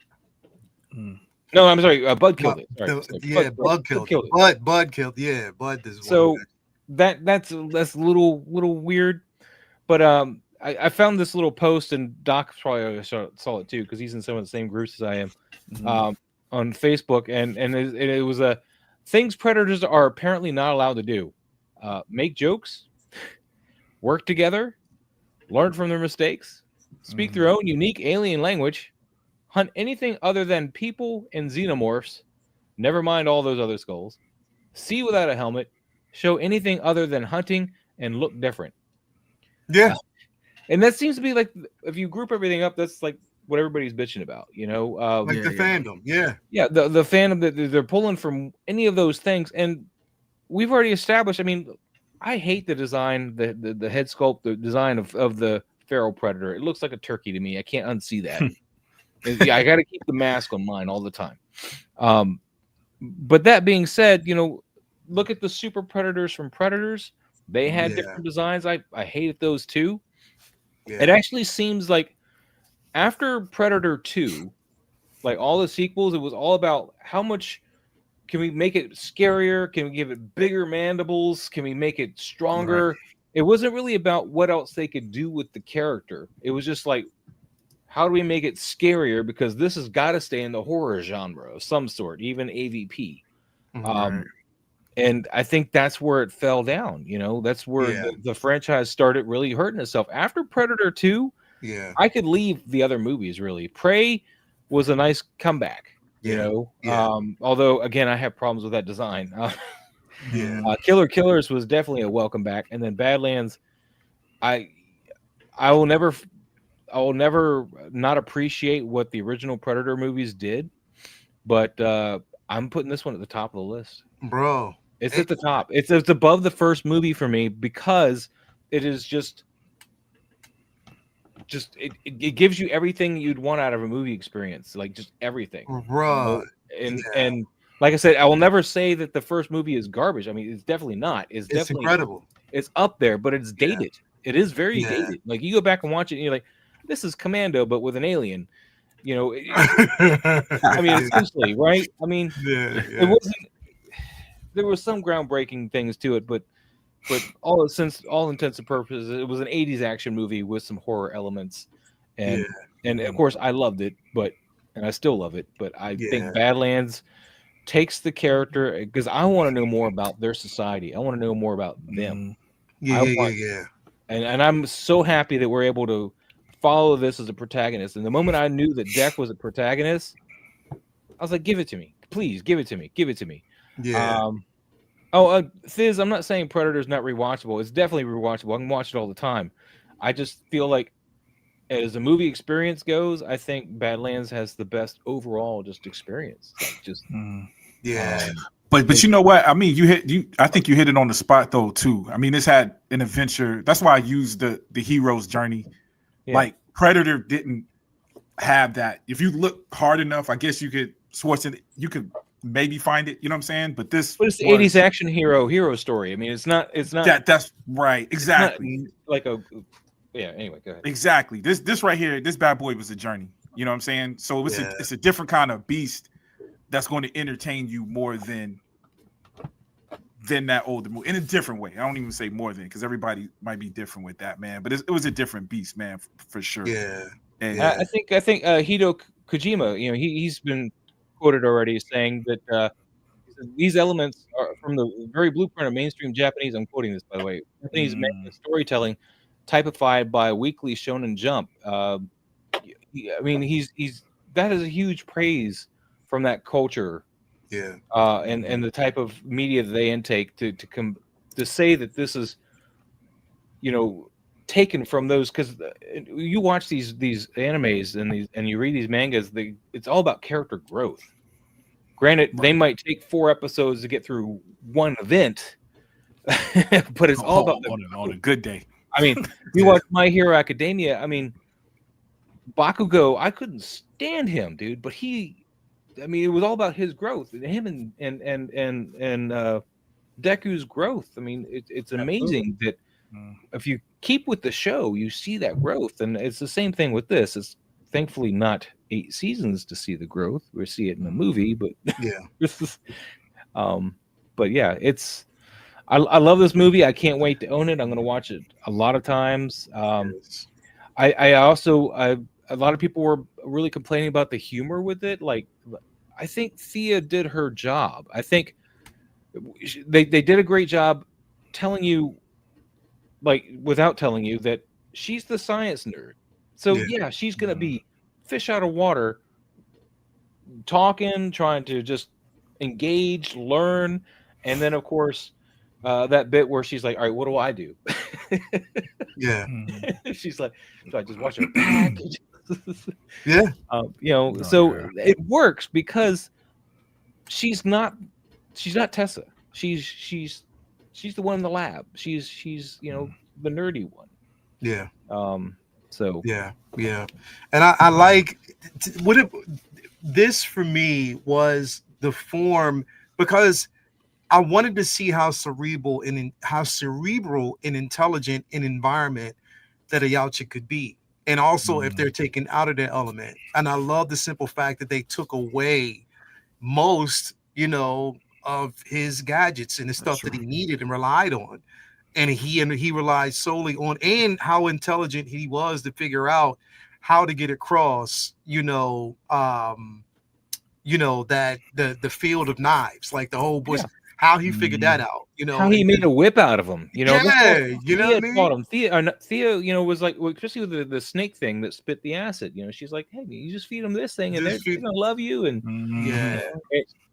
No, I'm sorry. Bud killed it. Sorry. Bud killed it. Bud killed. Yeah, Bud is so that's a little weird, but I found this little post, and Doc probably saw it too because he's in some of the same groups as I am on Facebook, and it was a things predators are apparently not allowed to do: make jokes, work together, learn from their mistakes, speak their own unique alien language, hunt anything other than people and xenomorphs, never mind all those other skulls, see without a helmet, show anything other than hunting, and look different. Yeah. And that seems to be like, if you group everything up, that's like what everybody's bitching about, you know? Like the fandom, yeah. Yeah, the fandom that they're pulling from any of those things. And we've already established, I mean, I hate the design, the head sculpt, the design of the feral predator. It looks like a turkey to me. I can't unsee that. Yeah, I got to keep the mask on mine all the time. But that being said, you know, look at the super predators from Predators. They had different designs. I hated those too. Yeah. It actually seems like after Predator 2, like all the sequels, it was all about how much can we make it scarier? Can we give it bigger mandibles? Can we make it stronger? Right. It wasn't really about what else they could do with the character. It was just like, how do we make it scarier? Because this has got to stay in the horror genre of some sort, even AVP. Right. And I think that's where it fell down. You know, that's where the franchise started really hurting itself. After Predator 2, I could leave the other movies, really. Prey was a nice comeback, you know. Although, again, I have problems with that design. Killer Killers was definitely a welcome back. And then Badlands, I will never not appreciate what the original Predator movies did. But I'm putting this one at the top of the list. Bro. It's at the top. It's above the first movie for me because it is just it gives you everything you'd want out of a movie experience, like just everything. Bro. And like I said, I will never say that the first movie is garbage. I mean, it's definitely not. It's definitely incredible. It's up there, but it's dated. It is very dated. Like you go back and watch it, and you're like, this is Commando, but with an alien. You know, I mean, essentially, right? I mean, it wasn't. There was some groundbreaking things to it, but all intents and purposes, it was an 80s action movie with some horror elements, and of course I loved it, and I still love it. But I think Badlands takes the character because I want to know more about their society. I want to know more about them. And I'm so happy that we're able to follow this as a protagonist. And the moment I knew that Deck was a protagonist, I was like, give it to me, please, give it to me. Thiz, I'm not saying Predator's not rewatchable. It's definitely rewatchable. I can watch it all the time. I just feel like as a movie experience goes, I think Badlands has the best overall just experience. Like But you know what? I mean, I think you hit it on the spot though too. I mean, this had an adventure. That's why I used the hero's journey. Like Predator didn't have that. If you look hard enough, I guess you could maybe find it, you know what I'm saying? But it's the 80s action hero story. I mean, it's not that's right. Exactly. Anyway, go ahead. Exactly. This right here, this bad boy was a journey. You know what I'm saying? So it's a different kind of beast that's going to entertain you more than that older movie in a different way. I don't even say more than because everybody might be different with that, man. But it was a different beast, man, for sure. I think Hideo Kojima, you know, he's been quoted already saying that these elements are from the very blueprint of mainstream Japanese. I'm quoting this, by the way. Japanese manga storytelling, typified by Weekly Shonen Jump. I mean, he's that is a huge praise from that culture. And the type of media that they intake to say that this is, you know, taken from those, because you watch these animes and you read these mangas, it's all about character growth. Granted, they might take 4 episodes to get through one event, but it's all about on a good day. I mean, you watch My Hero Academia. I mean, Bakugo, I couldn't stand him, dude. But it was all about his growth, him and Deku's growth. I mean, it's amazing that if you keep with the show, you see that growth, and it's the same thing with this. It's thankfully not 8 seasons to see the growth. We see it in the movie, but but yeah, it's. I love this movie. I can't wait to own it. I'm going to watch it a lot of times. I also a lot of people were really complaining about the humor with it. Like, I think Thea did her job. I think they did a great job telling you, like, without telling you that she's the science nerd. So yeah, she's going to be fish out of water, talking, trying to just engage, learn, and then of course. That bit where she's like, all right, what do I do? She's like, so I just watch her back. It works because she's not Tessa. She's the one in the lab. She's the nerdy one. And I like this for me was the form, because I wanted to see how cerebral and intelligent an environment that a Yautja could be, and also if they're taken out of their element. And I love the simple fact that they took away most, of his gadgets and the stuff that he needed and relied on, and he relied solely on, and how intelligent he was to figure out how to get across, that the field of knives, like the whole bush. How he figured that out, how he made a whip out of him, what I mean? Thea, was like, especially with the snake thing that spit the acid. She's like, hey, you just feed them this thing, and they're gonna love you. And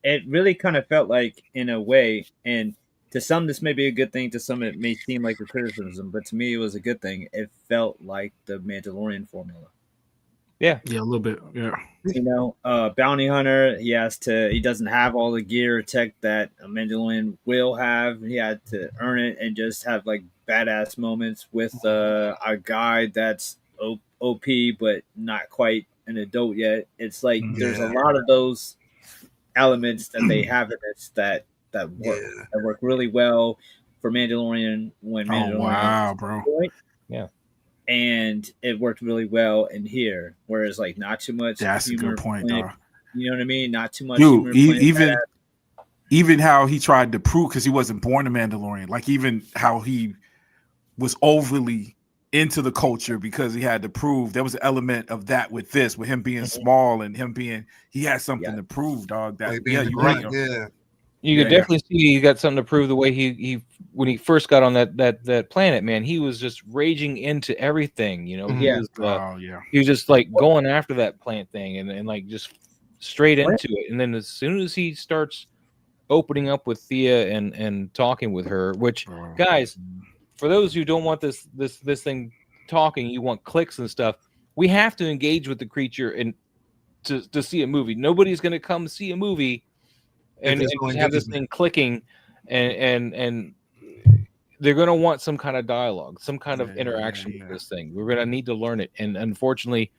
it really kind of felt like, in a way, and to some this may be a good thing, to some it may seem like a criticism, but to me it was a good thing. It felt like the Mandalorian formula. Yeah, a little bit. Yeah. Bounty hunter, he doesn't have all the gear or tech that a Mandalorian will have. He had to earn it and just have like badass moments with a guy that's OP but not quite an adult yet. It's like there's a lot of those elements that they have in this that work really well for Mandalorian when Mandalorian. Oh wow, bro! Yeah. And it worked really well in here, whereas like not too much. That's a good point, dog. You know what I mean? Not too much. Dude, even how he tried to prove, because he wasn't born a Mandalorian, like even how he was overly into the culture because he had to prove. There was an element of that with him being small and him being, he had something to prove, dog. That you're right. You could definitely see he got something to prove. The way he when he first got on that planet, man, he was just raging into everything. He was just like going after that plant thing and like just straight into it. And then as soon as he starts opening up with Thea and talking with her, which guys, for those who don't want this thing talking, you want clicks and stuff. We have to engage with the creature and to see a movie. Nobody's going to come see a movie and have this thing clicking, and they're going to want some kind of dialogue, some kind of interaction with this thing. We're going to need to learn it, and unfortunately,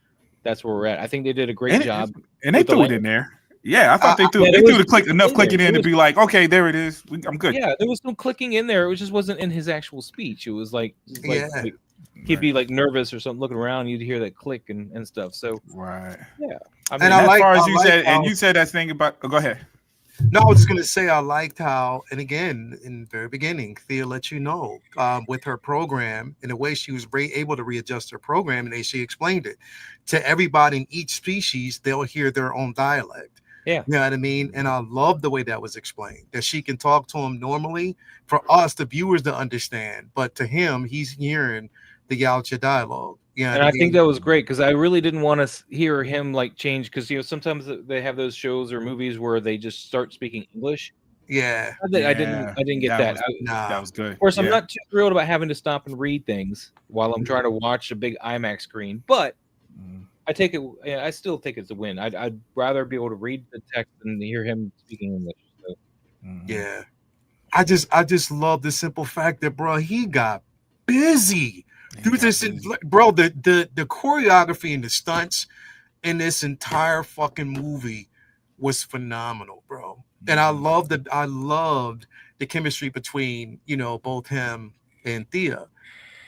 that's where we're at. I think they did a great job, and they threw it in there. Yeah, I thought they threw enough clicking in to be like, okay, there it is. I'm good. Yeah, there was some clicking in there. It just wasn't in his actual speech. It was like he'd be like nervous or something, looking around. You'd hear that click and stuff. So right, yeah. I mean, as far as you said, and you said that thing about. Go ahead. No, I was just gonna say I liked how, and again, in the very beginning, Thea let you know with her program, in a way she was able to readjust her program, and she explained it to everybody in each species. They'll hear their own dialect. Yeah, you know what I mean. And I love the way that was explained. That she can talk to him normally for us, the viewers, to understand, but to him, he's hearing the Yautja dialogue. Yeah, and I think that was great because I really didn't want to hear him like change, because sometimes they have those shows or movies where they just start speaking English. Yeah, I didn't get that. That was good. Of course, I'm not too thrilled about having to stop and read things while I'm trying to watch a big IMAX screen, but I still think it's a win. I'd rather be able to read the text than hear him speaking English. So. Yeah. I just love the simple fact that, bro, he got busy. Dude, bro, the choreography and the stunts in this entire fucking movie was phenomenal, bro. And I loved the chemistry between, you know, both him and Thea.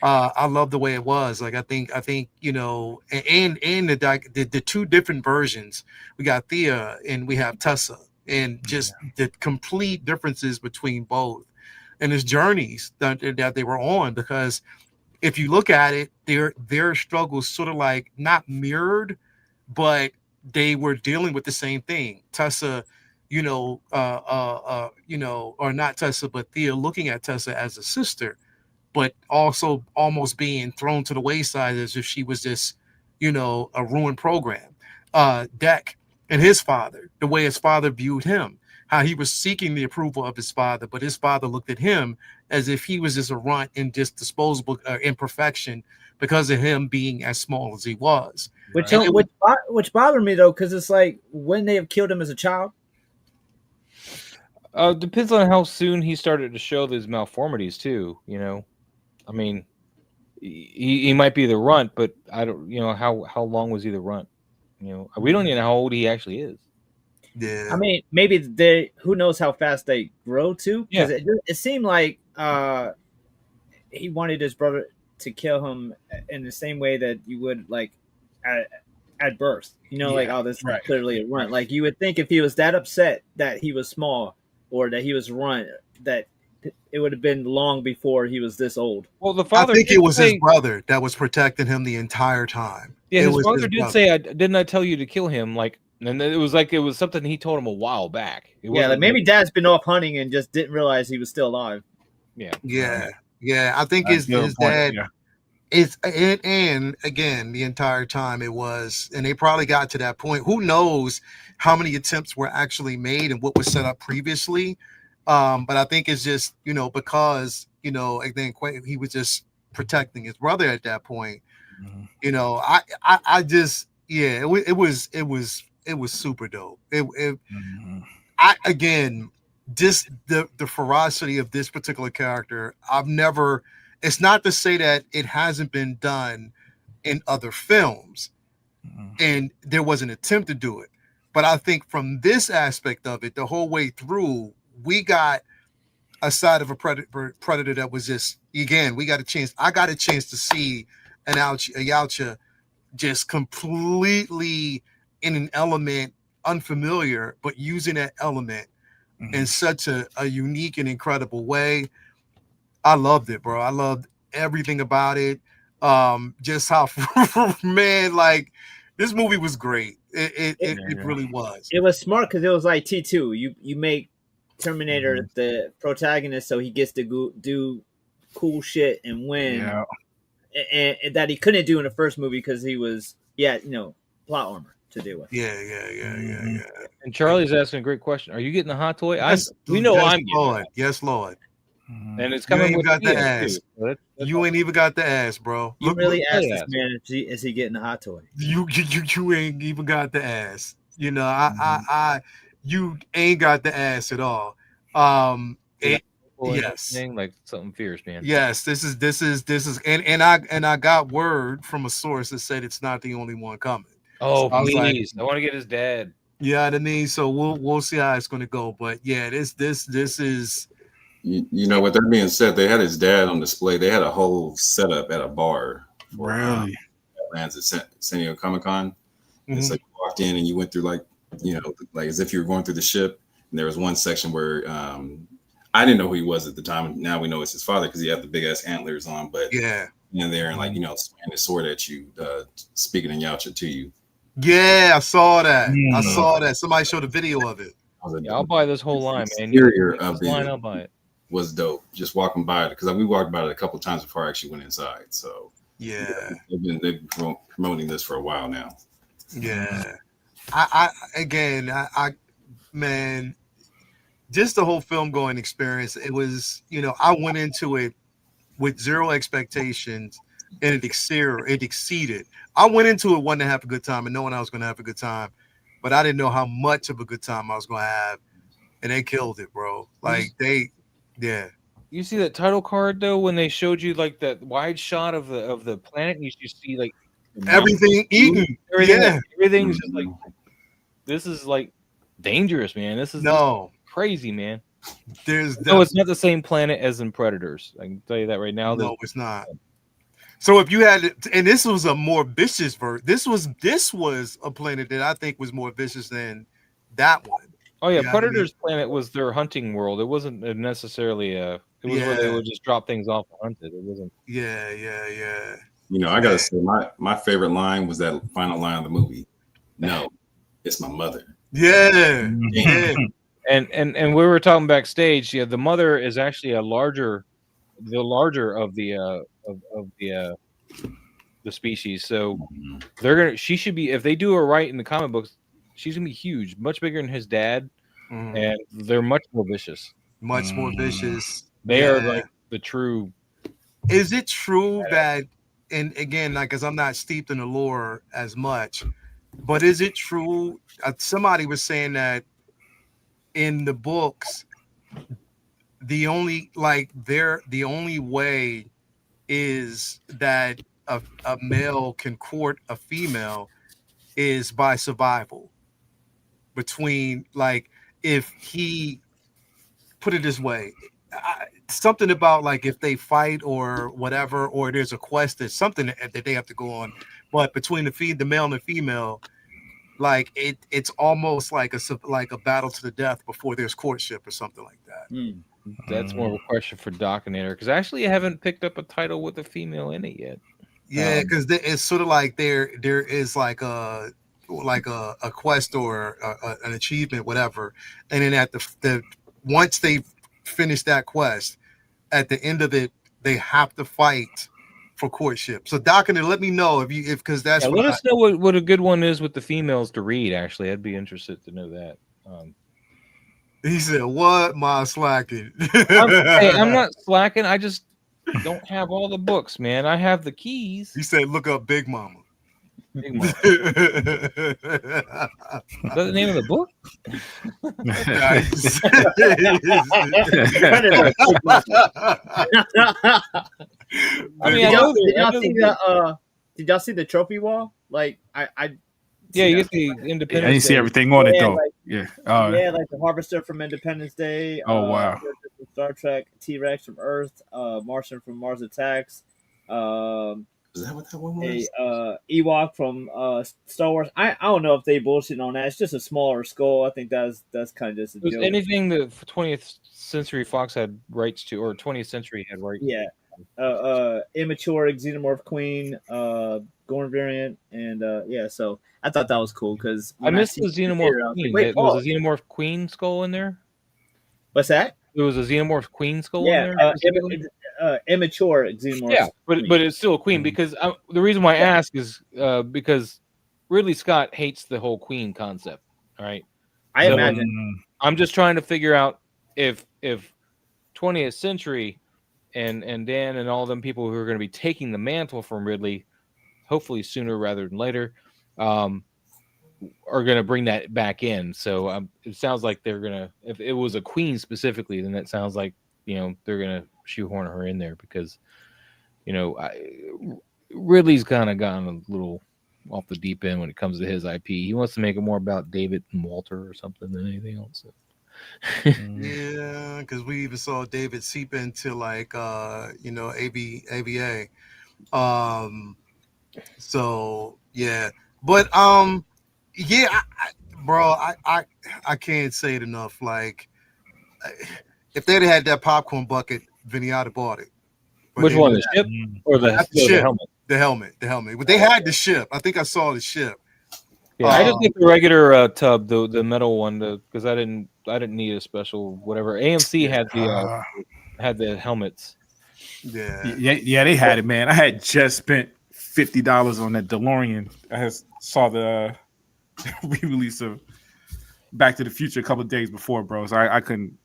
I love the way it was. Like I think you know, and the two different versions. We got Thea and we have Tessa, and just the complete differences between both, and his journeys that they were on. Because if you look at it, their struggles sort of like not mirrored, but they were dealing with the same thing. Tessa, you know, or not Tessa, but Thea looking at Tessa as a sister, but also almost being thrown to the wayside as if she was this, you know, a ruined program. Deck and his father, the way his father viewed him, how he was seeking the approval of his father, but his father looked at him as if he was just a runt and just disposable imperfection because of him being as small as he was. Which bothered me though, because it's like, wouldn't they have killed him as a child? Depends on how soon he started to show these malformities too. You know, I mean, he might be the runt, but I don't. You know, how long was he the runt? You know, we don't even know how old he actually is. Yeah, I mean, maybe who knows how fast they grow too? Yeah, it seemed like he wanted his brother to kill him in the same way that you would like at birth. You know, like, oh, this is clearly a runt. Like you would think if he was that upset that he was small or that he was runt, that it would have been long before he was this old. Well, the father. I think it was his brother that was protecting him the entire time. Yeah, his father did say, "Didn't I tell you to kill him?" Like, and it was something he told him a while back. Yeah, like maybe Dad's been off hunting and just didn't realize he was still alive. Yeah. I think his dad is, and again, the entire time it was, and they probably got to that point. Who knows how many attempts were actually made and what was set up previously? But I think it's just, you know, because, you know, again, he was just protecting his brother at that point. You know, I just, yeah, it was super dope. I again, just the ferocity of this particular character. It's not to say that it hasn't been done in other films, and there was an attempt to do it. But I think from this aspect of it, the whole way through, we got a side of a predator that was just, again, I got a chance to see a Yautja just completely in an element unfamiliar, but using that element in such a unique and incredible way. I loved it, bro. I loved everything about it. Just how, man, like, this movie was great. It really was. It was smart because it was like T2. You make Terminator the protagonist so he gets to do cool shit and win, and that he couldn't do in the first movie because he was plot armor to deal with. Yeah. And Charlie's asking a great question. Are you getting the hot toy? We know yes, I'm getting Lord. it. Yes, Lord. And it's coming with the ass. You ain't even got the ass, bro. You really asked this man, is he getting a hot toy? You ain't even got the ass. You know, you ain't got the ass at all. Yes, like something fierce, man. Yes, this is, and I got word from a source that said it's not the only one coming. Oh, so please! I want to get his dad. Yeah, I mean, so we'll see how it's going to go, but yeah, this is. You know, with that being said, they had his dad on display. They had a whole setup at a bar for Atlanta San Diego Comic-Con. And so you walked in and you went through like as if you were going through the ship. And there was one section where I didn't know who he was at the time. Now we know it's his father because he had the big ass antlers on. But there and like swinging his sword at you, speaking in Yautja to you. Yeah, I saw that. I saw that. Somebody showed a video of it. I'll buy this whole line, man. I'll buy it. Was dope. Just walking by it because we walked by it a couple of times before I actually went inside. So they've been promoting this for a while now. Yeah, I man, just the whole film going experience. It was, I went into it with zero expectations, and it exceeded. I went into it wanting to have a good time and knowing I was going to have a good time, but I didn't know how much of a good time I was going to have, and they killed it, bro. Like Yeah. You see that title card though when they showed you like that wide shot of the planet, and you see like the Everything eaten. everything, Yeah. everything's just like this is like dangerous, man. This is No. crazy, man. There's No, it's not the same planet as in Predators. I can tell you that right now. No, it's not. So if you had, and this was a more vicious version. This was a planet that I think was more vicious than that one. Oh yeah, You know what I Predators planet was their hunting world. It wasn't necessarily it was where they would just drop things off and hunt it. It wasn't. Yeah. You know, I gotta say, my favorite line was that final line of the movie. No, it's my mother. Yeah. And we were talking backstage. Yeah, the mother is actually the larger of the species. So she should be, if they do her right in the comic books, she's gonna be huge, much bigger than his dad, and they're much more vicious. Much more vicious. They are like the true. Is it true that, and again, like, because I'm not steeped in the lore as much, but is it true? Somebody was saying that in the books, the only way is that a male can court a female is by survival. Between, like, if he put it this way, something about like if they fight or whatever, or there's a quest, there's something that they have to go on. But between the male and the female, like it's almost like a battle to the death before there's courtship or something like that. That's more of a question for Docinator, because actually I haven't picked up a title with a female in it yet. Yeah, because it's sort of like there is like a quest or an achievement, whatever, and then at the once they finish that quest, at the end of it, they have to fight for courtship. So Docinator, let me know if because that's let us know what a good one is with the females to read. Actually, I'd be interested to know that. He said, "What? Am I slacking?" I'm not slacking. I just don't have all the books, man. I have the keys. He said, "Look up Big Mama." Big Mama. Is that the name of the book? I mean, did y'all see the trophy wall? Like, yeah, you get the Independence. I didn't see everything on it though. Like the Harvester from Independence Day. Oh wow. Star Trek, T-Rex from Earth, Martian from Mars Attacks. Is that what that one was? Ewok from Star Wars. I don't know if they bullshit on that. It's just a smaller skull. I think that's kind of just a joke. Anything that 20th Century Fox had rights to, or 20th Century had rights. Yeah. Immature Xenomorph Queen, Gorn variant, and so I thought that was cool because I missed the Xenomorph Queen. Was a Xenomorph Queen skull in there? What's that? There was a Xenomorph Queen skull in there? Immature Xenomorph. Yeah, but it's still a queen, because the reason why I ask is because Ridley Scott hates the whole queen concept. All right, I imagine. I'm just trying to figure out if 20th Century and Dan and all them people who are going to be taking the mantle from Ridley, hopefully sooner rather than later, are going to bring that back in. So it sounds like they're going to, if it was a queen specifically, then that sounds like, they're going to shoehorn her in there, because, Ridley's kind of gotten a little off the deep end when it comes to his IP. He wants to make it more about David and Walter or something than anything else. So. Yeah, because we even saw David seep into like AVA. So yeah, but yeah, I can't say it enough. Like, if they'd had that popcorn bucket, Vinny, I'd have bought it. But which one, the ship or the helmet? The helmet. But they had the ship. I think I saw the ship. Yeah, I just get the regular tub, the metal one, because I didn't need a special whatever. AMC had the helmets. Yeah, they had it, man. I had just spent $50 on that DeLorean. I saw the re-release of Back to the Future a couple of days before, bro. So I couldn't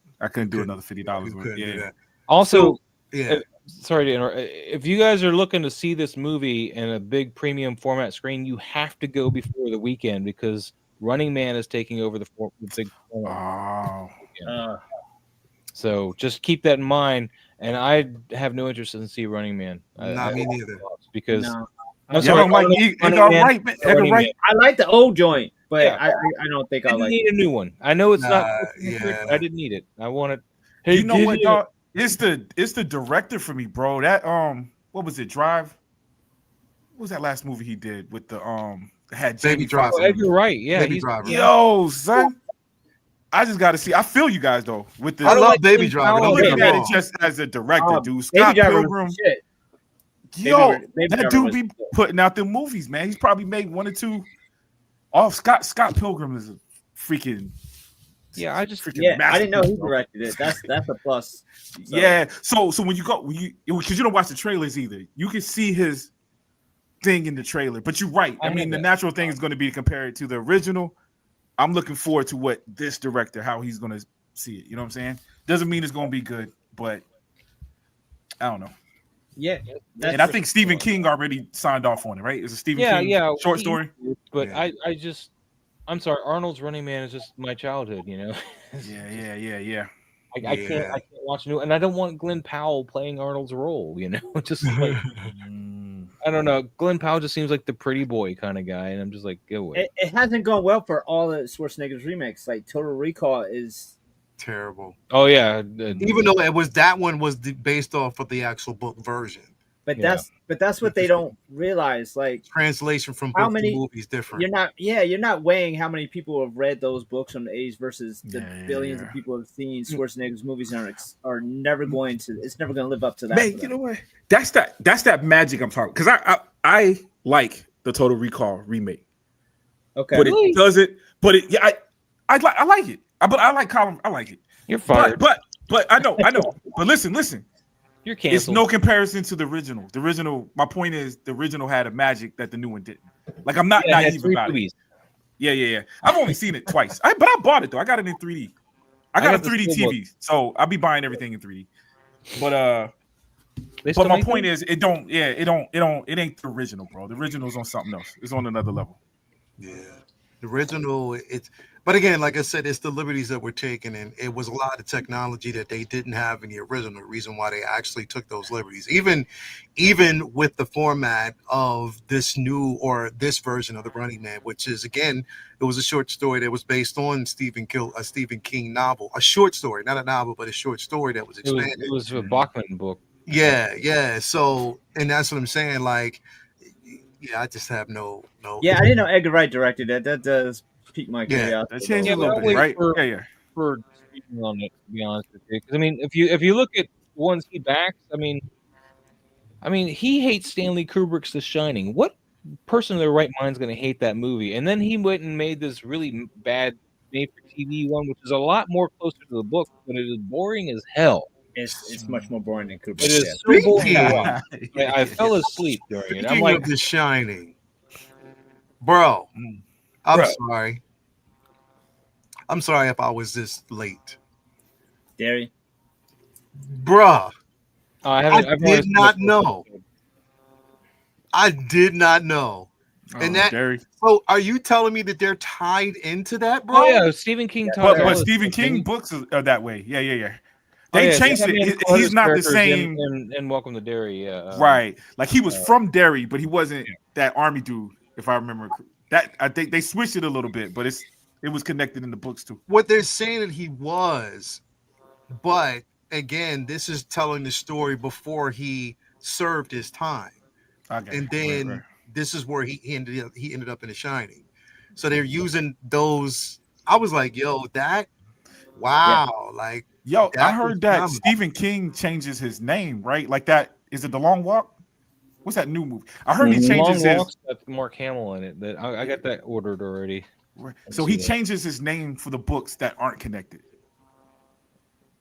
do another $50 with it. Yeah. Also, yeah. Sorry to interrupt. If you guys are looking to see this movie in a big premium format screen, you have to go before the weekend, because Running Man is taking over the big format. So just keep that in mind. And I have no interest in see Running Man. Not me neither. Because No. I'm Y'all sorry, don't like Edgar Wright, man? Edgar Running Wright. Man. I like the old joint, but Yeah. I don't think I I didn't like need it. a new one. I know it's not. Yeah. I didn't need it. I wanted. You know get what, it. dog? It's the director for me, bro. That what was it? Drive. What was that last movie he did with the had Baby Jamie Driver. Foxx? Oh, Edgar Wright. Yeah, Baby he's Driver. Yo, son. I just got to see. I feel you guys though with the. I love like Baby Glenn Driver. Powell. Don't I'm get looking me at it wrong. just as a director, dude. Baby Scott Driver was Pilgrim. shit. Yo, Baby that Driver dude was be shit. putting out the movies, man. He's probably made one or two. Off Scott Pilgrim is a freaking. Yeah, I just freaking Yeah, I didn't know he masterpiece, bro. directed it. That's a plus. So, Yeah. So when you because you don't watch the trailers either, you can see his thing in the trailer. But you're right. I I mean, know the that. natural thing is going to be to compare it to the original. I'm looking forward to what this director, how he's going to see it. You know what I'm saying? Doesn't mean it's going to be good, but I don't know. yeah. And I think Stephen King already signed off on it, right? It's a Stephen King short he- story. But Yeah. I'm sorry, Arnold's Running Man is just my childhood. Yeah. I can't watch new, and I don't want Glenn Powell playing Arnold's role. Just like I don't know, Glenn Powell just seems like the pretty boy kind of guy, and I'm just like, go away. It hasn't gone well for all the Schwarzenegger's remakes. Like Total Recall is Terrible. Oh yeah, Even though it was that one was based off of the actual book version. but Yeah. that's what they don't realize. Like Translation from How book many- to movie is different. you're not weighing how many people have read those books from the 80s versus the Yeah, billions yeah. of people have seen Schwarzenegger's movies and are never going to. It's never going to live up to that. Man, for you them. know what? That's that magic I'm talking. Because I like the Total Recall remake, Okay. but it doesn't. But it, yeah, I like it. But I like Colin. I like it. You're fired. But I know. But listen. You're It's canceled. no comparison to the original. The original. My point is, the original had a magic that the new one didn't. Like I'm not Yeah, it has naive 3 about it. movies. Yeah. I've only seen it twice. But I bought it though. I got it in 3D. I got a got the 3D steelbook. TV, so I'll be buying everything in 3D. But They still But my make point them? is, it ain't the original, bro. The original's on something else. It's on another level. Yeah, the original. But again, like I said, it's the liberties that were taken, and it was a lot of technology that they didn't have in the original. The reason why they actually took those liberties, even with the format of this new or this version of the Running Man, which is again, it was a short story that was based on a Stephen King novel, a short story, not a novel, but a short story that was expanded. It was a Bachman book. Yeah. So, and that's what I'm saying. Like, yeah, I just have no. Yeah, I didn't know Edgar Wright directed that. That does pique my Yeah, curiosity. That changed Yeah, a but little I'll bit, wait right? for- Yeah. For speaking on it, to be honest with you, because I mean, if you look at ones he backs, I mean, he hates Stanley Kubrick's The Shining. What person in their right mind is going to hate that movie? And then he went and made this really bad made-for-TV one, which is a lot more closer to the book, but it is boring as hell. It's much more boring than Kubrick. It is Yeah. so boring. to Yeah. watch. I fell asleep during it. I'm Speaking like, of The Shining, bro, I'm sorry. I'm sorry if I was this late, Derry. bruh. I I did not know. I did not know. And that. Derry. So, are you telling me that they're tied into that, bro? Oh yeah, Stephen King taught But all this Stephen stuff, King man. books are that way. Yeah. Oh, They yeah, changed Stephen it. King taught He's his not the characters same. in Welcome to Derry. Yeah, Right. Like he was from Derry, but he wasn't that army dude, if I remember. That I think they switched it a little bit, but it was connected in the books too. What they're saying that he was, but again, this is telling the story before he served his time, Okay. and then this is where he ended up in The Shining. So they're using those. I was like, yo, wow, like. Yo, I That heard was that phenomenal. Stephen King changes his name, right? Like that. Is it The Long Walk? What's that new movie? I heard he changes Long his. Walks got Mark Hamill in it. That I got that ordered already. So he changes his name for the books that aren't connected.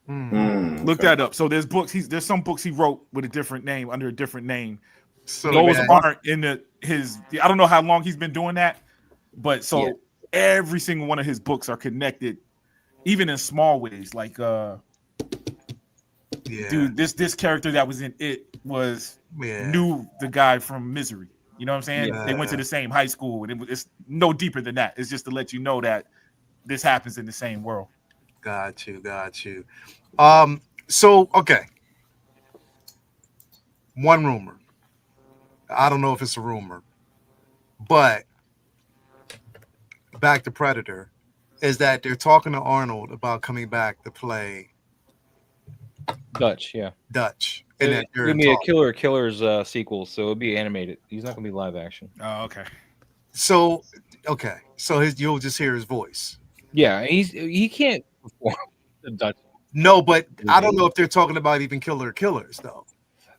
Look that up. So there's books. There's some books he wrote with a different name under a different name. So Those that- aren't in his. I don't know how long he's been doing that, but so every single one of his books are connected, even in small ways. Like, dude, this character that was in it knew the guy from Misery. You know what I'm saying? Yeah. They went to the same high school, and it's no deeper than that. It's just to let you know that this happens in the same world. Got you. So okay, one rumor. I don't know if it's a rumor, but back to Predator is that they're talking to Arnold about coming back to play Dutch, yeah. Dutch, and that It's they're gonna be a talking. Killer Killers sequel, so it'll be animated. He's not gonna be live action. Oh, okay. So okay, so you'll just hear his voice. Yeah, he can't perform the Dutch. No, but I don't know if they're talking about even Killer Killers though.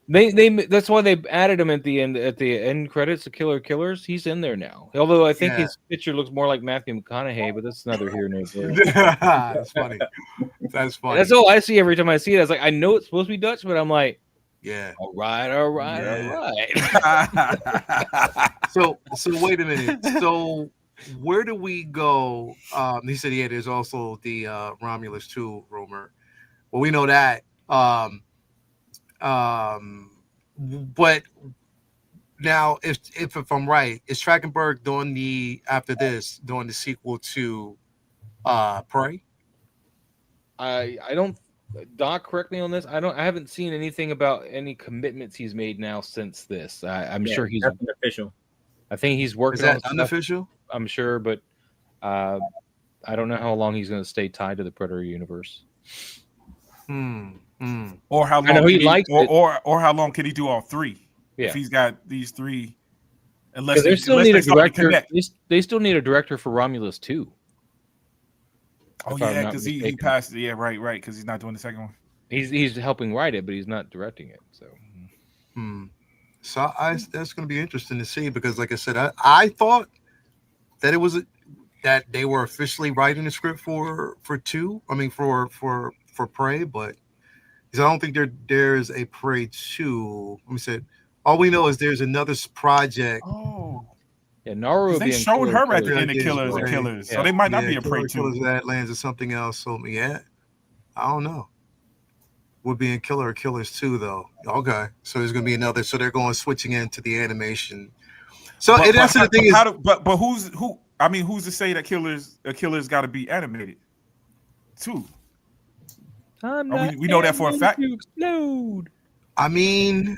They that's why they added him at the end credits of Killer Killers. He's in there now. Although I think Yeah. his picture looks more like Matthew McConaughey, but that's neither here nor there. That's funny. That's funny. That's all I see every time I see it. I was like, I know it's supposed to be Dutch, but I'm like, Yeah. all right, all right, Yeah. all right. So wait a minute. So where do we go? He said, yeah, there's also the Romulus 2 rumor. Well, we know that. But now if I'm right, is Trachtenberg doing the sequel to Prey? I don't. Doc, correct me on this. I haven't seen anything about any commitments he's made now since this. I'm sure he's nothing official. I think he's Is working that on stuff, unofficial? I'm sure, but I don't know how long he's going to stay tied to the Predator universe. Or how long? I know he can likes it. or how long can he do all three? Yeah. If he's got these three, Because they still need a director. They still need a director for Romulus 2. Oh if I'm yeah, not because he mistaken. passed. Yeah, right, because he's not doing the second one. He's helping write it, but he's not directing it. So So that's going to be interesting to see because, like I said, I thought that it was that they were officially writing the script for two. I mean for Prey, but I don't think there's a Prey 2. Let me say, all we know is there's another project. Oh, yeah, Naru. they showed her at the end of Killers Prey. and Killers, Yeah. so they might not be a Killer Prey 2. Killers of Badlands or something else. So yeah, I don't know. Would be in Killer Killers 2 though. Okay, so there's gonna be another. So they're going switching into the animation. So But, that's the thing is, but who? I mean, who's to say that Killers got to be animated too? We know that for a fact. Explode. I mean,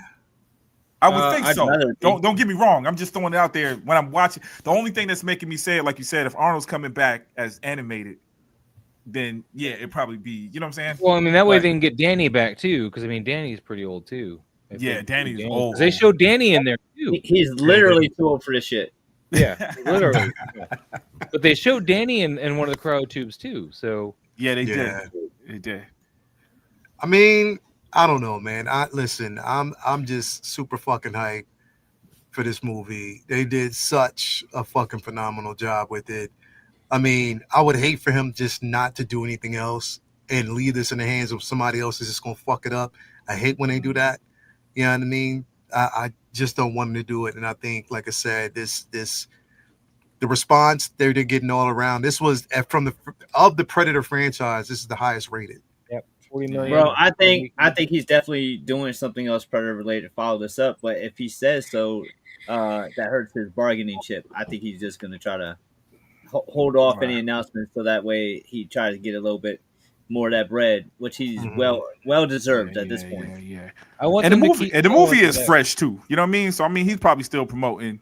I would think I'd so. rather Don't get me wrong. I'm just throwing it out there when I'm watching. The only thing that's making me say it, like you said, if Arnold's coming back as animated, then yeah, it'd probably be. You know what I'm saying? Well, I mean that way Like- they can get Danny back too, because I mean Danny's pretty old too. Yeah, Danny's old. They showed Danny in there too. He's literally too old for this shit. Yeah, literally. But they showed Danny in one of the cryo tubes too. So Yeah, they Yeah. did. They did. I mean, I don't know, man. I'm just super fucking hyped for this movie. They did such a fucking phenomenal job with it. I mean, I would hate for him just not to do anything else and leave this in the hands of somebody else who's just gonna fuck it up. I hate when they do that. You know what I mean? I just don't want him to do it. And I think, like I said, the response they're getting all around. This was from the Predator franchise. This is the highest rated. 40 million. Bro, I think he's definitely doing something else Predator related to follow this up. But if he says so, that hurts his bargaining chip. I think he's just going to try to hold off any announcements so that way he tries to get a little bit more of that bread, which he's well deserved at this point. Yeah. I want And the them to movie, keep and the going movie for is that. fresh too. You know what I mean? So I mean, he's probably still promoting.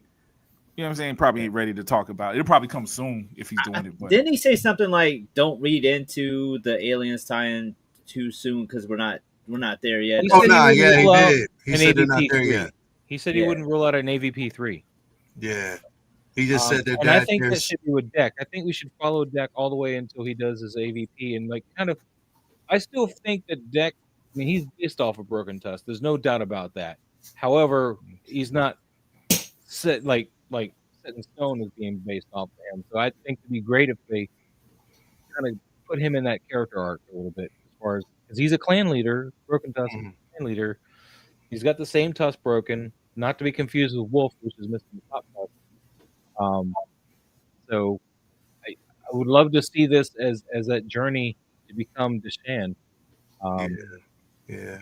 You know what I'm saying? Probably ain't ready to talk about it. It'll probably come soon if he's doing it. But Didn't he say something like, "Don't read into the aliens tie-in too soon because we're not there yet"? He Oh said no, he yeah, wouldn't he rule out did. He an said they're not AVP there 3. yet. He said he wouldn't rule out an AVP 3. Yeah, he just said that. And I think that should be with Deck. I think we should follow Deck all the way until he does his AVP and like kind of. I still think that Deck. I mean, he's based off of Broken Tusk. There's no doubt about that. However, he's not set like set in stone as being based off of him. So I think it'd be great if they kind of put him in that character arc a little bit, as far as because he's a clan leader. Broken Tusk is a clan leader. He's got the same tusk broken, not to be confused with Wolf, which is missing the top tusk. So I would love to see this as that journey to become Deshan. Yeah.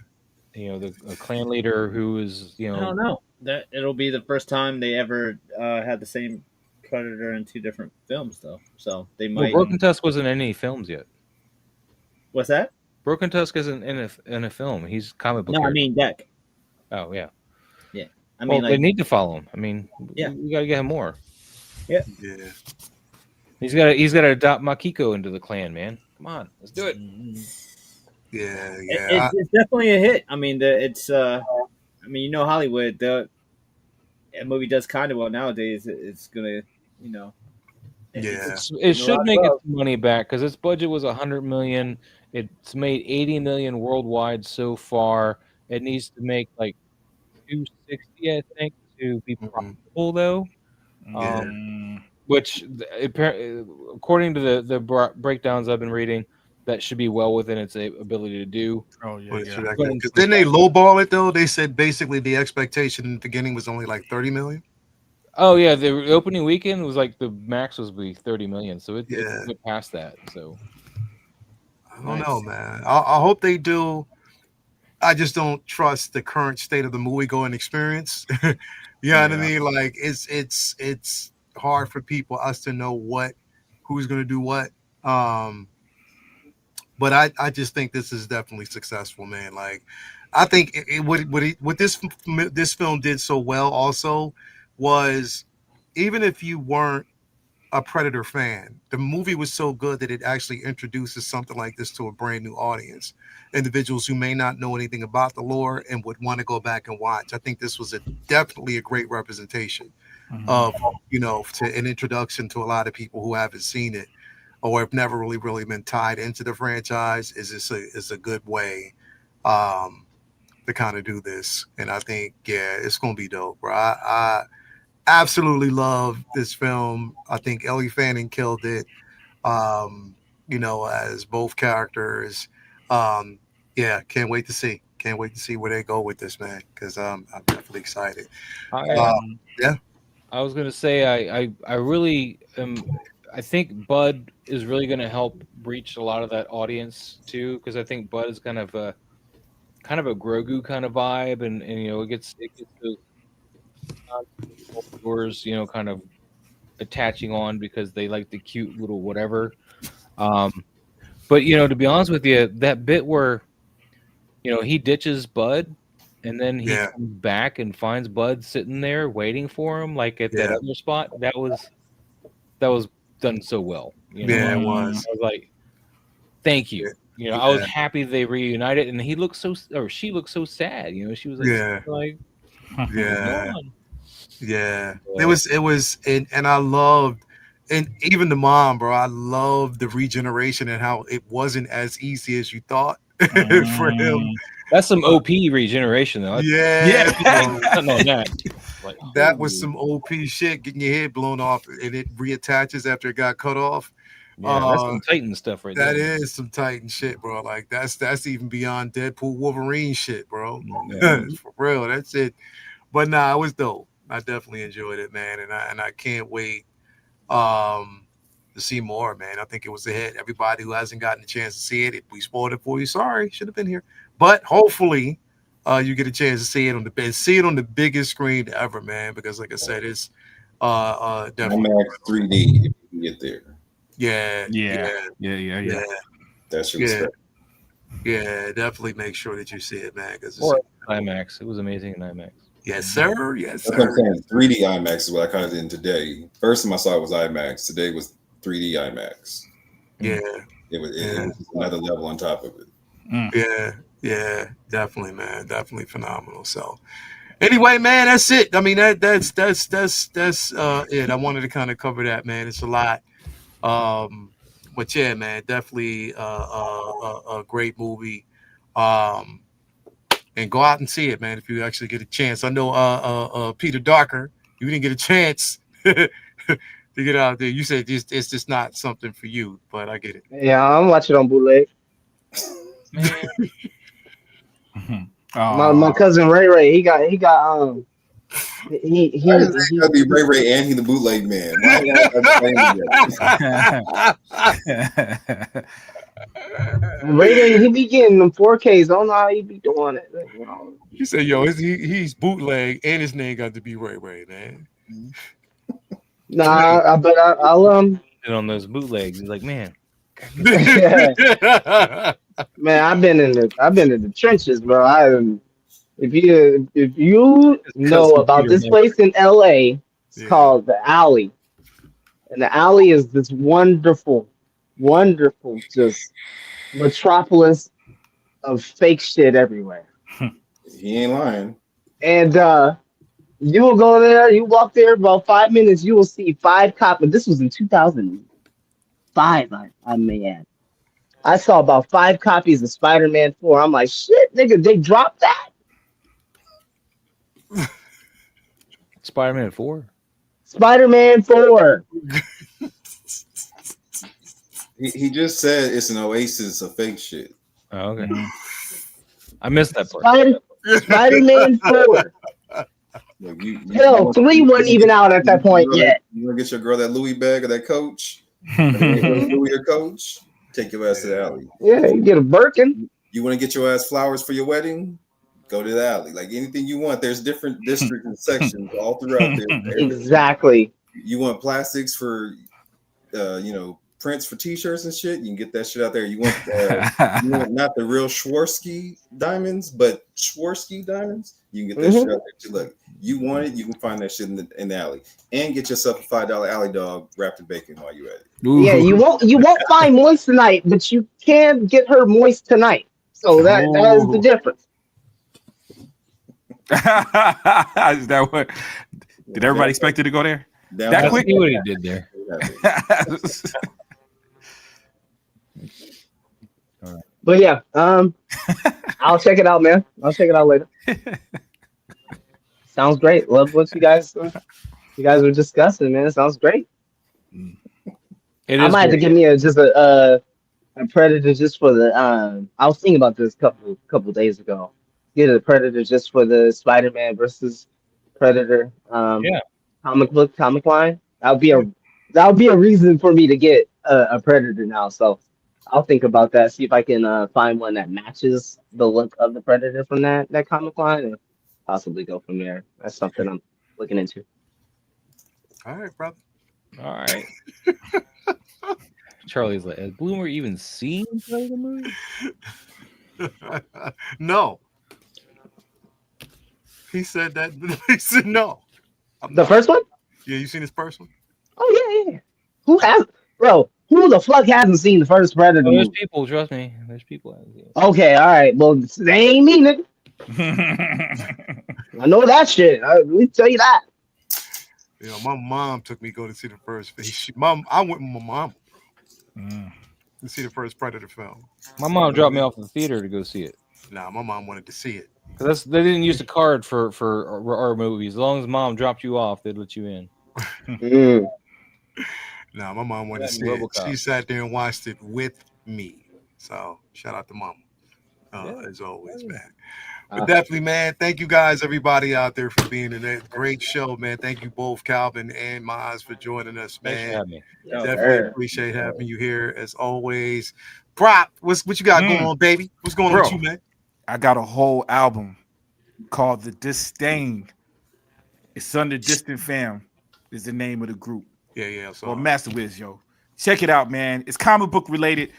You know, the clan leader who is, you I don't know, know. That it'll be the first time they ever had the same Predator in two different films, though. So they well, might. Broken Tusk wasn't in any films yet. What's that? Broken Tusk isn't in a film. He's comic book. No, I character. mean Deck. Oh yeah. I mean, Well, they need to follow him. I mean, Yeah. we gotta get him more. Yeah. He's got to adopt Makiko into the clan, man. Come on, let's do it. Yeah. It's definitely a hit. I mean, Hollywood. A movie does kind of well nowadays. It's gonna, Yeah. It should make its money back because its budget was $100 million. It's made $80 million worldwide so far. It needs to make like $260, I think, to be profitable though. Which, according to the breakdowns I've been reading, that should be well within its ability to do. Oh yeah. Because then they lowball it though. They said basically the expectation in the beginning was only like 30 million. Oh yeah, the opening weekend was like the max was be 30 million, so it went past that. So I don't know, man. I hope they do. I just don't trust the current state of the movie going experience. You know what I mean? Like it's hard for us to know who's going to do what. But I just think this is definitely successful, man. Like I think what this film did so well also was, even if you weren't a Predator fan, the movie was so good that it actually introduces something like this to a brand new audience, individuals who may not know anything about the lore and would want to go back and watch. I think this was definitely a great representation of, an introduction to a lot of people who haven't seen it or have never really been tied into the franchise. Is a good way to kind of do this. And I think, it's going to be dope, bro. I absolutely love this film. I think Ellie Fanning killed it, as both characters. Can't wait to see. Can't wait to see where they go with this, man, because I'm definitely excited. I was going to say, I really am. I think Bud is really going to help reach a lot of that audience too, because I think Bud is kind of a Grogu kind of vibe, and it gets those viewers, kind of attaching on because they like the cute little whatever. But to be honest with you, that bit where he ditches Bud and then he comes back and finds Bud sitting there waiting for him, like at that other spot, that was done so well. It was. I was like, thank you. I was happy they reunited, and she looked so sad. She was like, It was, and I loved, and even the mom, bro. I loved the regeneration and how it wasn't as easy as you thought for him. That's some OP regeneration, though. That was some OP shit, getting your head blown off and it reattaches after it got cut off. That's some Titan stuff right there. That is some Titan shit, bro. Like that's even beyond Deadpool Wolverine shit, bro. For real, that's it. But nah, it was dope. I definitely enjoyed it, man, and I can't wait to see more, man. I think it was a hit. Everybody who hasn't gotten a chance to see it, if we spoiled it for you, sorry, should have been here. But hopefully, you get a chance to see it on the biggest screen ever, man. Because like I said, it's definitely IMAX 3D if you can get there. Yeah. That's your respect. Yeah, definitely make sure that you see it, man. Because IMAX, it was amazing in IMAX. Yes, sir. Yes, sir. That's what I'm saying. 3D IMAX is what I kind of did today. First time I saw it was IMAX. Today was 3D IMAX. Yeah. It was another level on top of it. Yeah, definitely, man. Definitely phenomenal. So anyway, man, that's it. I mean, that's it. I wanted to kind of cover that, man. It's a lot. But yeah, man, definitely a great movie. And go out and see it, man, if you actually get a chance. I know Peter Darker, you didn't get a chance to get out there. You said it's just not something for you, but I get it. Yeah, I'm watching it on bootleg. My cousin Ray, he got he gotta be Ray and he the bootleg man. Ray, he be getting them 4Ks. I don't know how he be doing it. You say, yo, he's bootleg and his name got to be Ray, man. Nah, but I'll on those bootlegs. He's like, man. Man, I've been in the trenches, bro. If you know about this place in LA, it's called the Alley. And the Alley is this wonderful, just metropolis of fake shit everywhere. He ain't lying. And you will go there, you walk there about 5 minutes, you will see 5 copies. This was in 2005, I may add. I saw about 5 copies of Spider-Man 4. I'm like, shit, nigga, they dropped that? Spider-Man 4. Spider-Man 4. He just said it's an oasis of fake shit. Oh, okay. I missed that part. Spider-Man 4. Look, Hell, 3 wasn't even out at that point yet. You want to get your girl that Louis bag or that Coach? Louis or Coach? Take your ass to the Alley. Yeah, you get a Birkin. You want to get your ass flowers for your wedding? Go to the Alley. Like anything you want, there's different districts and sections all throughout there. Exactly. You want plastics for, prints for T-shirts and shit. You can get that shit out there. You want not the real Swarovski diamonds, but Swarovski diamonds. You can get that shit out there too. Look, you want it, you can find that shit in the Alley, and get yourself a $5 Alley dog wrapped in bacon while you're at it. Ooh. Yeah, you won't find moist tonight, but you can get her moist tonight. So that is the difference. Is that what? Did everybody expect it to go there? That quick? What he did there. But yeah, I'll check it out, man. I'll check it out later. Sounds great. Love what you guys were discussing, man. It sounds great. I might have to give me a Predator just for the. I was thinking about this couple days ago. Get a Predator just for the Spider-Man versus Predator. Comic line. That would be a reason for me to get a Predator now. So I'll think about that. See if I can find one that matches the look of the Predator from that comic line, and possibly go from there. That's something I'm looking into. All right, brother. All right. Charlie's like, has Bloomer even seen the movie? No. He said that. He said no. The first one? Yeah, you seen this first one? Oh yeah. Who the fuck hasn't seen the first Predator movie? There's people, trust me. There's people. Okay, all right. Well, they ain't me, nigga. I know that shit. Let me tell you that. You know, my mom took me to go to see the first. I went with my mom to see the first Predator film. My mom dropped me off at the theater to go see it. Nah, my mom wanted to see it. They didn't use the card for our movies. As long as mom dropped you off, they'd let you in. Nah, my mom wanted to see it. She sat there and watched it with me. So shout out to mama, as always, man. But definitely, man, thank you guys, everybody out there, for being in a great show, man. Thank you both, Calvin and Maz, for joining us, man. Thanks for having me. Definitely appreciate having you here as always. Prop, what you got going on, baby? What's going on with you, man? I got a whole album called The Disdain. It's under Distant Fam is the name of the group. Yeah. Or Master Wiz, yo. Check it out, man. It's comic book related.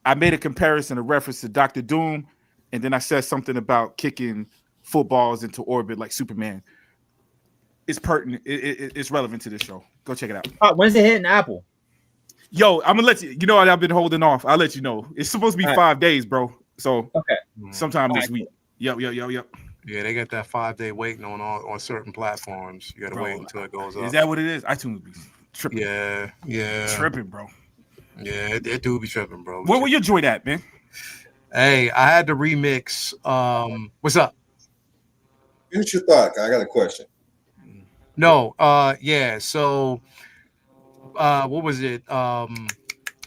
I made a comparison, a reference to Dr. Doom, and then I said something about kicking footballs into orbit like Superman. It's pertinent. It's relevant to this show. Go check it out. When's it hitting Apple? Yo, I'm gonna let you. You know what? I've been holding off. I'll let you know. It's supposed to be 5 days, bro. So sometime this week. Yep. Yeah, they got that 5-day waiting on certain platforms. You gotta wait until it goes up. Is that what it is? iTunes be tripping. Yeah. Tripping, bro. Yeah, it do be tripping, bro. Where you enjoy that, man? Hey, I had to remix. What's up? Finish your thought. I got a question. No, yeah. So, what was it?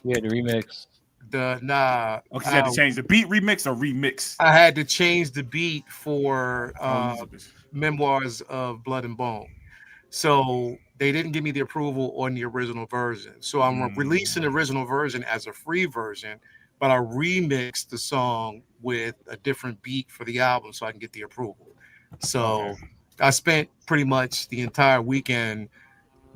We had to remix. Okay, you had to change the beat remix or remix? I had to change the beat for Memoirs of Blood and Bone. So they didn't give me the approval on the original version. So I'm releasing the original version as a free version, but I remixed the song with a different beat for the album so I can get the approval. So I spent pretty much the entire weekend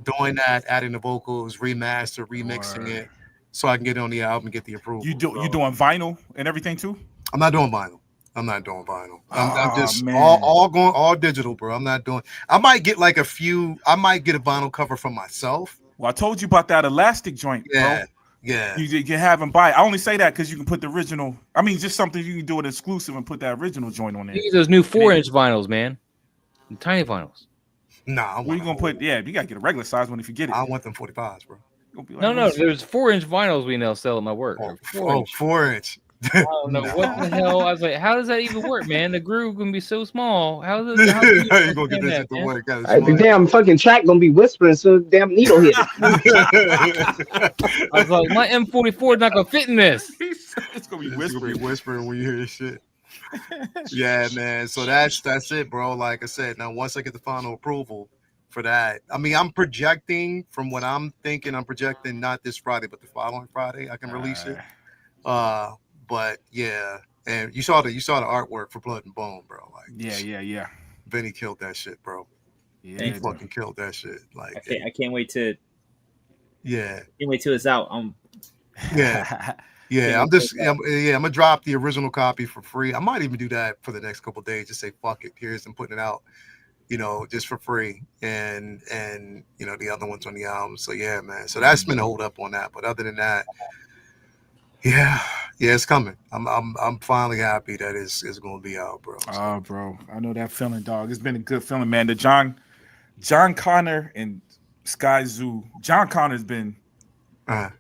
doing that, adding the vocals, remixing it. so I can get it on the album and get the approval. You doing vinyl and everything too? I'm not doing vinyl. I'm just man. all digital, bro. I'm not doing. I might get like a few. I might get a vinyl cover for myself. Well, I told you about that elastic joint, bro. Yeah. You can have them buy it. I only say that because you can put the original. I mean, just something you can do it exclusive and put that original joint on there. You get those new 4-inch vinyls, man. The tiny vinyls. Nah, where you gonna put? Yeah, you gotta get a regular size one if you get it. I want them 45s, bro. Like, no, there's 4-inch vinyls we now sell at my work. 4-inch. I don't know what the hell. I was like, how does that even work, man? The groove gonna be so small. How you gonna get this to work? The damn fucking track gonna be whispering, so damn needle hit. I was like, my M44 is not gonna fit in this. It's gonna be whispering when you hear this shit. Yeah, man. So that's it, bro. Like I said, now once I get the final approval for that, I mean, I'm projecting from what I'm thinking. I'm projecting not this Friday, but the following Friday I can release it. But yeah, and you saw the artwork for Blood and Bone, bro. Like, yeah. Vinny killed that shit, bro. Yeah, he fucking killed that shit. Like, I can't wait to. Yeah. Can't wait till it's out. Yeah. Yeah, I'm gonna drop the original copy for free. I might even do that for the next couple of days. Just say fuck it. Here's them putting it out, just for free, and the other ones on the album. So yeah, man. So that's been a hold up on that. But other than that, yeah, it's coming. I'm finally happy that it's gonna be out, bro. So. Oh, bro, I know that feeling, dog. It's been a good feeling, man. The John Connor and Sky Zoo. John Connor's been.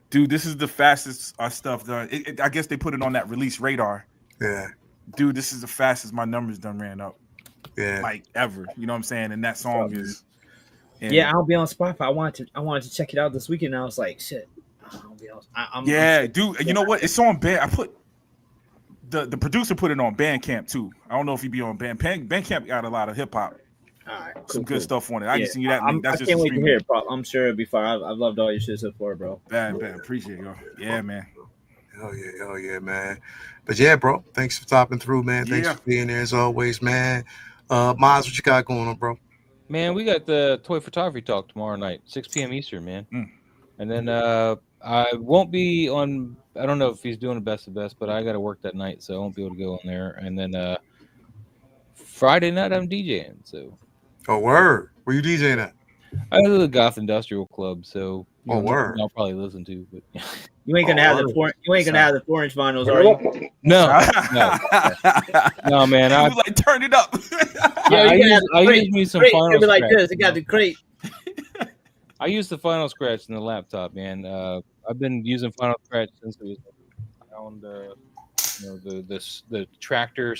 Dude, this is the fastest our stuff done. I guess they put it on that release radar. Yeah. Dude, this is the fastest my numbers done ran up. Yeah. Like ever. You know what I'm saying? And that song is. Yeah, I'll be on Spotify. I wanted to check it out this weekend. And I was like, shit. I'll be on. Dude. You know what? It's on Band. I put the producer put it on Bandcamp too. I don't know if he be on Bandcamp got a lot of hip hop. Right, some good stuff on it. I can send you that. I can't wait to hear it, bro. I'm sure it'll be fun. I've loved all your shit so far, bro. Bad. Appreciate you. Yeah, man. Hell yeah, man. But yeah, bro. Thanks for stopping through, man. Thanks for being there as always, man. Miles, what you got going on, bro? Man, we got the Toy Photography Talk tomorrow night, 6 p.m. Eastern, man. And then I won't be on. I don't know if he's doing a best of best, but I got to work that night, so I won't be able to go on there. And then Friday night I'm DJing, so. Oh, word. Where you DJing at? I go to the Goth Industrial Club, so word. I'll probably listen to, but you ain't gonna have the 4-inch vinyls, are you? No, man. I was like, turn it up. I use me some Final Scratch. Like this. It got the crate. I use the Final Scratch in the laptop, man. I've been using Final Scratch since it was around the tractor /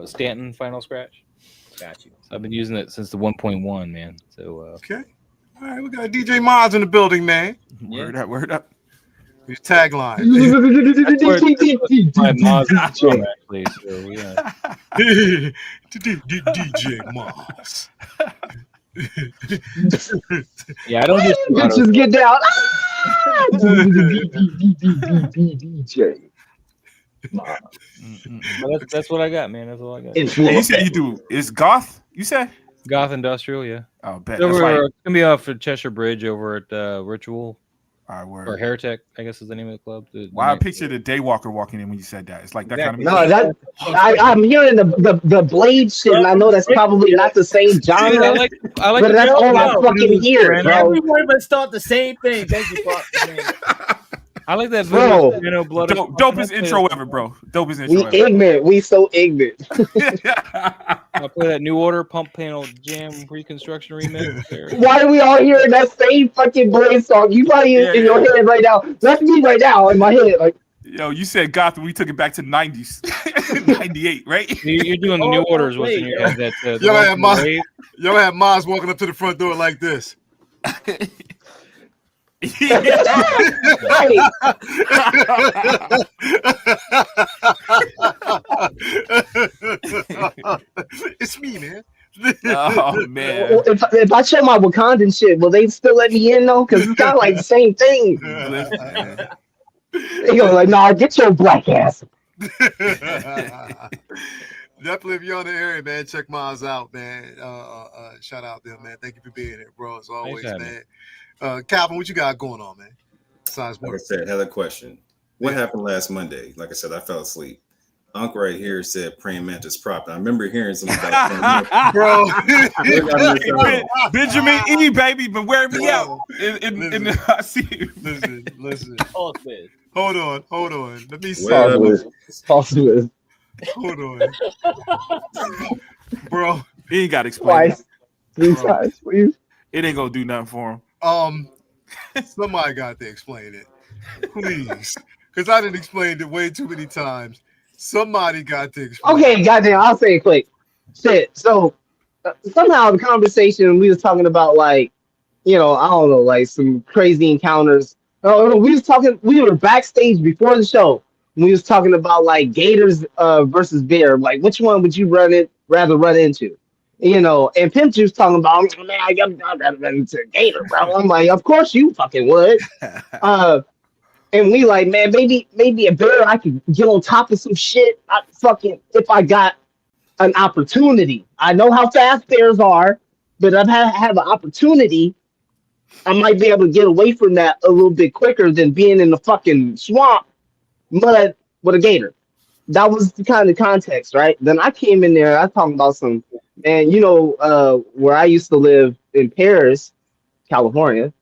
Stanton Final Scratch. Got you. So I've been using it since the 1.1, man. So okay. All right, we got DJ Miles in the building, man. Word up. His tagline. My Miles actually, so yeah. DJ Miles. Yeah, I don't just get down. DJ. That's what I got, man. That's all I got. You said you do. It's Goth? You said? Goth Industrial, yeah. Oh, bet. It's gonna be off the Cheshire Bridge over at Ritual. Or Heretic, I guess is the name of the club. I pictured the Daywalker walking in when you said that. It's like that kind of. No, I'm hearing the Blade shit, and I know that's probably not the same genre. Dude, I like but that's all I fucking hear, bro. Everyone must thought the same thing. Thank you, I like that, bro. Dopest intro ever, bro. Dopest intro. We ignorant. We so ignorant. I play that New Order Pump Panel Jam Reconstruction remix. Why are we all hearing that same fucking Blade song? You probably in your head right now. That's me right now in my head. Like, yo, you said Goth. We took it back to 90s, 98, right? You're doing the New Orders. What's in your head? Y'all had Maz walking up to the front door like this. It's me, man. Oh man! If I check my Wakandan shit, will they still let me in though? Because it's kind of like the same thing. They go like, "Nah, get your black ass." Definitely, if you're in the area, man, check Maz out, man. Shout out them, man. Thank you for being here, bro. As always, man. Calvin, what you got going on, man? Besides Like I work. said, had a question. What happened last Monday? Like I said, I fell asleep. Unc right here said praying mantis prop. And I remember hearing something about Bro. Benjamin E, baby, been wearing me out. I see you. Listen. False Wiz. Hold on. Let me see. False Wiz. Hold on. Bro. He ain't got to explain Twice. 3 times, please. it. Ain't gonna do nothing for him. Somebody got to explain it. Please. Because I didn't explain it way too many times. Somebody got to explain it. Okay, goddamn, I'll say it quick. Shit. So somehow the conversation we was talking about, like, you know, I don't know, like some crazy encounters. No, we were backstage before the show. We was talking about like gators versus bear. Like, which one would you rather run into? You know, and Pimp Juice talking about, man, I'd rather run into a gator, bro. I'm like, of course you fucking would. And we like, man, maybe a bear, I could get on top of some shit. If I got an opportunity. I know how fast bears are, but if I have an opportunity, I might be able to get away from that a little bit quicker than being in the fucking swamp mud with a gator. That was the kind of context, right? Then I came in there, I was talking about some, man, you know, where I used to live in Paris, California,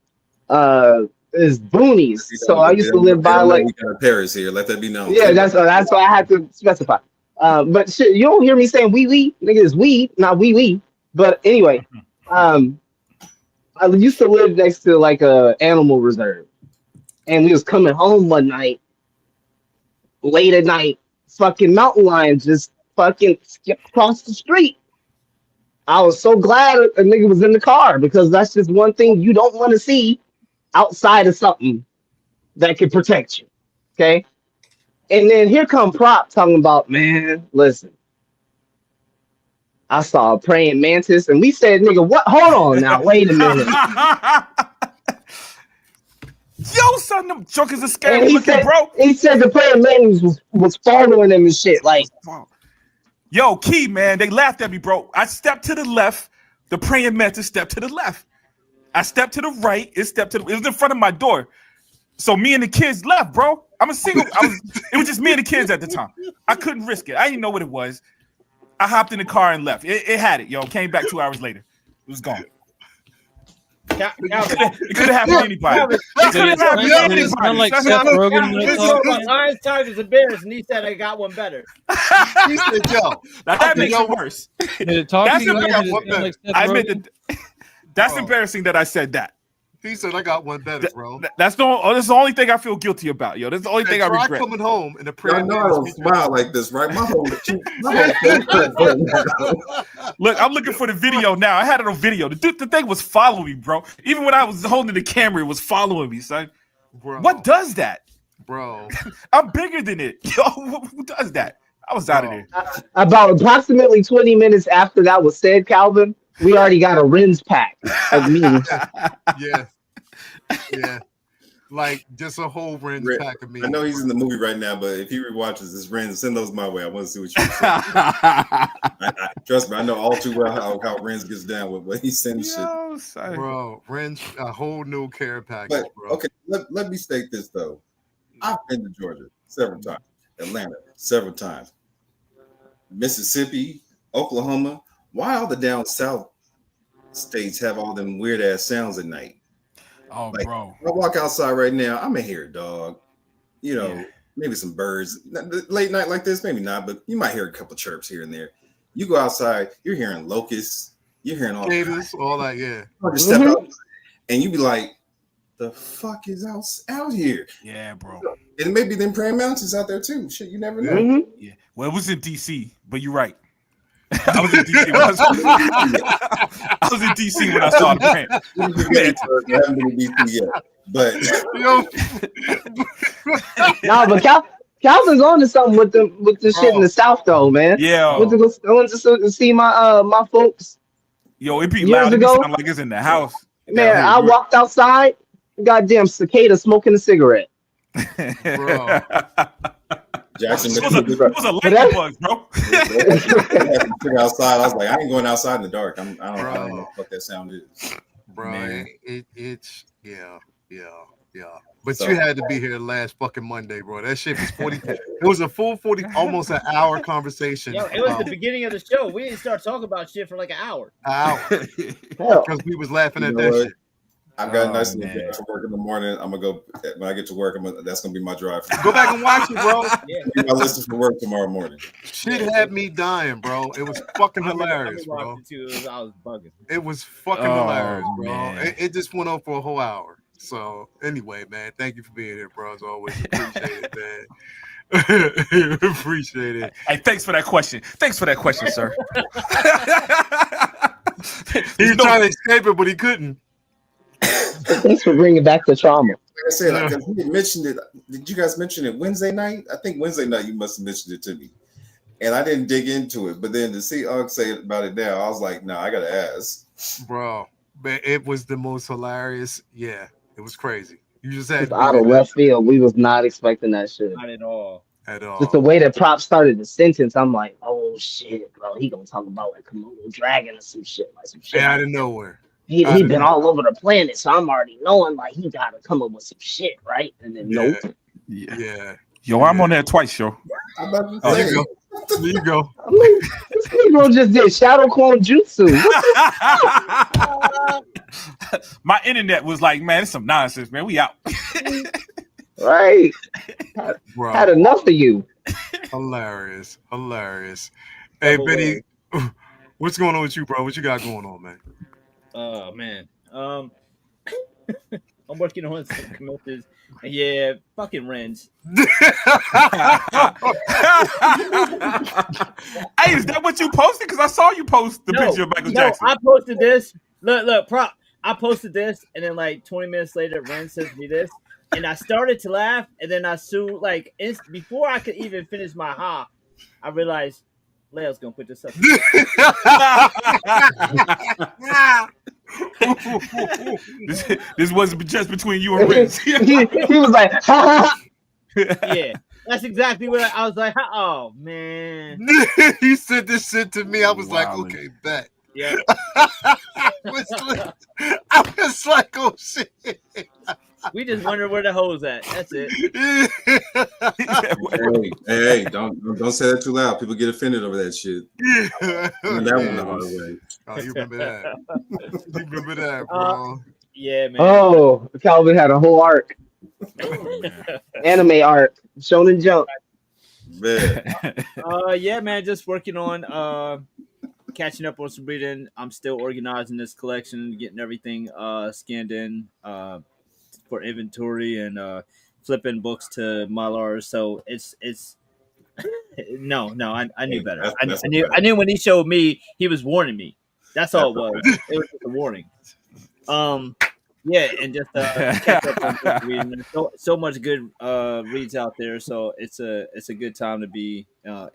is boonies. So I used to live by like we got Paris here. Let that be known. Yeah, that's why I had to specify. But shit, you don't hear me saying wee, nigga, it's weed, not wee. But anyway, I used to live next to like a animal reserve, and we was coming home one night, late at night, fucking mountain lions just fucking skipped across the street. I was so glad a nigga was in the car because that's just one thing you don't want to see outside of something that could protect you. Okay. And then here come Prop talking about, man, listen, I saw a praying mantis, and we said, nigga, what? Hold on now, wait a minute. Yo, son, them jokers are scary And looking, bro. he said the praying mantis was following him and shit. Like, yo, Key, man, they laughed at me, bro. I stepped to the left, the praying mantis stepped to the left. I stepped to the right, it was in front of my door. So me and the kids left, bro. I'm a single. It was just me and the kids at the time. I couldn't risk it. I didn't know what it was. I hopped in the car and left. It had it, yo. Came back 2 hours later. It was gone. It could have happened to anybody. It could have happened to anybody. Sound like Seth Rogen when it talks. Lions, tigers, and bears, and he said I got one better. He said, yo. That makes it worse. Did it talk That's to you? embarrassing. That's embarrassing that I said that. He said, I got one better, bro. That's the only thing I feel guilty about, yo. That's the only thing I try regret. coming home in the I prayer. know I don't smile like this, right? My whole Look, I'm looking for the video now. I had it on video. The thing was following me, bro. Even when I was holding the camera, it was following me, son. Bro. What does that? Bro. I'm bigger than it. Yo, who does that? I was out of there. about approximately 20 minutes after that was said, Calvin, we already got a Ren's pack of memes. Yeah. Like just a whole Ren's pack of memes. I know he's in the movie right now, but if he rewatches this, Ren, send those my way. I want to see what you say. Trust me, I know all too well how Ren's gets down with what he sends shit. Bro, Ren's a whole new care package, But bro. okay, let me state this though. I've been to Georgia several times, Atlanta several times, Mississippi, Oklahoma. Why all the down south states have all them weird ass sounds at night? Oh, like, bro. I walk outside right now, I'm gonna hear a dog, you know, maybe some birds. Late night like this, maybe not, but you might hear a couple chirps here and there. You go outside, you're hearing locusts, you're hearing all gators, all that, yeah. Just step out and you be like, the fuck is out here? Yeah, bro. And maybe them praying mountains out there too. Shit, you never know. Mm-hmm. Yeah. Well, it was in DC, but you're right. I was in DC when I was in DC when I saw the print. I haven't been to DC yet, but No, but Calvin's on to something with the shit in the South though, man. Yeah. I went to see my my folks. Yo, it be Years loud. It be ago? sound like it's in the house. Man, I walked outside, goddamn cicada smoking a cigarette. Bro. Jackson it was a lightning bug, bro. outside, I was like, I ain't going outside in the dark. I don't know what that sound is. Bro, Man. it's yeah. But So- you had to be here last fucking Monday, bro. That shit was 40. It was a full 40, almost an hour conversation. Yo, it was the beginning of the show. We didn't start talking about shit for like an hour. Hell, Because we was laughing You at know that what? shit. I've got a Oh, nice little man. drive for work in the morning. I'm gonna go when I get to work. That's gonna be my drive. Go back and watch it, bro. I listen for work tomorrow morning. Shit had me dying, bro. It was fucking hilarious, I bro. watched it too. I was bugging. It was fucking Oh, hilarious, bro. man. It just went on for a whole hour. So anyway, man, thank you for being here, bro. As always, appreciate it, man. Appreciate it. Hey, thanks for that question. Thanks for that question, sir. He was trying to escape it, but he couldn't. thanks for bringing back the trauma. Like I said, like, he mentioned it. Did you guys mention it Wednesday night? I think Wednesday night you must have mentioned it to me, and I didn't dig into it. But then to see Ugg say about it now, I was like, "No, I gotta ask." Bro, but it was the most hilarious. Yeah, it was crazy. You just had It's out of left field. We was not expecting that shit. Not at all. at all. Just the way that Prop started the sentence, I'm like, oh shit, bro. He gonna talk about like Komodo dragon or some shit, like some shit. Yeah, out of nowhere. He I been didn't- all over the planet, so I'm already knowing like he gotta come up with some shit, right? And then Yeah. nope. Yeah. Yeah. Yo, I'm on there twice, yo. I'm about to Oh, say, there you go. There you go. I'm like, this Negro just did shadow clone jutsu. My internet was like, man, it's some nonsense, man. We out. Right. Bro, Had enough of you. hilarious. Hilarious. Hey, Double Benny, what's going on with you, bro? What you got going on, man? Oh man. I'm working on some commercials. Yeah, fucking Rens. Hey, is that what you posted? Because I saw you post the picture of Michael Jackson. I posted this. Look, Prop. I posted this, and then like 20 minutes later, Ren sends me this, and I started to laugh, and then I soon before I could even finish my ha, I realized Leo's gonna put this up. This wasn't just between you and Riz. he was like, ha, ha, ha. Yeah, that's exactly what I was like. Oh man. He said this shit to me. I was like, Wildin'. okay, bet. Yeah. I was like, oh shit. We just wonder where the hoes at. That's it. hey, don't say that too loud. People get offended over that shit. Yeah. And that one the hard way. Oh, you remember that? You remember that, bro? Yeah, man. Oh, Calvin had a whole arc, anime arc, Shonen Jump. Man. Yeah, man. Just working on catching up on some reading. I'm still organizing this collection, getting everything scanned in for inventory and flipping books to Mylar. So it's no. I knew better. That's I knew when he showed me, he was warning me. That's all it was. It was just a warning. Yeah, and just catch up on book reading. There's so much good reads out there, so it's a good time to be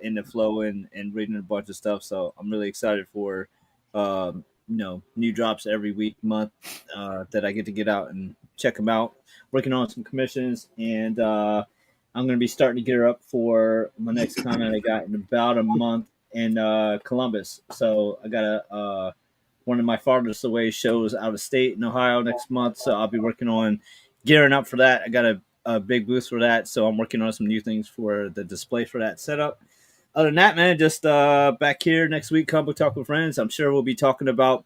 in the flow and reading a bunch of stuff. So I'm really excited for new drops every week, month that I get out and check them out. Working on some commissions, and I'm going to be starting to gear up for my next con that I got in about a month in Columbus. So I got one of my farthest away shows out of state in Ohio next month. So I'll be working on gearing up for that. I got a big booth for that. So I'm working on some new things for the display for that setup. Other than that, man, just back here next week, Comic Book Talk with Friends. I'm sure we'll be talking about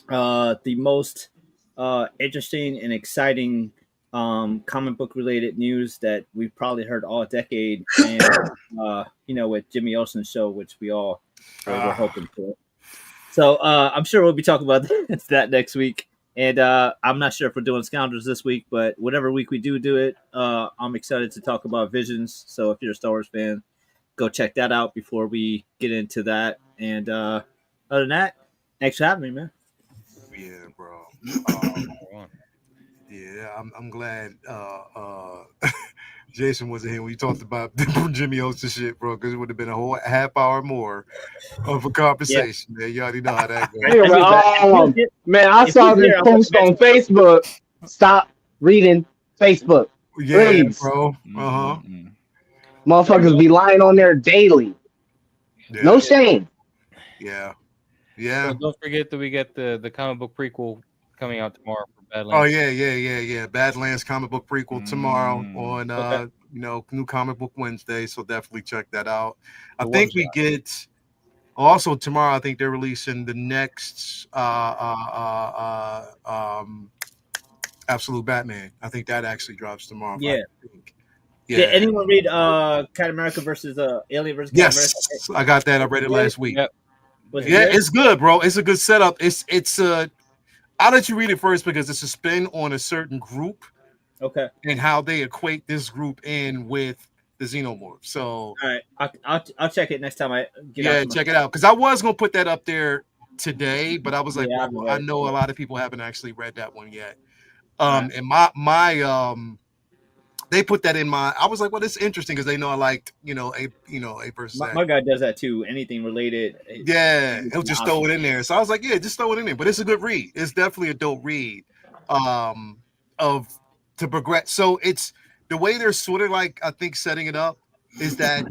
the most interesting and exciting comic book related news that we've probably heard all decade. And, with Jimmy Olsen's show, which we all were hoping for. So I'm sure we'll be talking about that next week. And I'm not sure if we're doing Scoundrels this week, but whatever week we do it, I'm excited to talk about Visions. So if you're a Star Wars fan, go check that out before we get into that. And other than that, thanks for having me, man. Yeah, bro. Yeah, I'm glad Jason wasn't here when we talked about Jimmy Olsen shit, bro, because it would have been a whole half hour more of a conversation. Man, you already know how that goes. Man, I saw this post on Facebook. Stop reading Facebook. Yeah, Please. bro. Uh-huh. Motherfuckers be lying on there daily. Yeah. No shame. Yeah. Yeah. So don't forget that we get the comic book prequel coming out tomorrow for Oh Badlands. yeah. Badlands comic book prequel tomorrow on Okay. New Comic Book Wednesday. So definitely check that out. I The think one we get also tomorrow. I think they're releasing the next Absolute Batman. I think that actually drops tomorrow. Yeah. I think. Did anyone read Captain America versus Alien versus Captain Yes, America? I got that. I read it last week. Yep. Was it Yeah, good? it's good, bro. It's a good setup. It's I'll let you read it first because it's a spin on a certain group Okay. and how they equate this group in with the Xenomorph. So All right. I'll check it next time I get yeah, out. check it out. Because I was gonna put that up there today, but I was like, Yeah, well, I know a lot of people haven't actually read that one yet. Right. And my they put that in my. I was like, well, it's interesting because they know I liked A versus My guy does that too. Anything related. Yeah, he'll just throw it in there. So I was like, yeah, just throw it in there. But it's a good read. It's definitely a dope read. Of to progress. So it's the way they're sort of like I think setting it up is that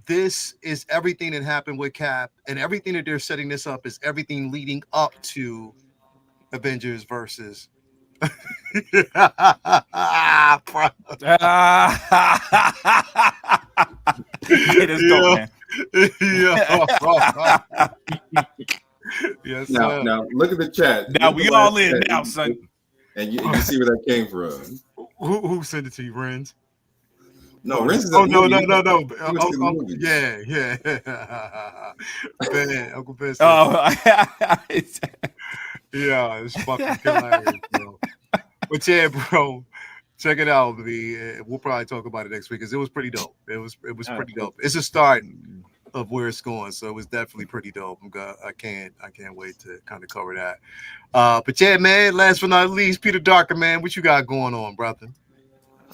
this is everything that happened with Cap, and everything that they're setting this up is everything leading up to Avengers versus. It is dope, man. Yes, now look at the chat. Now we all in now, son. And you see where that came from. Who sent it to you, Renz? No, Renz is no. Yeah. Ben, Uncle Ben. Yeah, it's fucking hilarious, bro. But yeah, bro, check it out. We'll probably talk about it next week because it was pretty dope. It was pretty dope. It's a start of where it's going, so it was definitely pretty dope. I can't wait to kind of cover that. But yeah, man. Last but not least, Peter Darker, man, what you got going on, brother?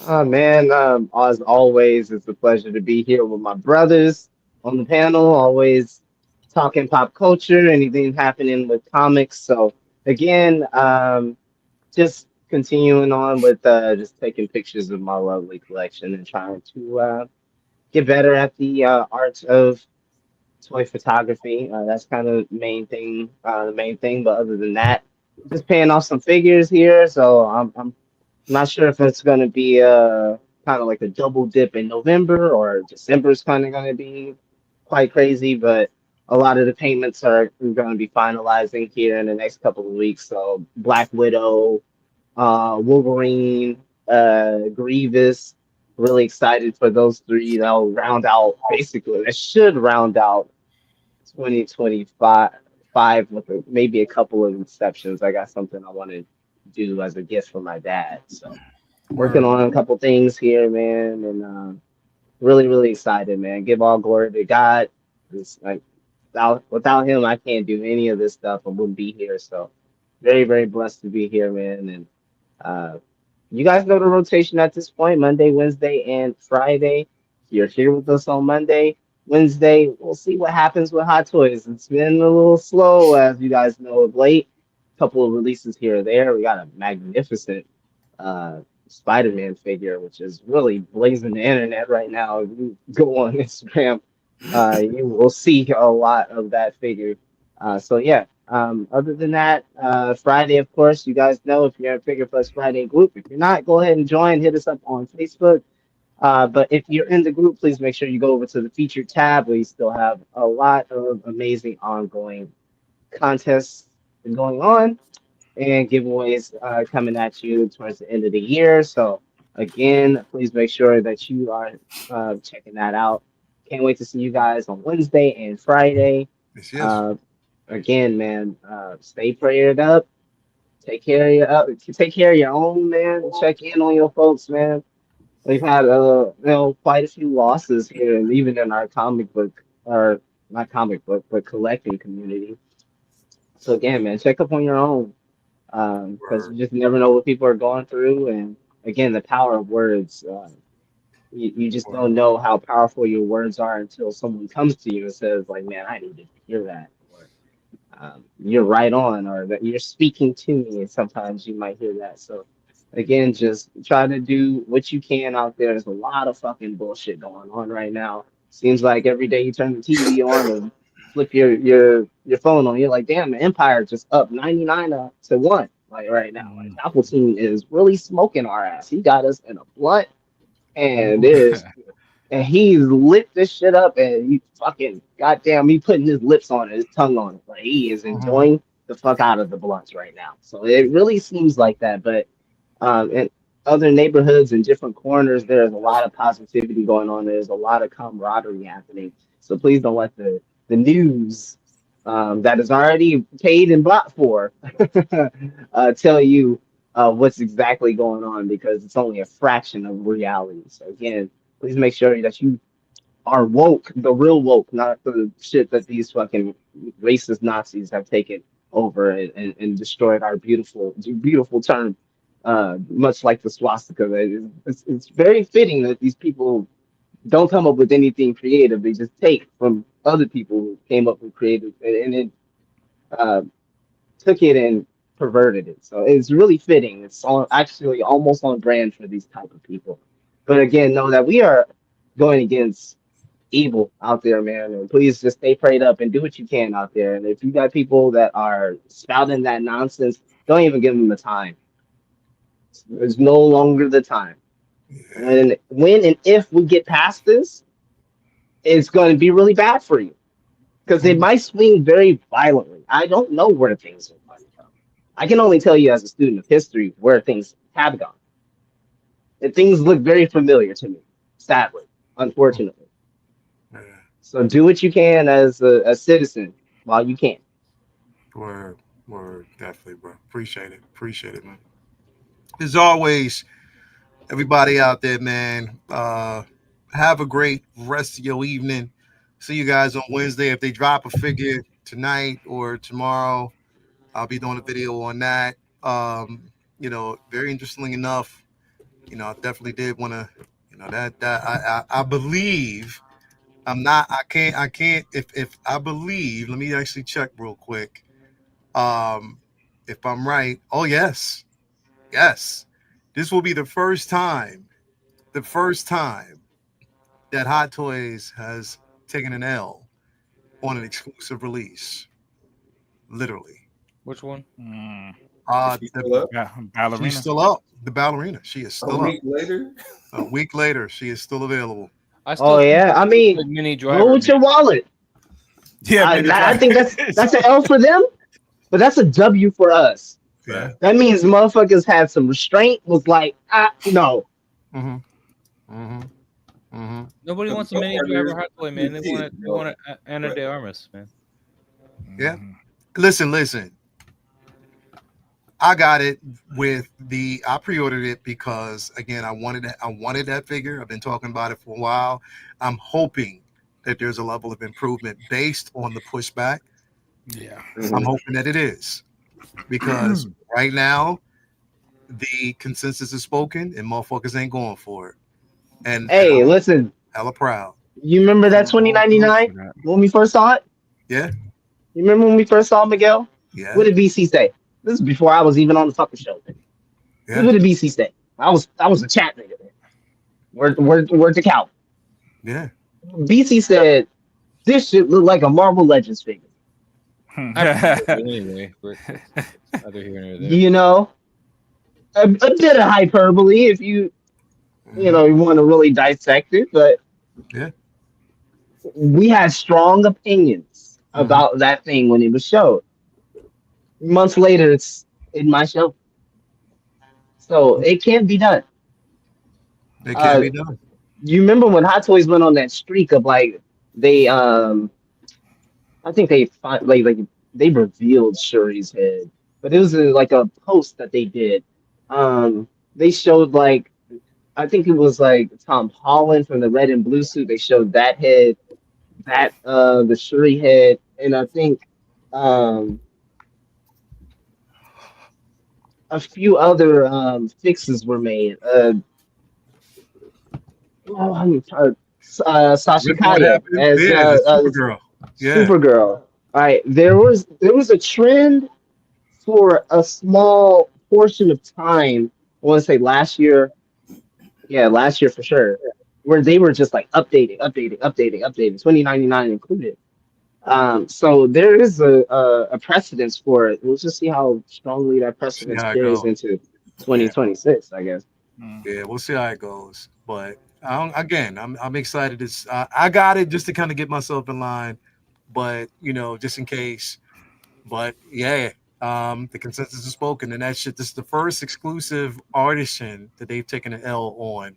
Man, as always, it's a pleasure to be here with my brothers on the panel. Always talking pop culture, anything happening with comics. So again, just continuing on with just taking pictures of my lovely collection and trying to get better at the art of toy photography. That's kind of the main thing. But other than that, just paying off some figures here. So I'm not sure if it's going to be kind of like a double dip in November or December is kind of going to be quite crazy. But a lot of the payments are going to be finalizing here in the next couple of weeks. So Black Widow, Wolverine, Grievous. Really excited for those three. That'll round out basically. It should round out 2025 with maybe a couple of exceptions. I got something I want to do as a gift for my dad. So working on a couple things here, man, and really, really excited, man. Give all glory to God. It's like without him, I can't do any of this stuff. I wouldn't be here. So very, very blessed to be here, man. And you guys know the rotation at this point: Monday, Wednesday, and Friday. You're here with us on Monday. Wednesday, we'll see what happens with Hot Toys. It's been a little slow, as you guys know, of late. Couple of releases here or there. We got a magnificent Spider-Man figure, which is really blazing the internet right now. If you go on Instagram, you will see a lot of that figure. So yeah. Other than that, Friday, of course, you guys know if you're in Figure Plus Friday group. If you're not, go ahead and join. Hit us up on Facebook. But if you're in the group, please make sure you go over to the featured tab. We still have a lot of amazing ongoing contests going on and giveaways coming at you towards the end of the year. So again, please make sure that you are checking that out. Can't wait to see you guys on Wednesday and Friday. Yes. Again, man, stay prayed up. Take care of your own, man. Check in on your folks, man. We've had quite a few losses here, and even in our comic book, or not comic book, but collecting community. So again, man, check up on your own, because you just never know what people are going through. And again, the power of words. You just don't know how powerful your words are until someone comes to you and says, like, man, I need to hear that. You're right on, or that you're speaking to me, and sometimes you might hear that. So again, just try to do what you can out there. There's a lot of fucking bullshit going on right now. Seems like every day you turn the TV on and flip your phone on, you're like, damn, the Empire just up 99 to 1. like right now. Like Palpatine is really smoking our ass. He got us in a blunt, and he lit this shit up, and he fucking goddamn, he putting his lips on it, his tongue on it. Like he is enjoying the fuck out of the blunts right now. So it really seems like that. But in other neighborhoods and different corners, there's a lot of positivity going on. There's a lot of camaraderie happening. So please don't let the news that is already paid and bought for tell you what's exactly going on, because it's only a fraction of reality. So again, please make sure that you are woke, the real woke, not the shit that these fucking racist Nazis have taken over and destroyed our beautiful term, much like the swastika. It's very fitting that these people don't come up with anything creative. They just take from other people who came up with creative and then took it and perverted it. So it's really fitting. It's actually almost on brand for these type of people. But again, know that we are going against evil out there, man. And please just stay prayed up and do what you can out there. And if you got people that are spouting that nonsense, don't even give them the time. There's no longer the time. And when and if we get past this, it's going to be really bad for you, because it might swing very violently. I don't know where things are going to go. I can only tell you as a student of history where things have gone. And things look very familiar to me, sadly, unfortunately. So do what you can as a citizen while you can. Word, definitely, bro. Appreciate it, man. As always, everybody out there, man, have a great rest of your evening. See you guys on Wednesday. If they drop a figure tonight or tomorrow, I'll be doing a video on that. Very interesting enough. I definitely did want to, that I believe I can't, if I believe, let me actually check real quick. If I'm right. Oh, yes. This will be the first time that Hot Toys has taken an L on an exclusive release. Literally. Which one? Ballerina. She's still up. The ballerina. She is still a week later. A week later, she is still available. I mean, mini driver. go with your wallet. Yeah, I think that's an L for them, but that's a W for us. Yeah. That means motherfuckers had some restraint. Was like, no. Nobody wants a mini driver Hot Toy, man. They want Ana de Armas, man. Yeah. Listen. I got it I pre-ordered it because, again, I wanted that figure. I've been talking about it for a while. I'm hoping that there's a level of improvement based on the pushback. Yeah. I'm hoping that it is, because right now the consensus is spoken and motherfuckers ain't going for it. And hey, listen, hella proud. You remember that 2099 when we first saw it? Yeah. You remember when we first saw Miguel? Yeah. What did BC say? This is before I was even on the fucking show. Yeah. What did BC say? I was a chat nigga. Word to Cal. Yeah. BC said this shit look like a Marvel Legends figure. Anyway, a bit of hyperbole if you want to really dissect it, but yeah, we had strong opinions about that thing when it was showed. Months later, it's in my show, so it can't be done. It can't be done. You remember when Hot Toys went on that streak of like they I think they revealed Shuri's head, but it was like a post that they did. They showed like, I think it was like Tom Holland from the red and blue suit. They showed that head, the Shuri head, and I think a few other fixes were made. Sasha Kaya as Supergirl. Yeah. Supergirl. All right, there was a trend for a small portion of time. I want to say last year. Yeah, last year for sure, where they were just like updating, 2099 included. So there is a precedence for it. We'll just see how strongly that See precedence how it carries goes. into Yeah. 2026, I guess. Yeah, we'll see how it goes. But again, I'm excited. I got it just to kind of get myself in line, but just in case. But yeah, the consensus is spoken, and that shit. This is the first exclusive artisan that they've taken an L on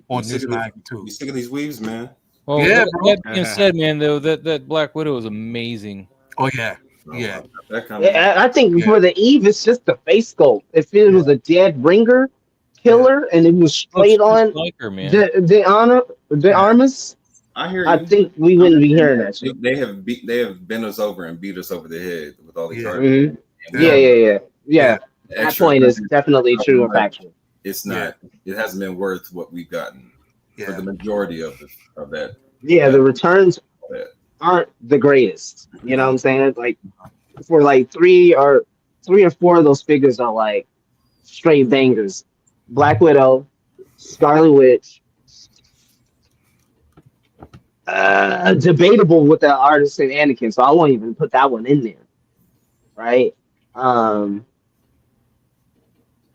You this sick of magnitude. you sick of these weaves, man? Well, Yeah, bro. that being said, man, though that Black Widow is amazing. Oh yeah, Oh, yeah, wow. That kind of I think Yeah. for the Eve, it's just the face sculpt. If it was a dead ringer killer and it was straight on Like her, man. the armors, I hear I you. think we wouldn't be hearing that shit. They have bent us over and beat us over the head with all these Yeah. arguments. Mhm. Yeah. Yeah. That Extra point is definitely I'm true and like, factual. It's not. It hasn't been worth what we've gotten for Yeah. the majority of that. Yeah, the returns that. aren't the greatest. You know what I'm saying? Like for like three or four of those figures are like straight bangers. Black Widow, Scarlet Witch. Debatable with the artist and Anakin, so I won't even put that one in there. Right?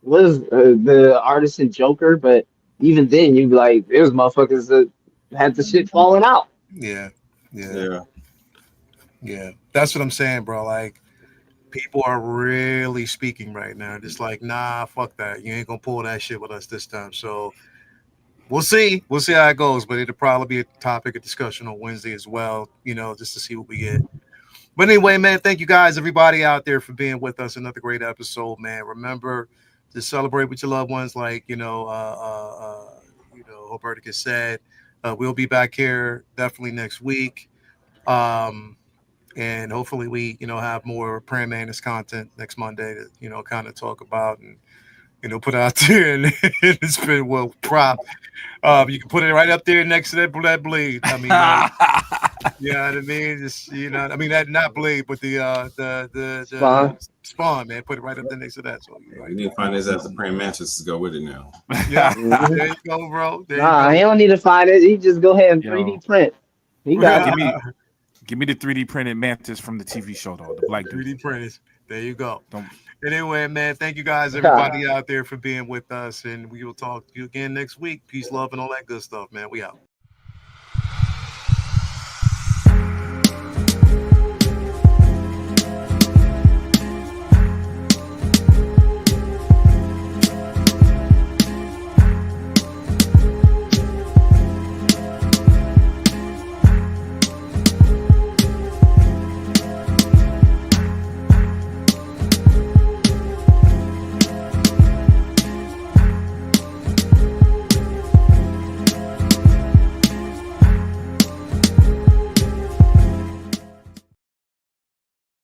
Was the artist and Joker, but even then you'd be like, there's motherfuckers that had the shit falling out. Yeah. Yeah. Yeah. That's what I'm saying, bro. Like, people are really speaking right now. Just like, nah, fuck that. You ain't gonna pull that shit with us this time. So we'll see. We'll see how it goes. But it'll probably be a topic of discussion on Wednesday as well, just to see what we get. But anyway, man, thank you guys, everybody out there, for being with us. Another great episode, man. Remember to celebrate with your loved ones, like Roberticus said. We'll be back here definitely next week. And hopefully we, have more Praying Mantis content next Monday to, kind of talk about and, put out there. And it's been prop. You can put it right up there next to that blade. I mean, you know what I mean? Just, that not blade, but the spawn, man. Put it right up there next to that. So We need to find this as a praying mantis to go with it now. yeah, there you go, bro. Nah, he don't need to find it. He just go ahead and 3D print. He got it. Give me the 3D printed mantis from the TV show, though. The black dude. 3D printers. There you go. Don't- Anyway, man, thank you guys, everybody out there, for being with us, and we will talk to you again next week. Peace, love, and all that good stuff, man. We out.